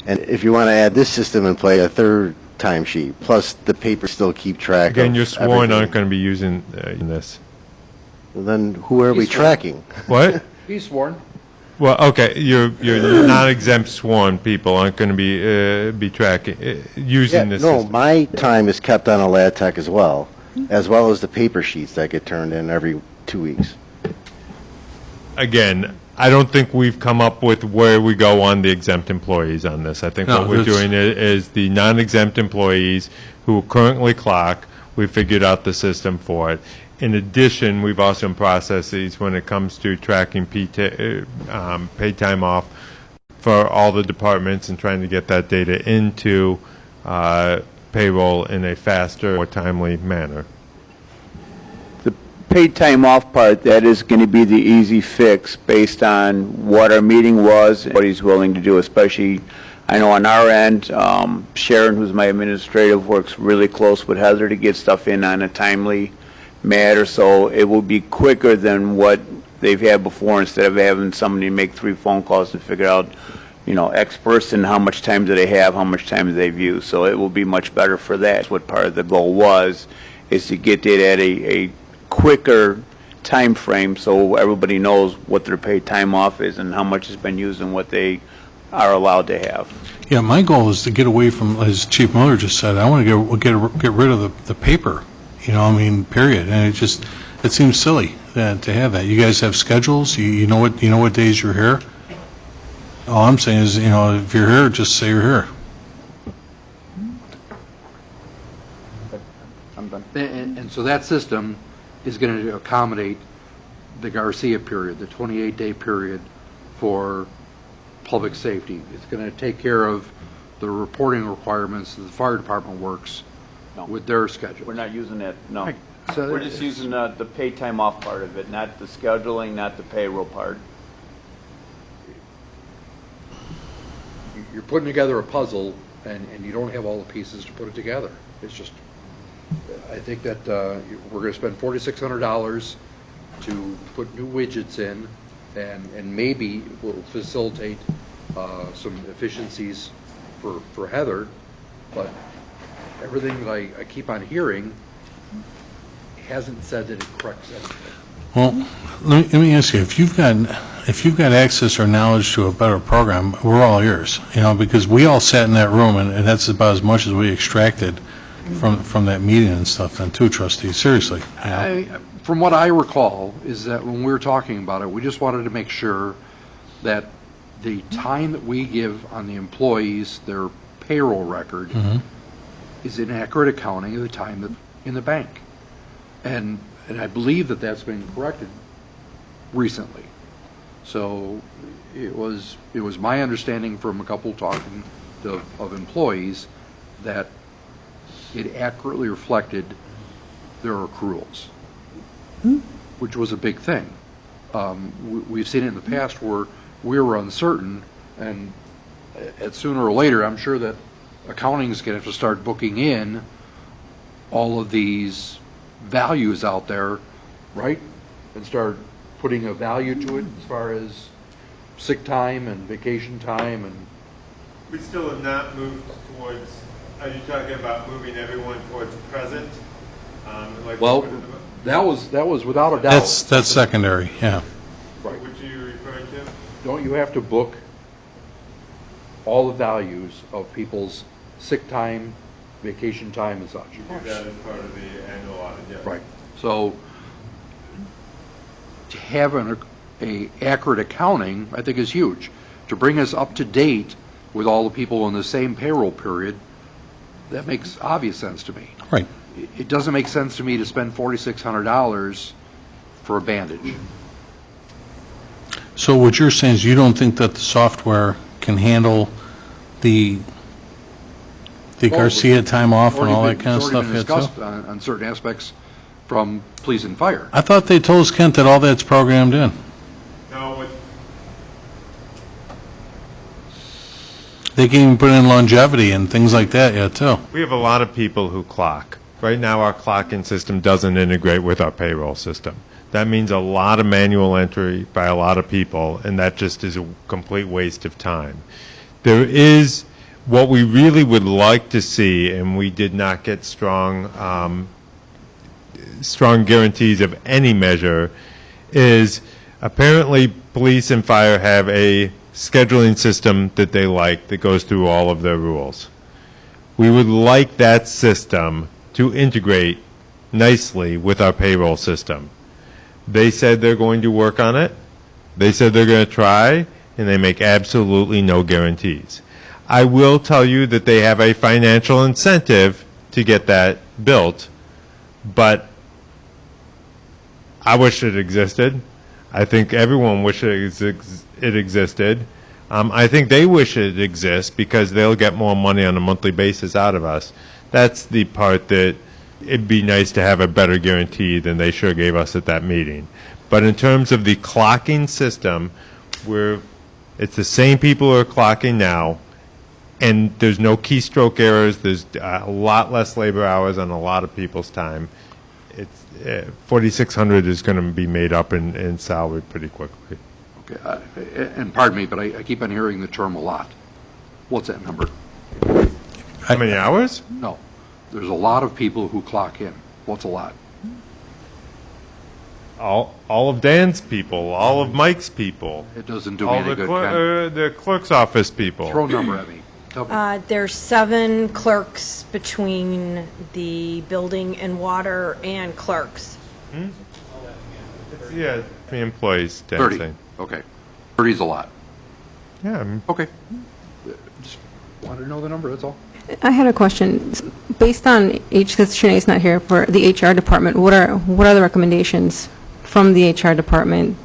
And if you want to add this system and play, a 3rd time sheet. Plus, the paper still keep track Again, of you're sworn everything. aren't going to be using this. Well, then who are we He's sworn. tracking? What? He's sworn. Well, okay, your non-exempt sworn people aren't going to be tracking, using this no, system. my time is kept on a LATEC as well as the paper sheets that get turned in every 2 weeks. Again, I don't think we've come up with where we go on the exempt employees on this. I think No, what we're that's- doing is the non-exempt employees who currently clock, we figured out the system for it. In addition, we've also in processes when it comes to tracking paid time off for all the departments and trying to get that data into payroll in a faster, more timely manner. Paid time off part, that is going to be the easy fix based on what our meeting was, what he's willing to do, especially, I know on our end, Sharon, who's my administrative, works really close with Heather to get stuff in on a timely manner, so it will be quicker than what they've had before instead of having somebody make 3 phone calls to figure out, X person, how much time do they have, how much time do they view, so it will be much better for that. That's what part of the goal was, is to get it at a quicker time frame so everybody knows what their paid time off is and how much has been used and what they are allowed to have. Yeah, my goal is to get away from, as Chief Miller just said, I want to get rid of the paper, period. And it seems silly to have that. You guys have schedules, you know what days you're here. All I'm saying is, if you're here, just say you're here. I'm done. And so that system is going to accommodate the Garcia period, the 28-day period for public safety. It's going to take care of the reporting requirements that the fire department works with their schedule. We're not using that, no. So We're just using the paid time off part of it, not the scheduling, not the payroll part. You're putting together a puzzle, and you don't have all the pieces to put it together. It's just, I think that we're going to spend $4,600 to put new widgets in, and maybe will facilitate some efficiencies for Heather, but everything that I keep on hearing hasn't said that it corrects anything. Well, let me ask you, if you've got access or knowledge to a better program, we're all ears, because we all sat in that room, and that's about as much as we extracted from that meeting and stuff then too, trustees, seriously. From what I recall, is that when we were talking about it, we just wanted to make sure that the time that we give on the employees, their payroll record, is an accurate accounting of the time that in the bank. And I believe that that's been corrected recently. So it was my understanding from a couple talking of employees that it accurately reflected their accruals, which was a big thing. We've seen it in the past where we were uncertain, and sooner or later, I'm sure that accounting is going to have to start booking in all of these values out there, right? And start putting a value to it as far as sick time and vacation time. And We still have not moved towards, are you talking about moving everyone towards present? Well, that was without a doubt. That's secondary, yeah. Right. Which are you referring to? Don't you have to book all the values of people's sick time, vacation time, and such? You do that as part of the annual audit, yes. Right. So to have an accurate accounting, I think, is huge. To bring us up to date with all the people in the same payroll period, that makes obvious sense to me. Right. It doesn't make sense to me to spend $4,600 for a bandage. So what you're saying is you don't think that the software can handle the Garcia time off and all that kind of stuff yet, It's already been discussed on certain aspects from police and fire. I thought they told us, Kent, that all that's programmed in. No, They can even put in longevity and things like that yet, too. we have a lot of people who clock. Right now, our clocking system doesn't integrate with our payroll system. That means a lot of manual entry by a lot of people, and that just is a complete waste of time. There is what we really would like to see, and we did not get strong guarantees of any measure, is apparently police and fire have a scheduling system that they like that goes through all of their rules. We would like that system to integrate nicely with our payroll system. They said they're going to work on it. They said they're going to try, and they make absolutely no guarantees. I will tell you that they have a financial incentive to get that built, but I wish it existed. I think everyone wishes it existed. I think they wish it exists because they'll get more money on a monthly basis out of us. That's the part that it'd be nice to have a better guarantee than they sure gave us at that meeting. But in terms of the clocking system, it's the same people who are clocking now, and there's no keystroke errors. There's a lot less labor hours on a lot of people's time. It's 4,600 is going to be made up in salary pretty quickly. Okay, and pardon me, but I keep on hearing the term a lot. What's that number? How many hours? No. There's a lot of people who clock in. What's a lot? All of Dan's people, all of Mike's people. It doesn't do me any good, Ken. The clerk's office people. Throw a number at me. Tell me. There's 7 clerks between the building and water and clerks. Yeah, the employees. 30. Okay. 30 is a lot. Yeah. Okay. Just wanted to know the number, that's all. I had a question. Based on because Shanae's not here for the HR department, what are the recommendations from the HR department?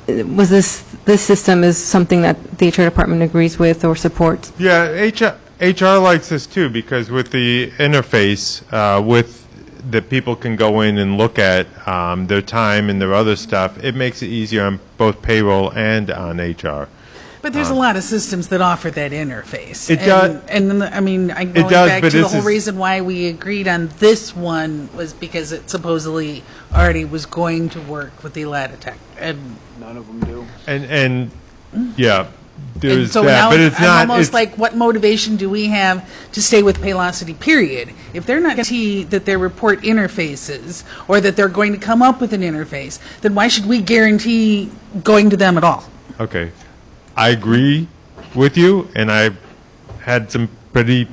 Was this system is something that the HR department agrees with or supports? Yeah, HR likes this too because with the interface, with that people can go in and look at their time and their other stuff, it makes it easier on both payroll and on HR. But there's a lot of systems that offer that interface. It does. And I mean, going does, back but to the this whole is- reason why we agreed on this one was because it supposedly already was going to work with the Latitech. And None of them do. And yeah, there's so that, now but it's I'm not. almost It's, like, what motivation do we have to stay with Paylocity, period? If they're not guaranteed that their report interfaces or that they're going to come up with an interface, then why should we guarantee going to them at all? okay, I agree with you, and I had some pretty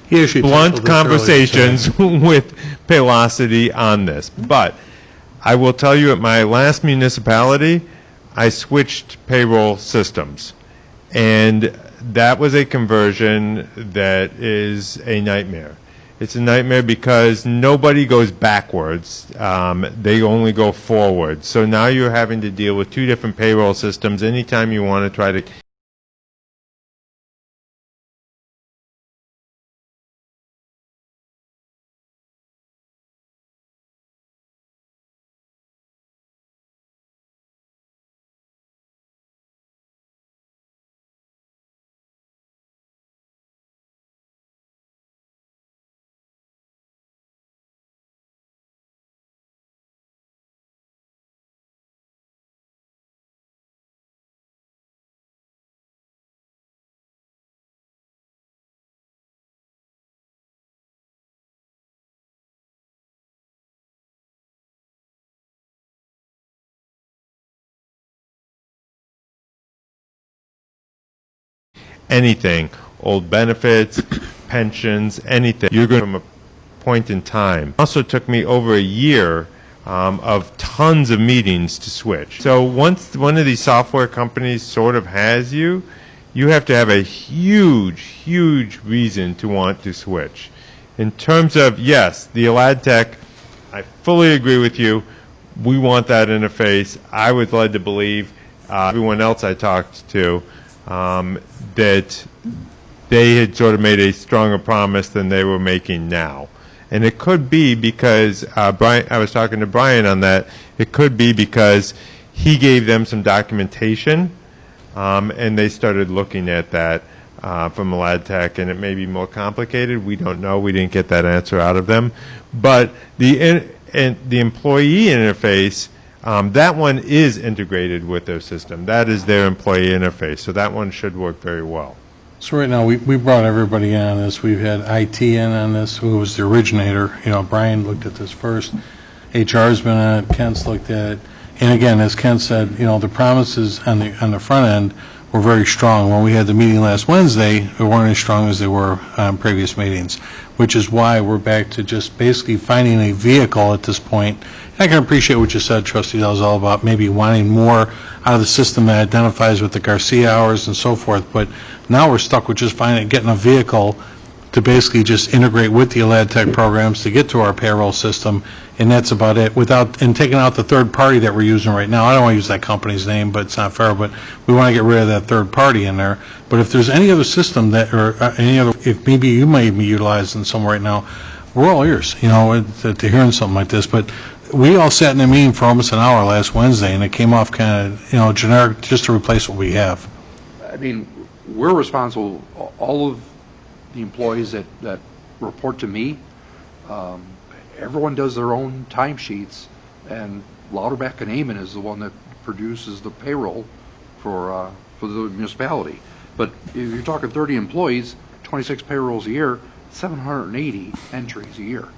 blunt conversations with Paylocity on this. But I will tell you, at my last municipality, I switched payroll systems, and that was a conversion that is a nightmare. It's a nightmare because nobody goes backwards. They only go forward. So now you're having to deal with 2 different payroll systems anytime you want to try to anything, old benefits, pensions, anything. You're going from a point in time. It also took me over a year of tons of meetings to switch. So once one of these software companies sort of has you, you have to have a huge, huge reason to want to switch. In terms of, yes, the Latitech, I fully agree with you. We want that interface. I was led to believe, everyone else I talked to, that they had sort of made a stronger promise than they were making now. And it could be because, Brian, I was talking to Brian on that, it could be because he gave them some documentation, and they started looking at that from Latitech, and it may be more complicated. We don't know. We didn't get that answer out of them. But the employee interface, that one is integrated with their system. That is their employee interface, so that one should work very well. So right now, we brought everybody in on this. We've had IT in on this, who was the originator. You know, Brian looked at this first. HR's been on it. Kent's looked at it. And again, as Kent said, you know, the promises on the front end were very strong. When we had the meeting last Wednesday, they weren't as strong as they were on previous meetings, which is why we're back to just basically finding a vehicle at this point. I can appreciate what you said, Trustee Dalzell, about maybe wanting more out of the system that identifies with the Garcia hours and so forth, but now we're stuck with just getting a vehicle to basically just integrate with the Alad Tech programs to get to our payroll system, and that's about it, and taking out the third party that we're using right now. I don't want to use that company's name, but it's not fair, but we want to get rid of that third party in there. But if there's any other system that, or any other, if maybe you may be utilizing some right now, we're all ears, to hearing something like this. But we all sat in a meeting for almost an hour last Wednesday, and it came off kind of, generic, just to replace what we have. I mean, we're responsible, all of the employees that report to me, everyone does their own timesheets, and Louderback and Amon is the one that produces the payroll for the municipality. But if you're talking 30 employees, 26 payrolls a year, 780 entries a year.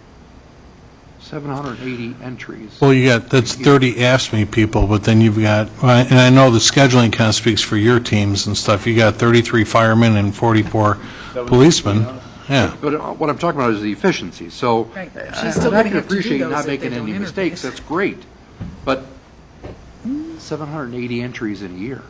780 entries. Well, that's 30 AFSCME people, but then you've got, and I know the scheduling kind of speaks for your teams and stuff, you got 33 firemen and 44 policemen. Yeah. But what I'm talking about is the efficiency. So I can appreciate not making any mistakes. That's great. But 780 entries in a year.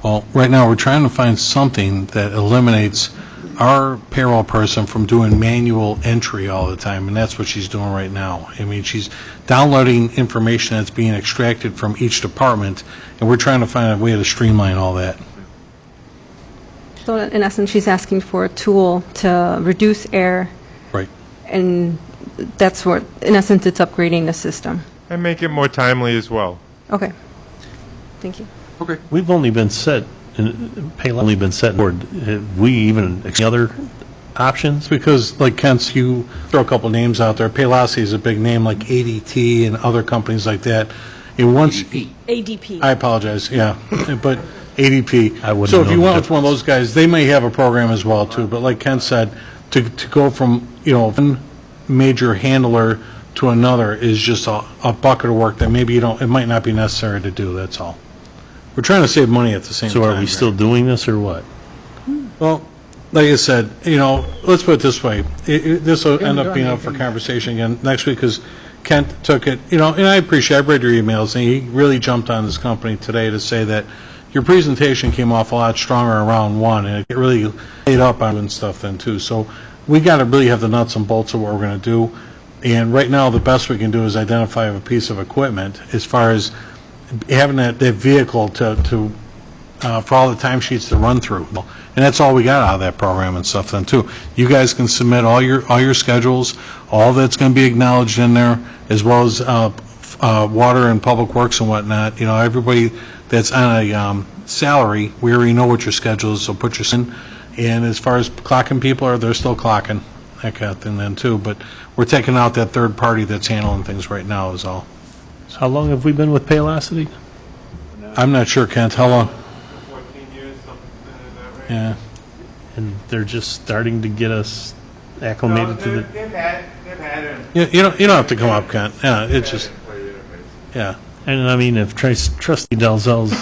Well, right now we're trying to find something that eliminates our payroll person from doing manual entry all the time, and that's what she's doing right now. I mean, she's downloading information that's being extracted from each department, and we're trying to find a way to streamline all that. So in essence, she's asking for a tool to reduce error. Right. And that's what, in essence, it's upgrading the system. And make it more timely as well. Okay. Thank you. Okay. We've only been set, only been set board. Have we even any other options? Because, like Kent's, you throw a couple names out there. Paylocity is a big name, like ADT and other companies like that. And once ADP. I apologize, yeah, but ADP. I wouldn't so if know you the went with one of those guys, they may have a program as well too. But like Kent said, to go from one major handler to another is just a bucket of work that maybe it might not be necessary to do. That's all. We're trying to save money at the same time. So are we still doing this or what? Well, like I said, let's put it this way. This will end up being up for conversation again next week because Kent took it, and I read your emails, and he really jumped on this company today to say that your presentation came off a lot stronger around one, and it really laid up on and stuff then too. So we got to really have the nuts and bolts of what we're going to do. And right now, the best we can do is identify a piece of equipment as far as having that vehicle to for all the timesheets to run through. And that's all we got out of that program and stuff then too. You guys can submit all your schedules, all that's going to be acknowledged in there, as well as water and public works and whatnot. Everybody that's on a salary, we already know what your schedule is, so put your in. And as far as clocking people, they're still clocking, that kind of thing then too. But we're taking out that third party that's handling things right now is all. How long have we been with Paylocity? I'm not sure, Kent. How long? 14 years, something in that range. Yeah. And they're just starting to get us acclimated to the... They've had it. You don't have to come up, Kent. Yeah, it's just, yeah. And I mean, if Trustee Dalzell's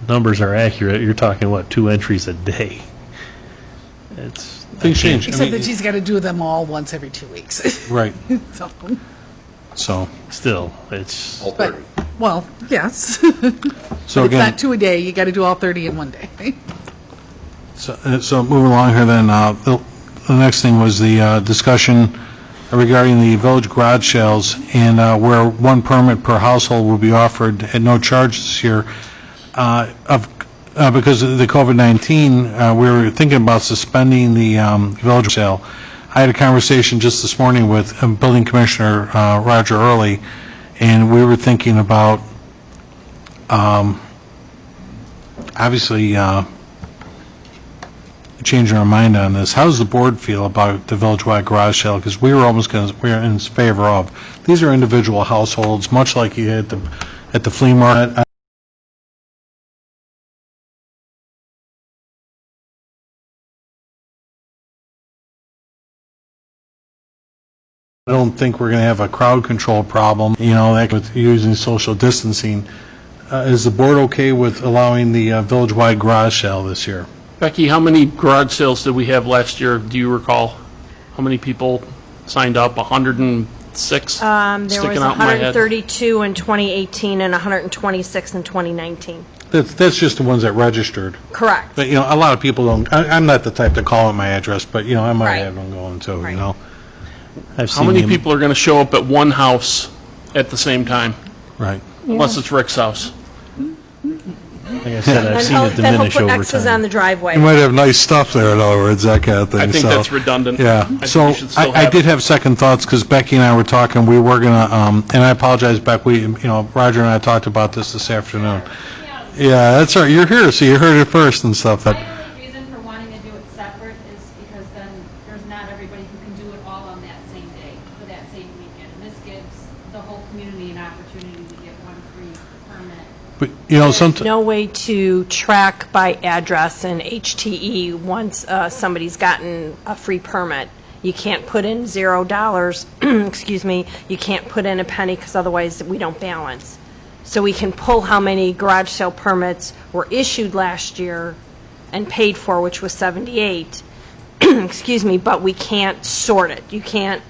numbers are accurate, you're talking, 2 entries a day? Things change. Except that she's got to do them all once every 2 weeks. Right. So. Still, it's... All 30. Well, yes. So but again, it's not 2 a day. You got to do all 30 in one day. Right? So moving along here then, the next thing was the discussion regarding the village garage sales, and where one permit per household will be offered at no charge this year. Because of the COVID-19, we were thinking about suspending the village sale. I had a conversation just this morning with Building Commissioner Roger Early, and we were thinking about obviously changing our mind on this. How does the board feel about the village-wide garage sale? Because we're in favor of. These are individual households, much like you had at the flea market. I don't think we're going to have a crowd control problem, with using social distancing. Is the board okay with allowing the village-wide garage sale this year? Becky, how many garage sales did we have last year? Do you recall? How many people signed up? 106? There was Sticking out in my head. 132 in 2018 and 126 in 2019. That's just the ones that registered. Correct. But, a lot of people don't, I'm not the type to call at my address, but, I might Right. have them going too, Right. How many people are going to show up at one house at the same time? Right. Unless it's Rick's house. Like I said, I've seen it Then he'll diminish put over X's time. on the driveway. You might have nice stuff there, in other words, that kind of thing. I think so, that's redundant. Yeah. I think So we should still I have did it. have second thoughts because Becky and I were talking. We were gonna, and I apologize, Beck. Roger and I talked about this afternoon. Yeah, that's all right. You're here, so you heard it first and stuff. But My only reason for wanting to do it separate is because then there's not everybody who can do it all on that same day, for that same weekend. And this gives the whole community an opportunity to get one free permit. but sometimes. No way to track by address in HTE once somebody's gotten a free permit. You can't put in $0, excuse me, you can't put in a penny because otherwise we don't balance. So we can pull how many garage sale permits were issued last year and paid for, which was 78, excuse me, but we can't sort it. You can't,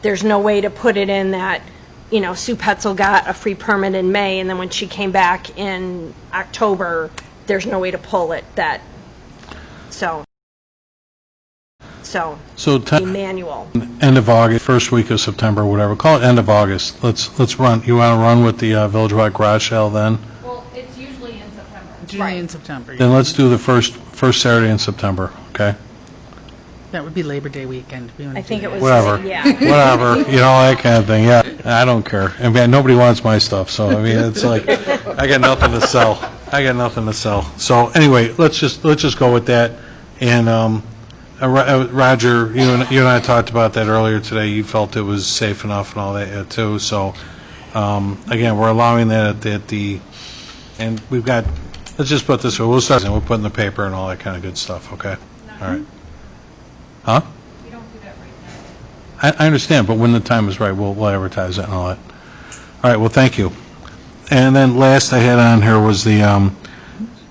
there's no way to put it in that, Sue Petzel got a free permit in May, and then when she came back in October, there's no way to pull it so manual. End of August, first week of September, whatever. Call it end of August. Let's run. You want to run with the village-wide garage sale then? Well, it's usually in September. It's usually in September. Then let's do the first Saturday in September. Okay. That would be Labor Day weekend. I think it was, Whatever. yeah. Whatever. That kind of thing. Yeah. I don't care. I mean, nobody wants my stuff, so it's like I got nothing to sell. So anyway, let's just go with that. And Roger, you and I talked about that earlier today. You felt it was safe enough and all that too. So again, we're allowing that at the, and we've got. Let's just put this way. We'll start. We'll put in the paper and all that kind of good stuff. Okay. All right. Huh? We don't do that right now. I understand, but when the time is right, we'll advertise that and all that. All right. Well, thank you. And then last I had on here was the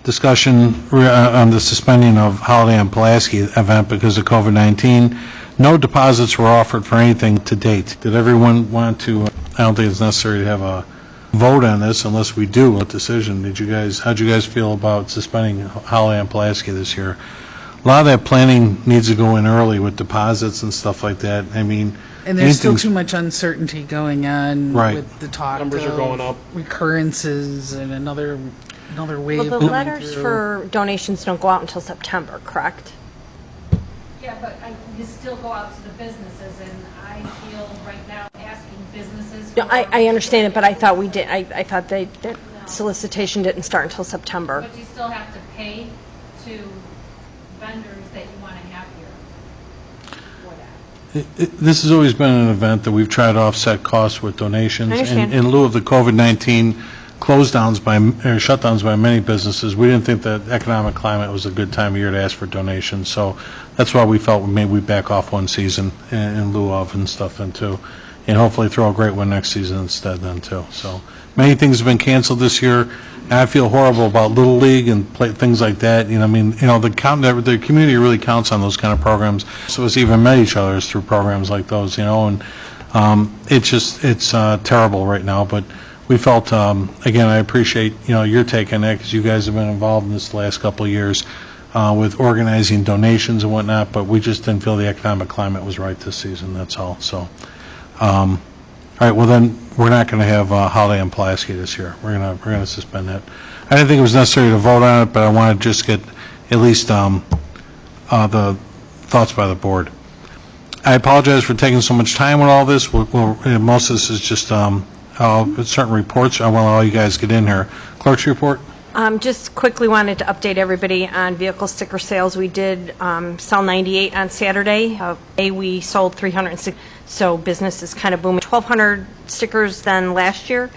discussion on the suspending of Holiday on Pulaski event because of COVID-19. No deposits were offered for anything to date. Did everyone want to, I don't think it's necessary to have a vote on this unless we do a decision. How'd you guys feel about suspending Holiday on Pulaski this year? A lot of that planning needs to go in early with deposits and stuff like that. I mean, And there's still too much uncertainty going on Right. with the talk Numbers are going up. recurrences and another wave Well, the coming letters through. for donations don't go out until September, correct? Yeah, but you still go out to the businesses, and I feel right now asking businesses. No, I understand it, but I thought we did, I thought that solicitation didn't start until September. But you still have to pay to vendors that you want to have here for that. This has always been an event that we've tried to offset costs with donations. I understand. In lieu of the COVID-19 shutdowns by many businesses, we didn't think that economic climate was a good time of year to ask for donations. So that's why we felt maybe we back off one season in lieu of and stuff then too. And hopefully throw a great one next season instead then too. So many things have been canceled this year. And I feel horrible about Little League and things like that. The community really counts on those kind of programs. So it's even met each other through programs like those, and it's terrible right now. But we felt, again, I appreciate, your take on that because you guys have been involved in this the last couple of years with organizing donations and whatnot, but we just didn't feel the economic climate was right this season, that's all. So, all right, well then, we're not going to have Holiday on Pulaski this year. We're going to suspend that. I didn't think it was necessary to vote on it, but I wanted to just get at least the thoughts by the board. I apologize for taking so much time with all this. Most of this is just certain reports. I want all you guys get in here. Clerk's report. Just quickly wanted to update everybody on vehicle sticker sales. We did sell 98 on Saturday. We sold 306, so business is kind of booming. 1,200 stickers than last year.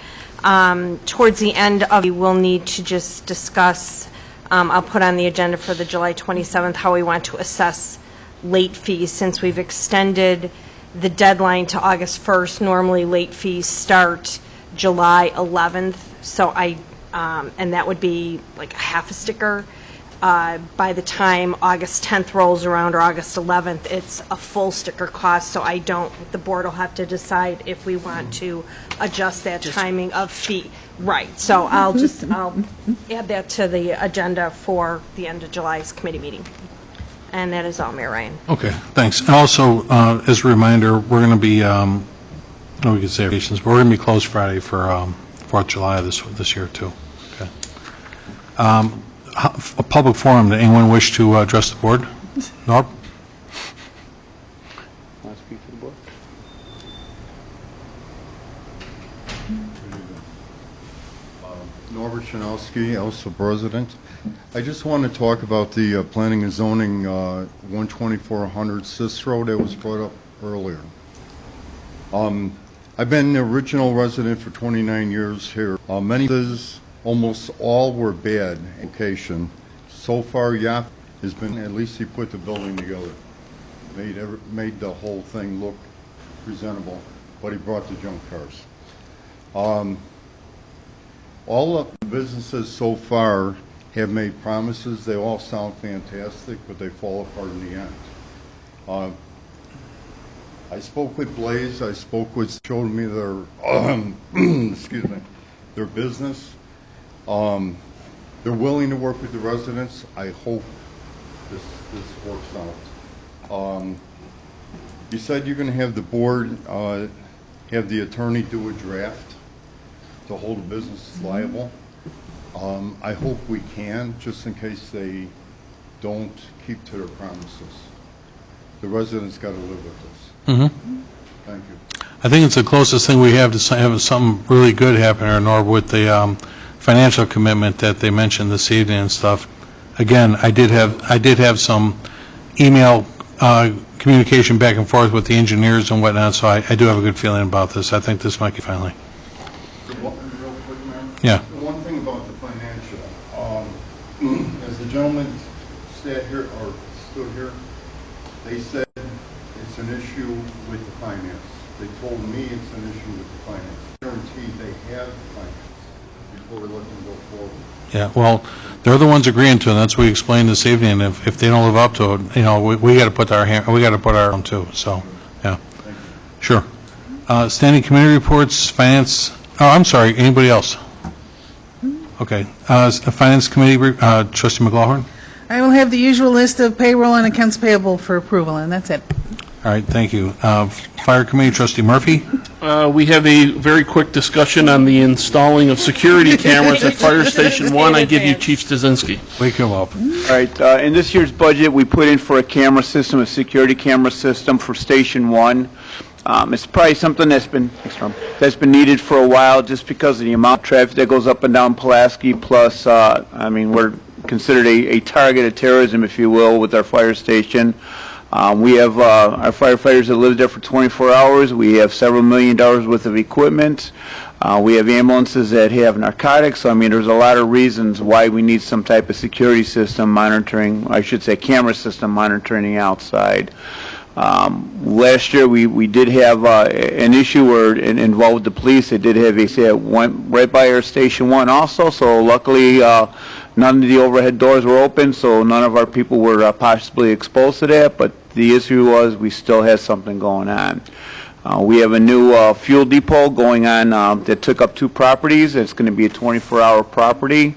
Towards the end of, we will need to just discuss, I'll put on the agenda for the July 27th, how we want to assess late fees since we've extended the deadline to August 1st. Normally, late fees start July 11th, so I and that would be like a half a sticker. By the time August 10th rolls around or August 11th, it's a full sticker cost, so the board will have to decide if we want to adjust that timing of fee. Right, so I'll add that to the agenda for the end of July's committee meeting. And that is all, Mayor Ryan. Okay, thanks. And also, as a reminder, we're going to be, we could say vacations, but we're going to be closed Friday for 4th of July this year, too. Okay. A public forum, does anyone wish to address the board? Norb? Want to speak to the board? Norbert Chanowski, Alsip resident. I just want to talk about the planning and zoning 12400 Cicero that was brought up earlier. I've been the original resident for 29 years here. Many places, almost all were bad location. So far, Yap has been, at least he put the building together. Made the whole thing look presentable, but he brought the junk cars. All of the businesses so far have made promises. They all sound fantastic, but they fall apart in the end. I spoke with Blaze. Showed me their, excuse me, their business. They're willing to work with the residents. I hope this works out. You said you're going to have the board have the attorney do a draft to hold the businesses liable. I hope we can, just in case they don't keep to their promises. The residents got to live with this. Mm-hmm. Thank you. I think it's the closest thing we have to have something really good happen here, Norb, with the financial commitment that they mentioned this evening and stuff. Again, I did have some email communication back and forth with the engineers and whatnot, so I do have a good feeling about this. I think this might be finally. Real quick, Mayor? Yeah. One thing about the financial, as the gentleman stood here, they said it's an issue with the finance. They told me it's an issue with the finance. Guaranteed they have the finance before we let them go forward. Yeah, well, they're the ones agreeing to it, and that's what we explained this evening. If they don't live up to it, you know, we got to put our own too. So, yeah, sure. Standing committee reports, finance. Oh, I'm sorry. Anybody else? Okay. Finance committee, Trustee McLaughlin. I will have the usual list of payroll and accounts payable for approval, and that's it. All right, thank you. Fire committee, Trustee Murphy. We have a very quick discussion on the installing of security cameras at Fire Station 1. I give you Chief Stasinski. Wake him up. All right, in this year's budget, we put in for a camera system, a security camera system for Station 1. It's probably something that's been needed for a while just because of the amount of traffic that goes up and down Pulaski, plus, I mean, we're considered a target of terrorism, if you will, with our fire station. We have our firefighters that live there for 24 hours. We have several $1 million worth of equipment. We have ambulances that have narcotics. So, I mean, there's a lot of reasons why we need some type of security system monitoring, I should say camera system monitoring the outside. Last year we did have an issue where it involved the police. They did have a went right by our Station 1 also, so luckily none of the overhead doors were open, so none of our people were possibly exposed to that, but the issue was we still had something going on. We have a new fuel depot going on that took up 2 properties. It's going to be a 24-hour property.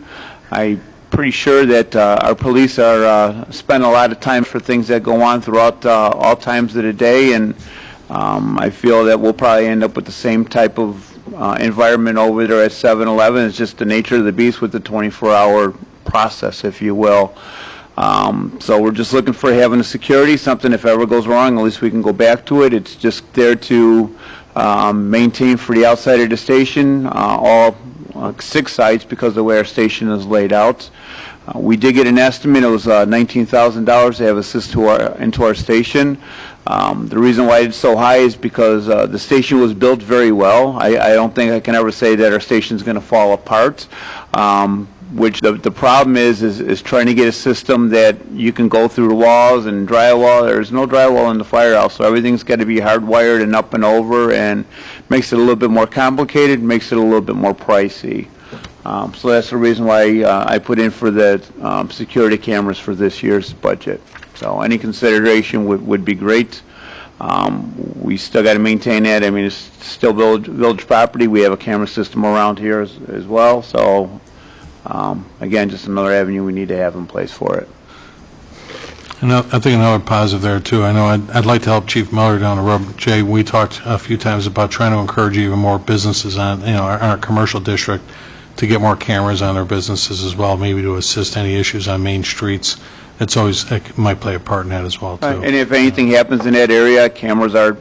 I'm pretty sure that our police are spend a lot of time for things that go on throughout all times of the day, and I feel that we'll probably end up with the same type of environment over there at 7-Eleven. It's just the nature of the beast with the 24-hour process, if you will. So we're just looking for having a security, something if ever goes wrong, at least we can go back to it. It's just there to maintain for the outside of the station, all 6 sites because of the way our station is laid out. We did get an estimate. It was $19,000 to have assist into our station. The reason why it's so high is because the station was built very well. I don't think I can ever say that our station is going to fall apart. Which the problem is trying to get a system that you can go through the walls and drywall. There's no drywall in the firehouse, so everything's got to be hardwired and up and over, and makes it a little bit more complicated, makes it a little bit more pricey. So that's the reason why I put in for the security cameras for this year's budget. So any consideration would be great. We still got to maintain that. I mean, it's still village property. We have a camera system around here as well. So again, just another avenue we need to have in place for it. And I think another positive there, too, I know I'd like to help Chief Miller down the road. Jay, we talked a few times about trying to encourage even more businesses on, our commercial district to get more cameras on their businesses as well, maybe to assist any issues on main streets. It might play a part in that as well, too. And if anything happens in that area, cameras are,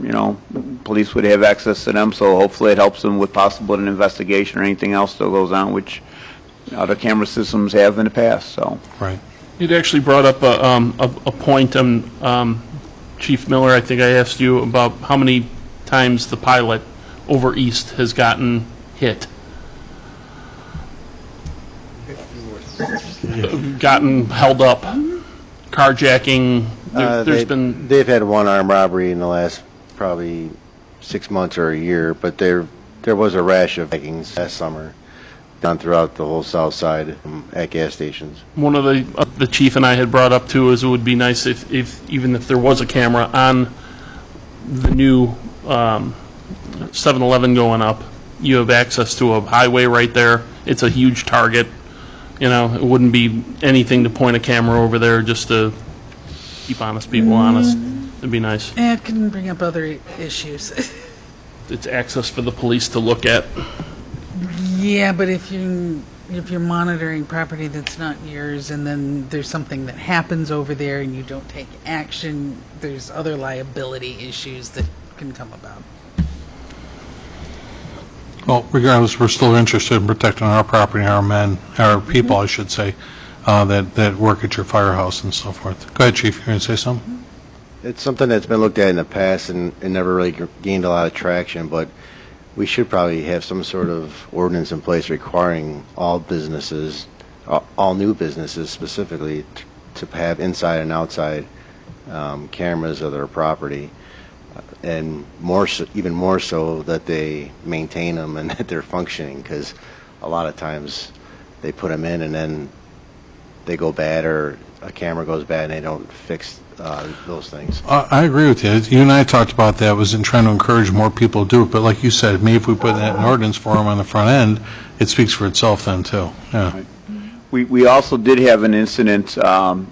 police would have access to them, so hopefully it helps them with possible an investigation or anything else that goes on, which other camera systems have in the past, so. Right. It actually brought up a point, Chief Miller, I think I asked you about how many times the pilot over east has gotten hit. Gotten held up, carjacking. They've had one armed robbery in the last probably 6 months or a year, but there was a rash of hackings last summer done throughout the whole south side at gas stations. One of the chief and I had brought up too is it would be nice if even if there was a camera on the new 7-Eleven going up, you have access to a highway right there. It's a huge target. It wouldn't be anything to point a camera over there just to keep honest people honest. It'd be nice. It can bring up other issues. It's access for the police to look at. Yeah, but if you're monitoring property that's not yours and then there's something that happens over there and you don't take action, there's other liability issues that can come about. Well, regardless, we're still interested in protecting our property, our people, I should say, that work at your firehouse and so forth. Go ahead, Chief. You're going to say something? It's something that's been looked at in the past and never really gained a lot of traction, but we should probably have some sort of ordinance in place requiring all businesses, all new businesses specifically, to have inside and outside cameras of their property. And even more so that they maintain them and that they're functioning, because a lot of times they put them in and then they go bad, or a camera goes bad and they don't fix those things. I agree with you. You and I talked about that, was in trying to encourage more people to do it, but like you said, maybe if we put that in ordinance for them on the front end, it speaks for itself then too. Yeah. Right. We also did have an incident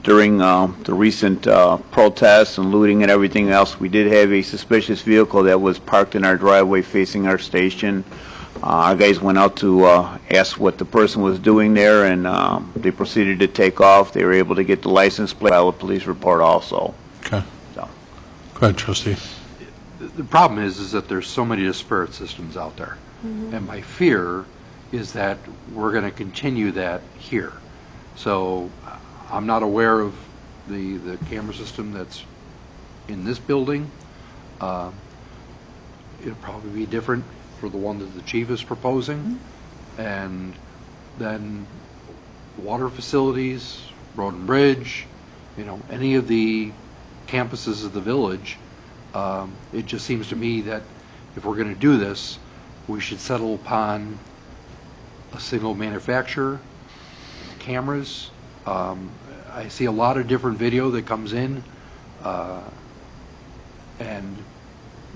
during the recent protests and looting and everything else. We did have a suspicious vehicle that was parked in our driveway facing our station. Our guys went out to ask what the person was doing there, and they proceeded to take off. They were able to get the license plate, file a police report also. Okay. So. Go ahead, Trustee. The problem is that there's so many disparate systems out there. Mm-hmm. And my fear is that we're going to continue that here. So I'm not aware of the camera system that's in this building. It'll probably be different for the one that the chief is proposing. And then water facilities, road and bridge, any of the campuses of the village, it just seems to me that if we're going to do this, we should settle upon a single manufacturer, cameras. I see a lot of different video that comes in, and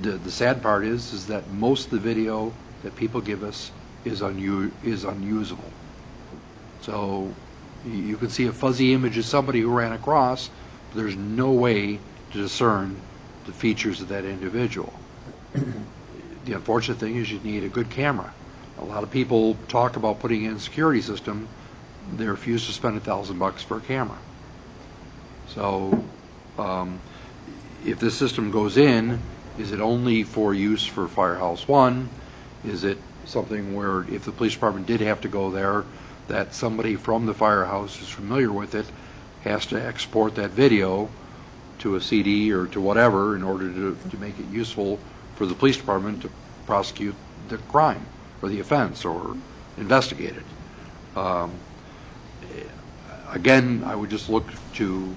the sad part is that most of the video that people give us is unusable. So you can see a fuzzy image of somebody who ran across, but there's no way to discern the features of that individual. The unfortunate thing is you need a good camera. A lot of people talk about putting in a security system. They refuse to spend $1,000 for a camera. So if this system goes in, is it only for use for Firehouse 1? Is it something where if the police department did have to go there, that somebody from the firehouse who's familiar with it has to export that video to a CD or to whatever in order to make it useful for the police department to prosecute the crime or the offense or investigate it. Again, I would just look to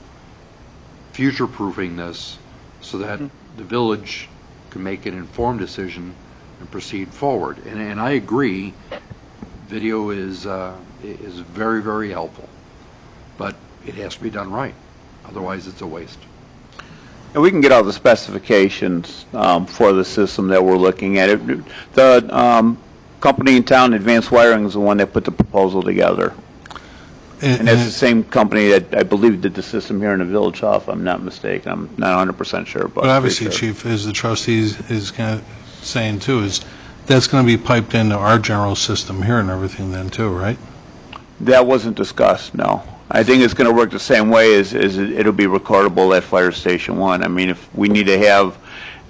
future-proofing this so that the village can make an informed decision and proceed forward. And I agree Video is very, very helpful, but it has to be done right. Otherwise, it's a waste. And we can get all the specifications for the system that we're looking at. The company in town, Advanced Wiring, is the one that put the proposal together. And that's the same company that I believe did the system here in the Village Hall, if I'm not mistaken. I'm not 100% sure. But obviously, pretty sure. Chief, as the trustees is kind of saying too, is that's going to be piped into our general system here and everything then too, right? That wasn't discussed, no. I think it's going to work the same way as it'll be recordable at Fire Station 1. I mean, if we need to have,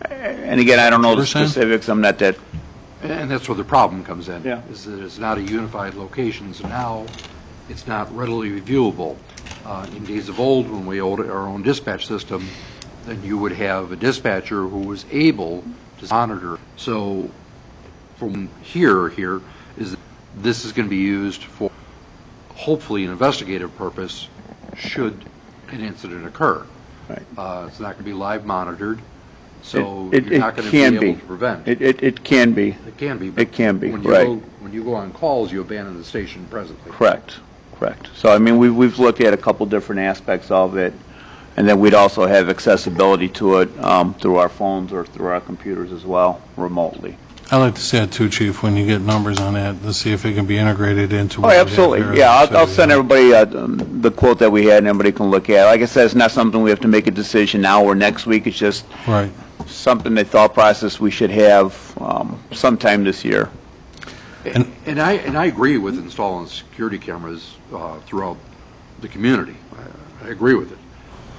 and again, I don't know the specifics, I'm not that. And that's where the problem comes in, Yeah. is that it's not a unified location, so now it's not readily viewable. In days of old, when we had our own dispatch system, then you would have a dispatcher who was able to monitor. So from here is this is going to be used for hopefully an investigative purpose should an incident occur. Right. It's not going to be live monitored, so It you're not going to be able to prevent. It can be. It can be. It can be, When you right. when you go on calls, you abandon the station presently. Correct. So, I mean, we've looked at a couple different aspects of it, and then we'd also have accessibility to it through our phones or through our computers as well, remotely. I'd like to see that too, Chief, when you get numbers on that, to see if it can be integrated into. Oh, what we have absolutely. here. Yeah, I'll send everybody the quote that we had, and everybody can look at. Like I said, it's not something we have to make a decision now or next week. It's just Right. something, the thought process we should have sometime this year. And I agree with installing security cameras throughout the community. I agree with it.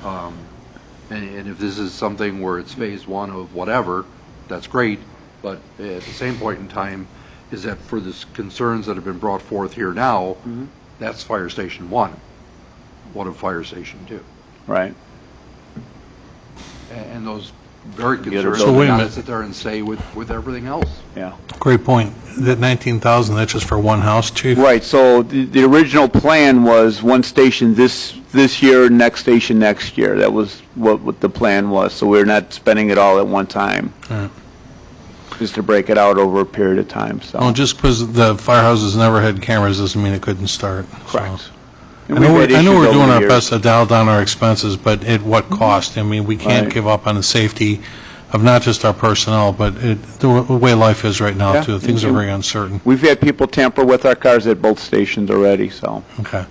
And if this is something where it's phase one of whatever, that's great. But at the same point in time, is that for the concerns that have been brought forth here now, that's Fire Station 1. What of Fire Station 2? Right. And those very concerns, So wait a not minute. sit there and say with everything else. Yeah. Great point. That 19,000, that's just for one house, Chief? Right, so the original plan was one station this year, next station next year. That was what the plan was, so we're not spending it all at one time. Right. Just to break it out over a period of time, so. Well, just because the firehouses never had cameras doesn't mean it couldn't start. Correct. So. And I know we've had we're issues doing over our the best to dial down our expenses, but at what cost? I mean, we can't Right. give up on the safety of not just our personnel, but the way life is right now, Yeah. too. Things are very uncertain. We've had people tamper with our cars at both stations already, so. Okay.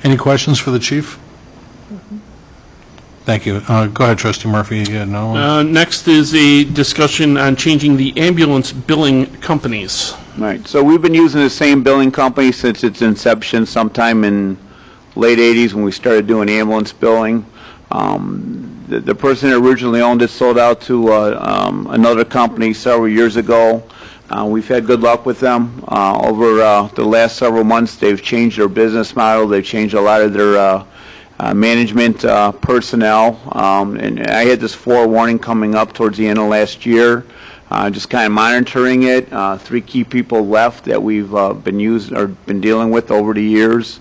Any questions for the chief? Thank you. Go ahead, Trustee Murphy. You had another one? Next is a discussion on changing the ambulance billing companies. Right, so we've been using the same billing company since its inception sometime in late 80s when we started doing ambulance billing. The person that originally owned it sold out to another company several years ago. We've had good luck with them. Over the last several months, they've changed their business model. They've changed a lot of their management personnel. And I had this forewarning coming up towards the end of last year. Just kind of monitoring it. 3 key people left that we've been dealing with over the years.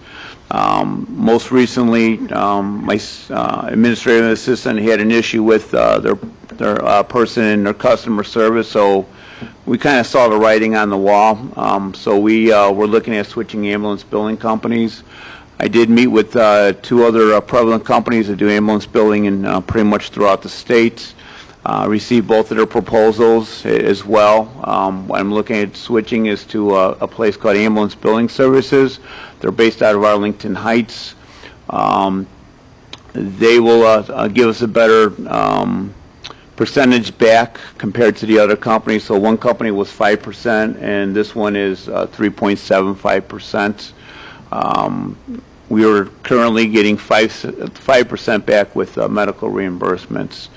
Most recently, my administrative assistant had an issue with their person in their customer service, so we kind of saw the writing on the wall. So we were looking at switching ambulance billing companies. I did meet with 2 other prevalent companies that do ambulance billing in pretty much throughout the state. Received both of their proposals as well. What I'm looking at switching is to a place called Ambulance Billing Services. They're based out of Arlington Heights. They will give us a better percentage back compared to the other companies. So one company was 5%, and this one is 3.75%. We are currently getting 5% back with medical reimbursements.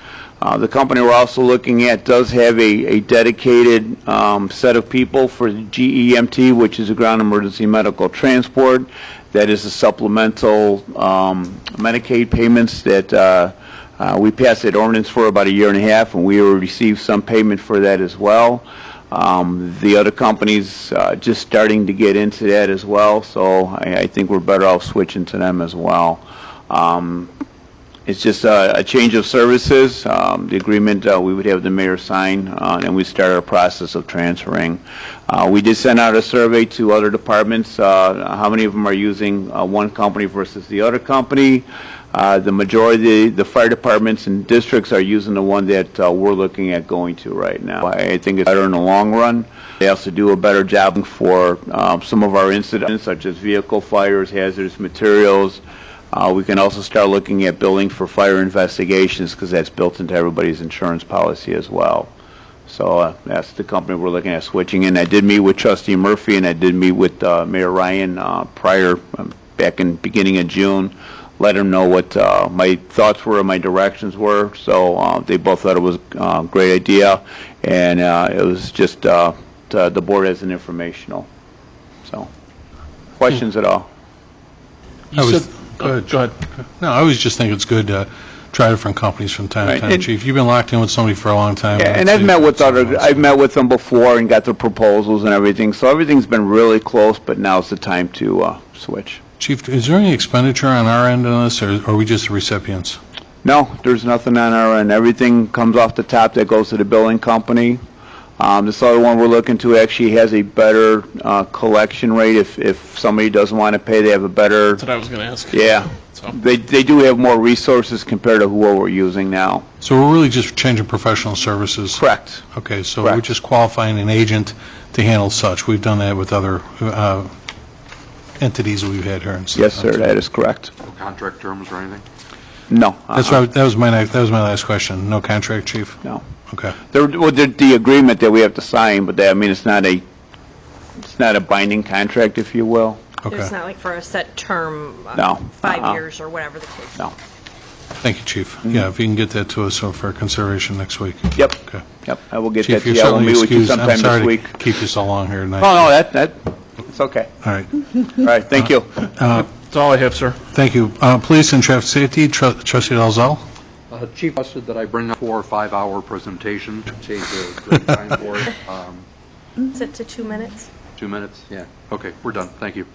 The company we're also looking at does have a dedicated set of people for GEMT, which is a ground emergency medical transport. That is a supplemental Medicaid payments that we passed that ordinance for about 1.5 years, and we will receive some payment for that as well. The other companies just starting to get into that as well, so I think we're better off switching to them as well. It's just a change of services. The agreement, we would have the mayor sign, and we start our process of transferring. We did send out a survey to other departments, how many of them are using one company versus the other company. The majority, the fire departments and districts are using the one that we're looking at going to right now. I think it's better in the long run. They also do a better job for some of our incidents, such as vehicle fires, hazardous materials. We can also start looking at billing for fire investigations because that's built into everybody's insurance policy as well. So that's the company we're looking at switching in. I did meet with Trustee Murphy and I did meet with Mayor Ryan prior, back in beginning of June. Let him know what my thoughts were and my directions were. So they both thought it was a great idea, and it was just the board as an informational. So, questions at all? Go ahead. No, I always just think it's good to try different companies from time to time, Chief. You've been locked in with somebody for a long time. Yeah, and I've met with them before and got the proposals and everything. So everything's been really close, but now's the time to switch. Chief, is there any expenditure on our end on this, or are we just the recipients? No, there's nothing on our end. Everything comes off the top that goes to the billing company. This other one we're looking to actually has a better collection rate. If somebody doesn't want to pay, they have a better... That's what I was going to ask. Yeah. So. They do have more resources compared to what we're using now. So we're really just changing professional services? Correct. Okay, so we're just qualifying an agent to handle such. We've done that with other entities we've had here. Yes, sir, that is correct. No contract terms or anything? No. That's right. That was my last question. No contract, Chief? No. Okay. The agreement that we have to sign, but it's not a binding contract, if you will. Okay. It's not like for a set term, no. 5 years or whatever the case. No. Thank you, Chief. Yeah, if you can get that to us for consideration next week. Yep. Okay. Yep, I will get Chief, that to you. I will meet with you sometime I'm sorry this week. to keep you so long here tonight. Oh, no, it's okay. All right. All right, thank you. That's all I have, sir. Thank you. Police and Traffic Safety, Trustee Dalzell. Chief requested that I bring a 4 or 5 hour presentation to take the time for it. Is it to 2 minutes? 2 minutes? Yeah. Okay, we're done. Thank you.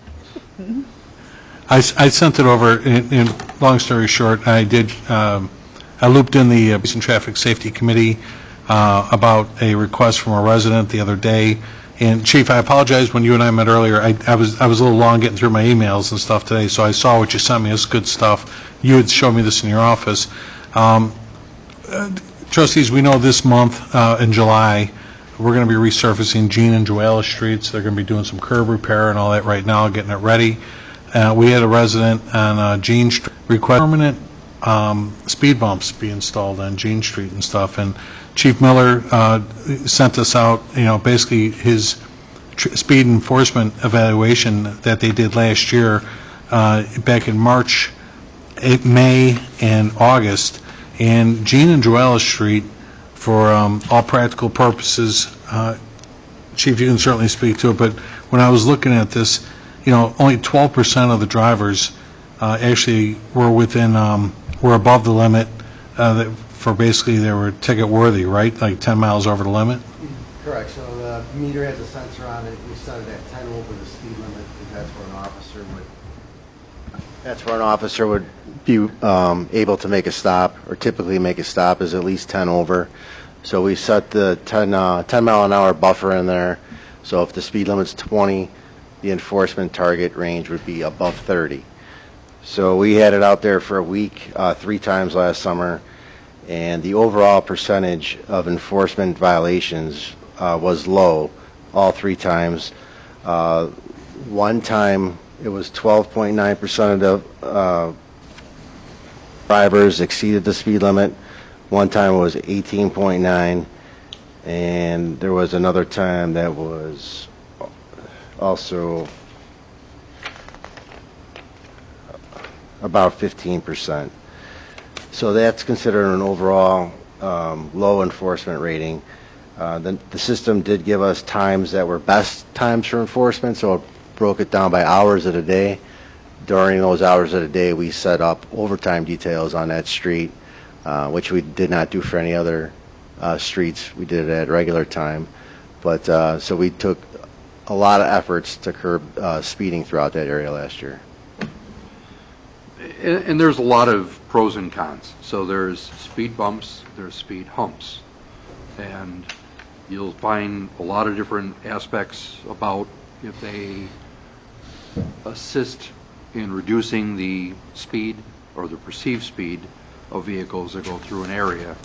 I sent it over, in long story short, I looped in the Police and Traffic Safety Committee about a request from a resident the other day. And Chief, I apologize, when you and I met earlier, I was a little long getting through my emails and stuff today, so I saw what you sent me. It's good stuff. You had showed me this in your office. Trustees, we know this month, in July, we're going to be resurfacing Jean and Joella streets. They're going to be doing some curb repair and all that right now, getting it ready. We had a resident on Jean Street request permanent speed bumps be installed on Jean Street and stuff. And Chief Miller sent us out, basically his speed enforcement evaluation that they did last year back in March, May, and August. And Jean and Joella Street, for all practical purposes, Chief, you can certainly speak to it, but when I was looking at this, only 12% of the drivers actually were were above the limit for basically they were ticket worthy, right? Like 10 miles over the limit? Correct. So the meter has a sensor on it. We set it at 10 over the speed limit because that's where an officer would be able to make a stop, or typically make a stop, is at least 10 over. So we set the 10 mile an hour buffer in there. So if the speed limit's 20, the enforcement target range would be above 30. So we had it out there for a week, 3 times last summer, and the overall percentage of enforcement violations was low all 3 times. One time it was 12.9% of the drivers exceeded the speed limit. One time it was 18.9, and there was another time that was also about 15%. So that's considered an overall low enforcement rating. The system did give us times that were best times for enforcement, so it broke it down by hours of the day. During those hours of the day, we set up overtime details on that street, which we did not do for any other streets. We did it at regular time. But so we took a lot of efforts to curb speeding throughout that area last year. And there's a lot of pros and cons. So there's speed bumps, there's speed humps. And you'll find a lot of different aspects about if they assist in reducing the speed or the perceived speed of vehicles that go through an area,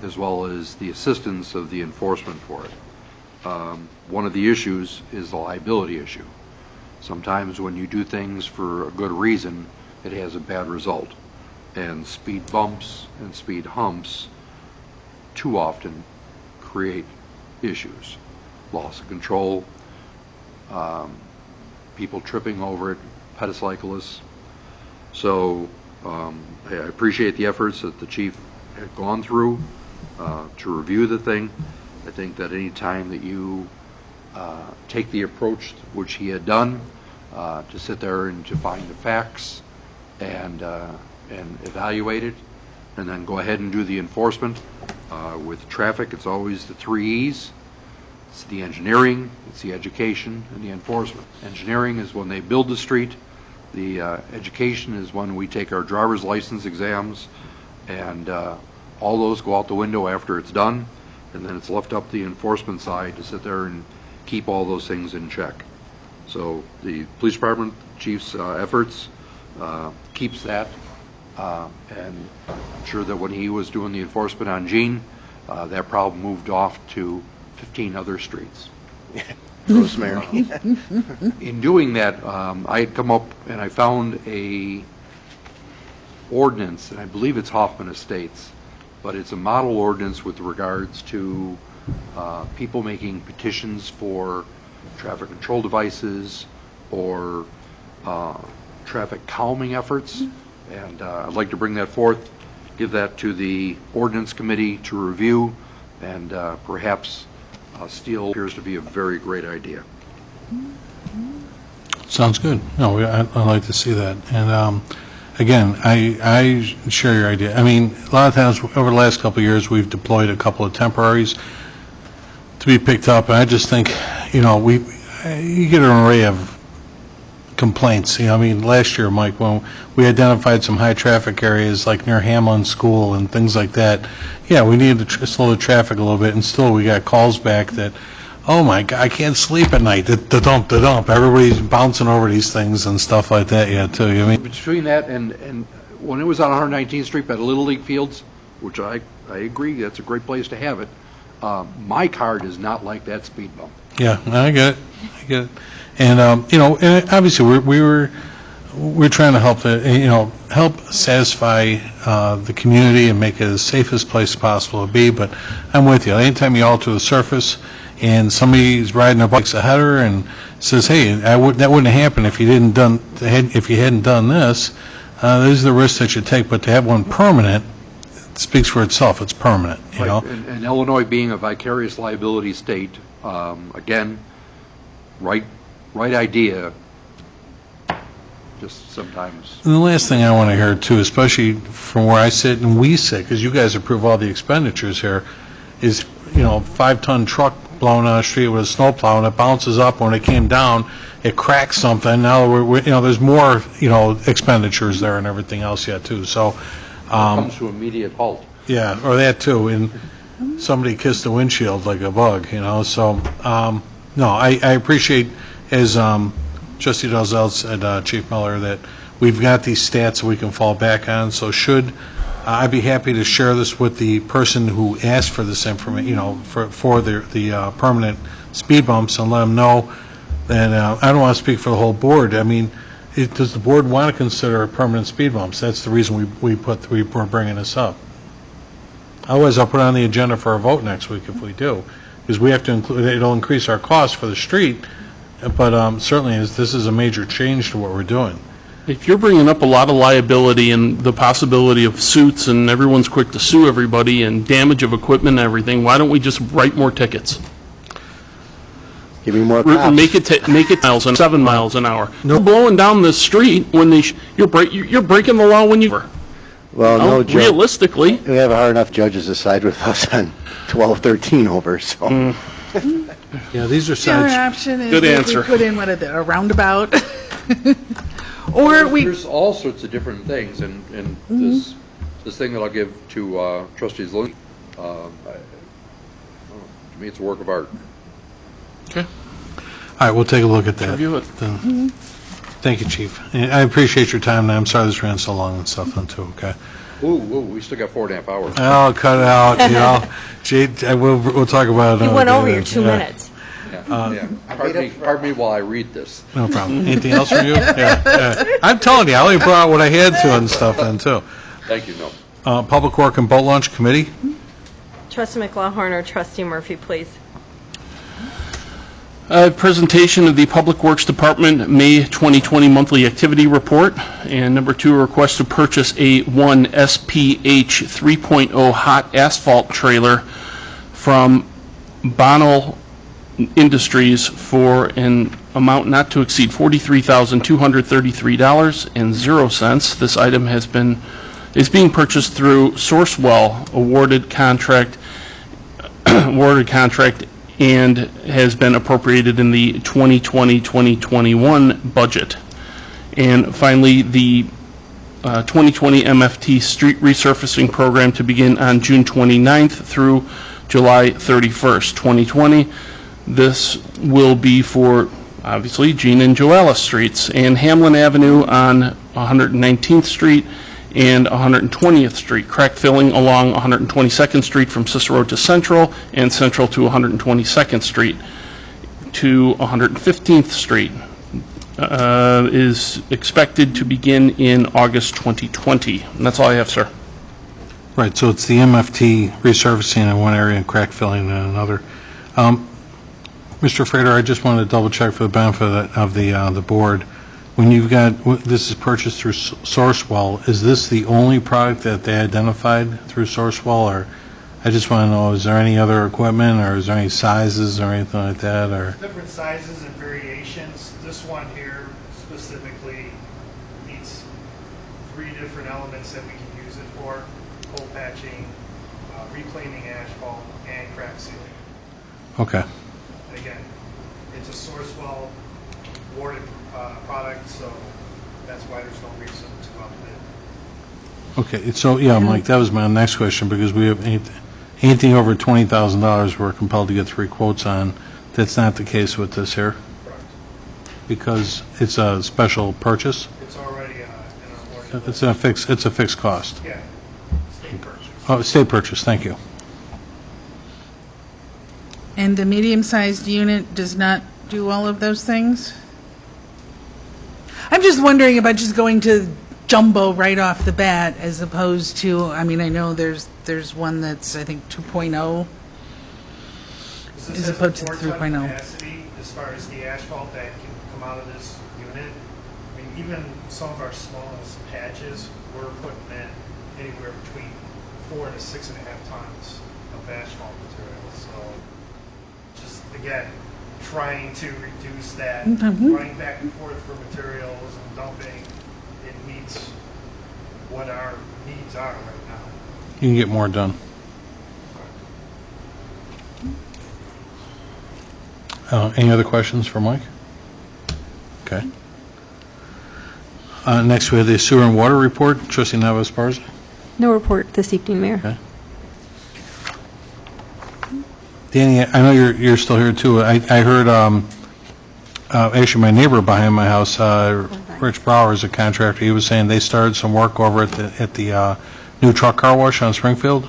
as well as the assistance of the enforcement for it. One of the issues is the liability issue. Sometimes when you do things for a good reason, it has a bad result. And speed bumps and speed humps too often create issues. Loss of control, people tripping over it, pedicyclists. So I appreciate the efforts that the chief had gone through to review the thing. I think that any time that you take the approach which he had done, to sit there and to find the facts and evaluate it, and then go ahead and do the enforcement. With traffic, it's always the 3 E's. It's the engineering, it's the education, and the enforcement. Engineering is when they build the street. The education is when we take our driver's license exams, and all those go out the window after it's done, and then it's left up the enforcement side to sit there and keep all those things in check. So the police department chief's efforts keeps that, and I'm sure that when he was doing the enforcement on Gene, that problem moved off to 15 other streets. Rosemary. In doing that, I had come up and I found a ordinance, and I believe it's Hoffman Estates, but it's a model ordinance with regards to people making petitions for traffic control devices or traffic calming efforts. And I'd like to bring that forth, give that to the ordinance committee to review, and perhaps steel appears to be a very great idea. Sounds good. No, I'd like to see that. And again, I share your idea. I mean, a lot of times over the last couple of years, we've deployed a couple of temporaries to be picked up, and I just think, you know, you get an array of complaints. You know, I mean, last year, Mike, when we identified some high traffic areas like near Hamlin School and things like that, yeah, we needed to slow the traffic a little bit, and still we got calls back that, oh my God, I can't sleep at night. The dump. Everybody's bouncing over these things and stuff like that. Yeah, too. I mean, between that and when it was on 119th Street by the Little League fields, which I agree, that's a great place to have it. My car does not like that speed bump. Yeah, I get it. And you know, and obviously we're trying to help satisfy the community and make it as safe as place possible to be. But I'm with you. Anytime you alter the surface and somebody's riding their bikes ahead of her and says, "Hey, that wouldn't have happened if you hadn't done this," those are the risks that you take. But to have one permanent, it speaks for itself. It's permanent. You know. And Illinois being a vicarious liability state, again, right idea. Just sometimes. And the last thing I want to hear, too, especially from where I sit and we sit, because you guys approve all the expenditures here, is, 5-ton truck blowing on the street with a snowplow, and it bounces up. When it came down, it cracks something. Now there's more, expenditures there and everything else yet, too. So, it comes to immediate halt. Yeah, or that too. And somebody kissed the windshield like a bug, So, no, I appreciate, as Trustee Dalzell said, Chief Miller, that we've got these stats that we can fall back on. So I'd be happy to share this with the person who asked for this information, for the permanent speed bumps, and let them know. And I don't want to speak for the whole board. I mean, does the board want to consider permanent speed bumps? That's the reason we're bringing this up. Otherwise, I'll put it on the agenda for a vote next week if we do, because we have to include. It'll increase our cost for the street. But certainly, this is a major change to what we're doing. If you're bringing up a lot of liability and the possibility of suits, and everyone's quick to sue everybody, and damage of equipment and everything, why don't we just write more tickets? Give me more cops. Make it 7 miles an hour. You're blowing down the street when you're breaking the law when you. Well, no, Joe, realistically, we have hard enough judges to side with us on 12-13 over. So. Yeah, these are The other option is Good if answer. we put in a roundabout, Or we, There's all sorts of different things, and this thing that I'll give to trustees, to me, it's a work of art. Okay. All right, we'll take a look at that. Review it. Then. Thank you, Chief. And I appreciate your time, and I'm sorry this ran so long and stuff, then, too, okay? Ooh, we still got 4.5 hours. Oh, cut it out, you know. Gee, we'll talk about it. You another went over day. your 2 minutes. Yeah. Pardon me while I read this. No problem. Anything else from you? Yeah. I'm telling you, I only brought out what I had to and stuff then, too. Thank you, no. Public Work and Boat Launch Committee? Trustee McLaughlin or Trustee Murphy, please. Presentation of the Public Works Department May 2020 Monthly Activity Report. And number 2, a request to purchase a 1 SPH 3.0 hot asphalt trailer from Bonnell Industries for an amount not to exceed $43,233.00. This item is being purchased through Sourcewell awarded contract and has been appropriated in the 2020-2021 budget. And finally, the 2020 MFT street resurfacing program to begin on June 29th through July 31st, 2020. This will be for, obviously, Jean and Joella Streets and Hamlin Avenue on 119th Street and 120th Street, crack filling along 122nd Street from Cicero to Central and Central to 122nd Street to 115th Street is expected to begin in August 2020. And that's all I have, sir. Right, so it's the MFT resurfacing in one area and crack filling in another. Mr. Frater, I just wanted to double check for the benefit of the board. When you've got, this is purchased through Sourcewell, is this the only product that they identified through Sourcewell, or I just want to know, is there any other equipment, or is there any sizes or anything like that, or? Different sizes and variations. This one here specifically meets 3 different elements that we can use it for: coal patching, reclaiming asphalt, and crack sealing. Okay. Again, it's a Sourcewell awarded product, so that's why there's no reason to go out to bid. Okay, so, yeah, Mike, that was my next question, because we have anything over $20,000 we're compelled to get 3 quotes on. That's not the case with this here? Correct. Because it's a special purchase? It's already an awarded. It's a fixed cost? Yeah, state purchase. Oh, state purchase, thank you. and the medium-sized unit does not do all of those things? I'm just wondering about just going to jumbo right off the bat as opposed to, I mean, I know there's one that's, I think, 2.0 as opposed to 3.0. Capacity as far as the asphalt that can come out of this unit. I mean, even some of our smallest patches, we're putting in anywhere between 4 to 6.5 tons of asphalt material. So, just again, trying to reduce that, running back and forth for materials and dumping, it meets what our needs are right now. You can get more done. Any other questions for Mike? Okay. Next, we have the sewer and water report. Trustee Nava-Esparza. No report this evening, Mayor. Okay. Danny, I know you're still here too. I heard, actually my neighbor behind my house, Rich Brower, is a contractor. He was saying they started some work over at the new truck car wash on Springfield.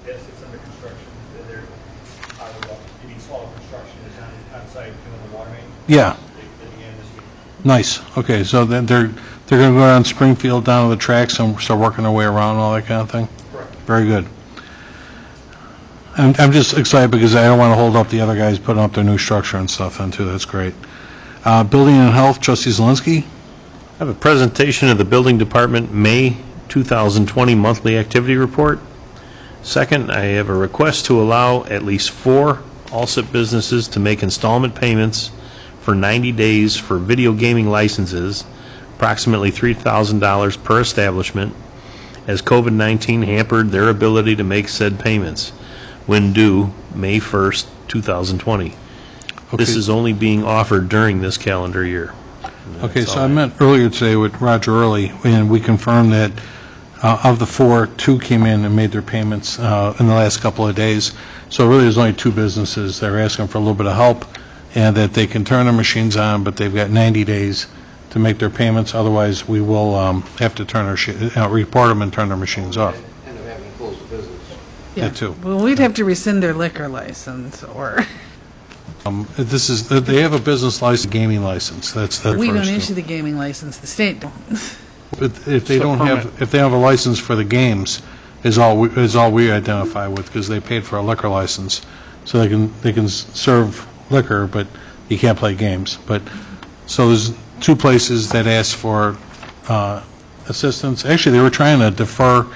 Yes, it's under construction. They're you mean small construction is on site doing the water main? Yeah. They began this week. Nice. Okay, so then they're going to go down Springfield, down to the tracks, and start working their way around and all that kind of thing? Correct. Very good. I'm just excited because I don't want to hold up the other guys putting up their new structure and stuff then too. That's great. Building and Health, Trustee Zelinski. I have a presentation of the Building Department May 2020 Monthly Activity Report. Second, I have a request to allow at least 4 Alsip businesses to make installment payments for 90 days for video gaming licenses, approximately $3,000 per establishment, as COVID-19 hampered their ability to make said payments, when due May 1st, 2020. Okay. This is only being offered during this calendar year. Okay, That's so all I met earlier today with Roger Early, and we confirmed that of the 4, 2 came in and made their payments in the last couple of days. So really, there's only 2 businesses that are asking for a little bit of help, and that they can turn their machines on, but they've got 90 days to make their payments. Otherwise, we will have to turn report them and turn their machines off. End up having to close the business. That too. Well, we'd have to rescind their liquor license, or They have a business license, gaming license. That's the we don't first issue the gaming license, the state don't. If they don't have, if they have a license for the games, is all we identify with, because they paid for a liquor license, so they can serve liquor, but you can't play games. But so there's 2 places that asked for assistance. Actually, they were trying to defer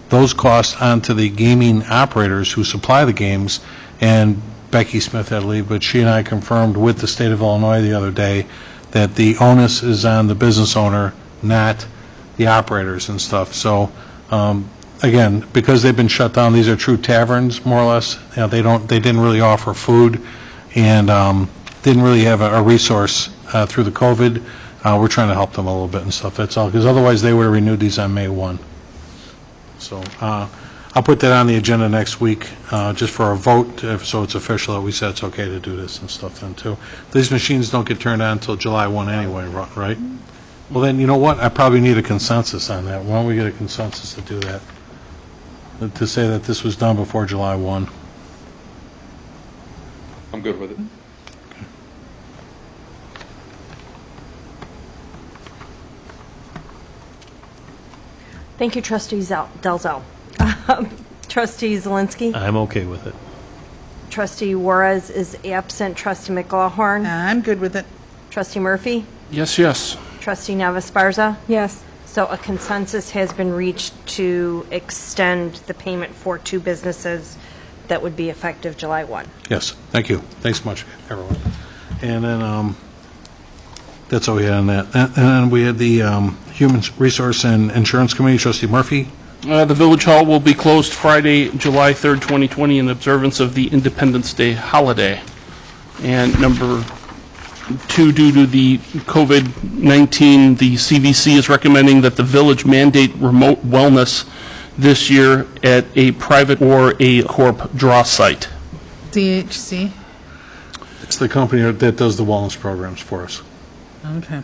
those costs onto the gaming operators who supply the games, and Becky Smith had to leave, but she and I confirmed with the state of Illinois the other day that the onus is on the business owner, not the operators and stuff. So, again, because they've been shut down, these are true taverns, more or less. You know, they didn't really offer food, and didn't really have a resource through the COVID. We're trying to help them a little bit and stuff, that's all, because otherwise they would have renewed these on May 1. So, I'll put that on the agenda next week, just for a vote, so it's official that we said it's okay to do this and stuff then, too. These machines don't get turned on until July 1 anyway, right? Well, then, you know what? I probably need a consensus on that. Why don't we get a consensus to do that? To say that this was done before July 1. I'm good with it. Thank you, Trustee Delzo. Trustee Zelinski? I'm okay with it. Trustee Juarez is absent. Trustee McLaughlin? I'm good with it. Trustee Murphy? Yes. Trustee Navasparza? Yes. So a consensus has been reached to extend the payment for 2 businesses that would be effective July 1. Yes, thank you. Thanks much, everyone. And then, that's all we had on that. And then we had the Human Resource and Insurance Committee, Trustee Murphy. The Village Hall will be closed Friday, July 3rd, 2020, in observance of the Independence Day holiday. And number 2, due to the COVID-19, the CVC is recommending that the village mandate remote wellness this year at a private or a corp draw site. DHC? It's the company that does the wellness programs for us. Okay.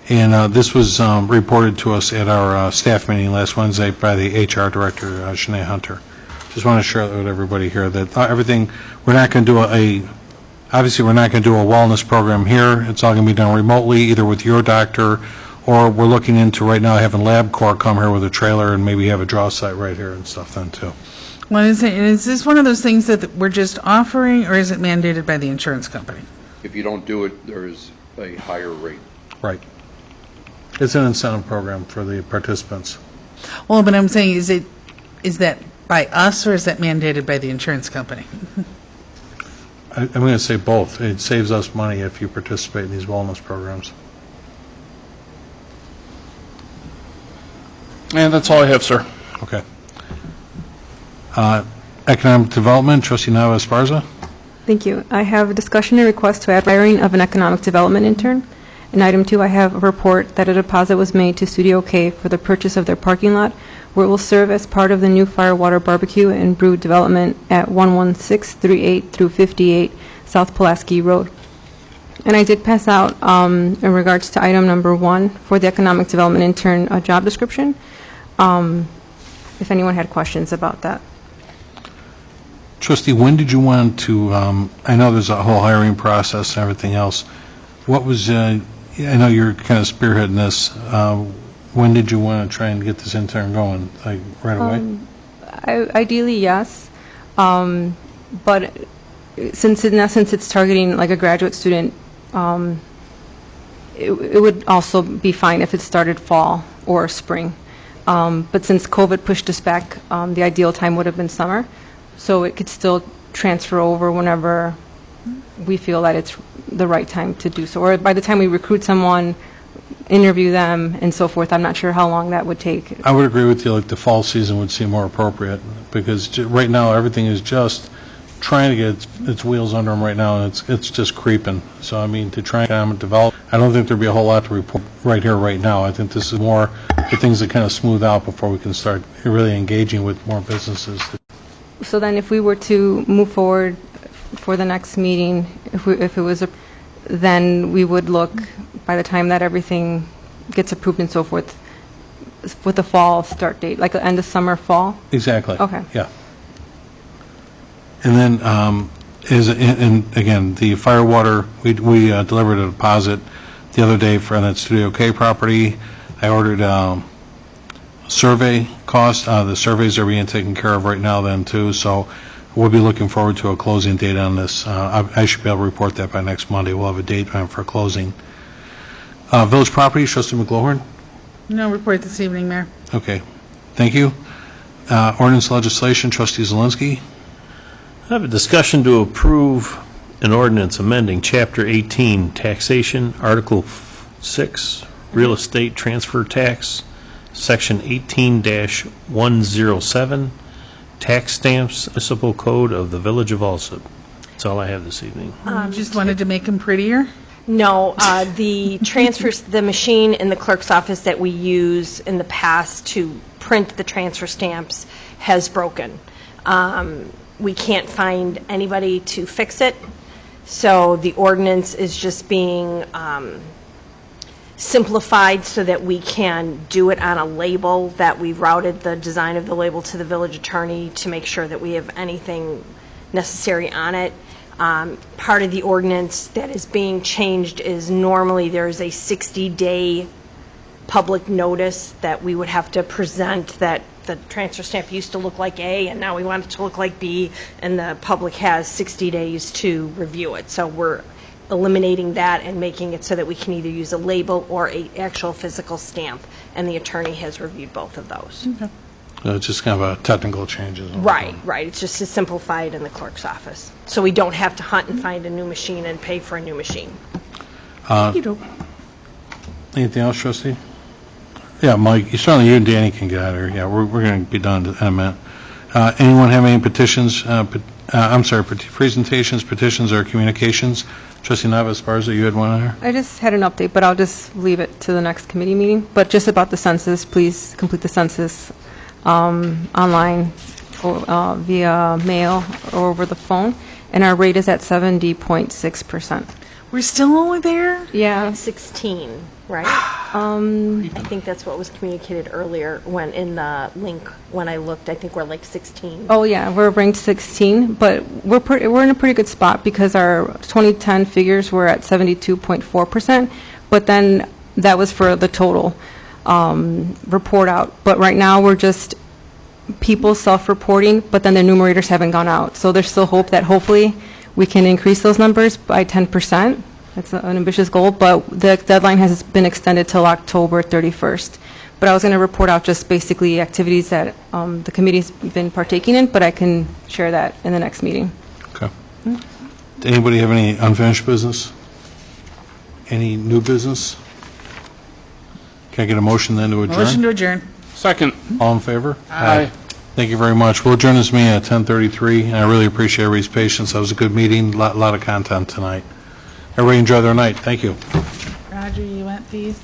And this was reported to us at our staff meeting last Wednesday by the HR Director, Shanae Hunter. Just want to share that with everybody here, that everything, we're not going to do obviously we're not going to do a wellness program here. It's all going to be done remotely, either with your doctor, or we're looking into right now having LabCorp come here with a trailer and maybe have a draw site right here and stuff then too. Well, is this one of those things that we're just offering, or is it mandated by the insurance company? If you don't do it, there's a higher rate. Right. It's an incentive program for the participants. Well, but I'm saying, is that by us, or is that mandated by the insurance company? I'm going to say both. It saves us money if you participate in these wellness programs. And that's all I have, sir. Okay. Economic Development, Trustee Nava-Esparza. Thank you. I have a discussion and request to add hiring of an economic development intern. In item 2, I have a report that a deposit was made to Studio K for the purchase of their parking lot, where it will serve as part of the new Firewater Barbecue and Brew development at 11638 through 58 South Pulaski Road. And I did pass out, in regards to item number 1, for the economic development intern job description, if anyone had questions about that. Trustee, when did you want to, I know there's a whole hiring process and everything else. What was, I know you're kind of spearheading this. When did you want to try and get this intern going? Like right away? Ideally, yes. But since in essence it's targeting like a graduate student, it would also be fine if it started fall or spring. But since COVID pushed us back, the ideal time would have been summer. So it could still transfer over whenever we feel that it's the right time to do so. Or by the time we recruit someone, interview them, and so forth. I'm not sure how long that would take. I would agree with you, like the fall season would seem more appropriate, because right now everything is just trying to get its wheels under them right now, and it's just creeping. So, I mean, to try and develop, I don't think there'd be a whole lot to report right here, right now. I think this is more the things that kind of smooth out before we can start really engaging with more businesses. So then if we were to move forward for the next meeting, if it was, then we would look, by the time that everything gets approved and so forth, with the fall start date, like the end of summer, fall? Exactly. Okay. Yeah. And then, and again, the fire water, we delivered a deposit the other day for that Studio K property. I ordered survey cost. The surveys are being taken care of right now then too, so we'll be looking forward to a closing date on this. I should be able to report that by next Monday. We'll have a date for closing. Village property, Trustee McGlohorn? No report this evening, Mayor. Okay, thank you. Ordinance legislation, Trustee Zelinski. I have a discussion to approve an ordinance amending Chapter 18, Taxation, Article 6, Real Estate Transfer Tax, Section 18-107, Tax Stamps, Municipal Code of the Village of Alsip. That's all I have this evening. Just wanted to make them prettier? No, the transfers, the machine in the clerk's office that we use in the past to print the transfer stamps has broken. We can't find anybody to fix it, so the ordinance is just being simplified so that we can do it on a label, that we've routed the design of the label to the village attorney to make sure that we have anything necessary on it. Part of the ordinance that is being changed is normally there's a 60-day public notice that we would have to present that the transfer stamp used to look like A and now we want it to look like B, and the public has 60 days to review it. So we're eliminating that and making it so that we can either use a label or a actual physical stamp, and the attorney has reviewed both of those. Okay. It's just kind of a technical change. Right. It's just to simplify it in the clerk's office, so we don't have to hunt and find a new machine and pay for a new machine. Anything else, Trustee? Yeah, Mike, certainly you and Danny can get out of here. Yeah, we're going to be done in a minute. Anyone have any petitions, presentations, petitions, or communications? Trustee Nava-Esparza, you had one on there? I just had an update, but I'll just leave it to the next committee meeting. But just about the census, please complete the census online or via mail or over the phone. And our rate is at 70.6%. We're still only there? Yeah. 16, right? I think that's what was communicated earlier when in the link when I looked. I think we're like 16. Oh yeah, we're ranked 16, but we're in a pretty good spot because our 2010 figures were at 72.4%, but then that was for the total report out. But right now we're just people self-reporting, but then the numerators haven't gone out. So there's still hope that hopefully we can increase those numbers by 10%. That's an ambitious goal, but the deadline has been extended till October 31st. But I was going to report out just basically activities that the committee's been partaking in, but I can share that in the next meeting. Okay. Anybody have any unfinished business? Any new business? Can I get a motion then to adjourn? Motion to adjourn. Second. All in favor? Aye. Thank you very much. We'll adjourn this meeting at 10:33, and I really appreciate everybody's patience. That was a good meeting, a lot of content tonight. Everybody enjoy their night. Thank you. Roger, you want these?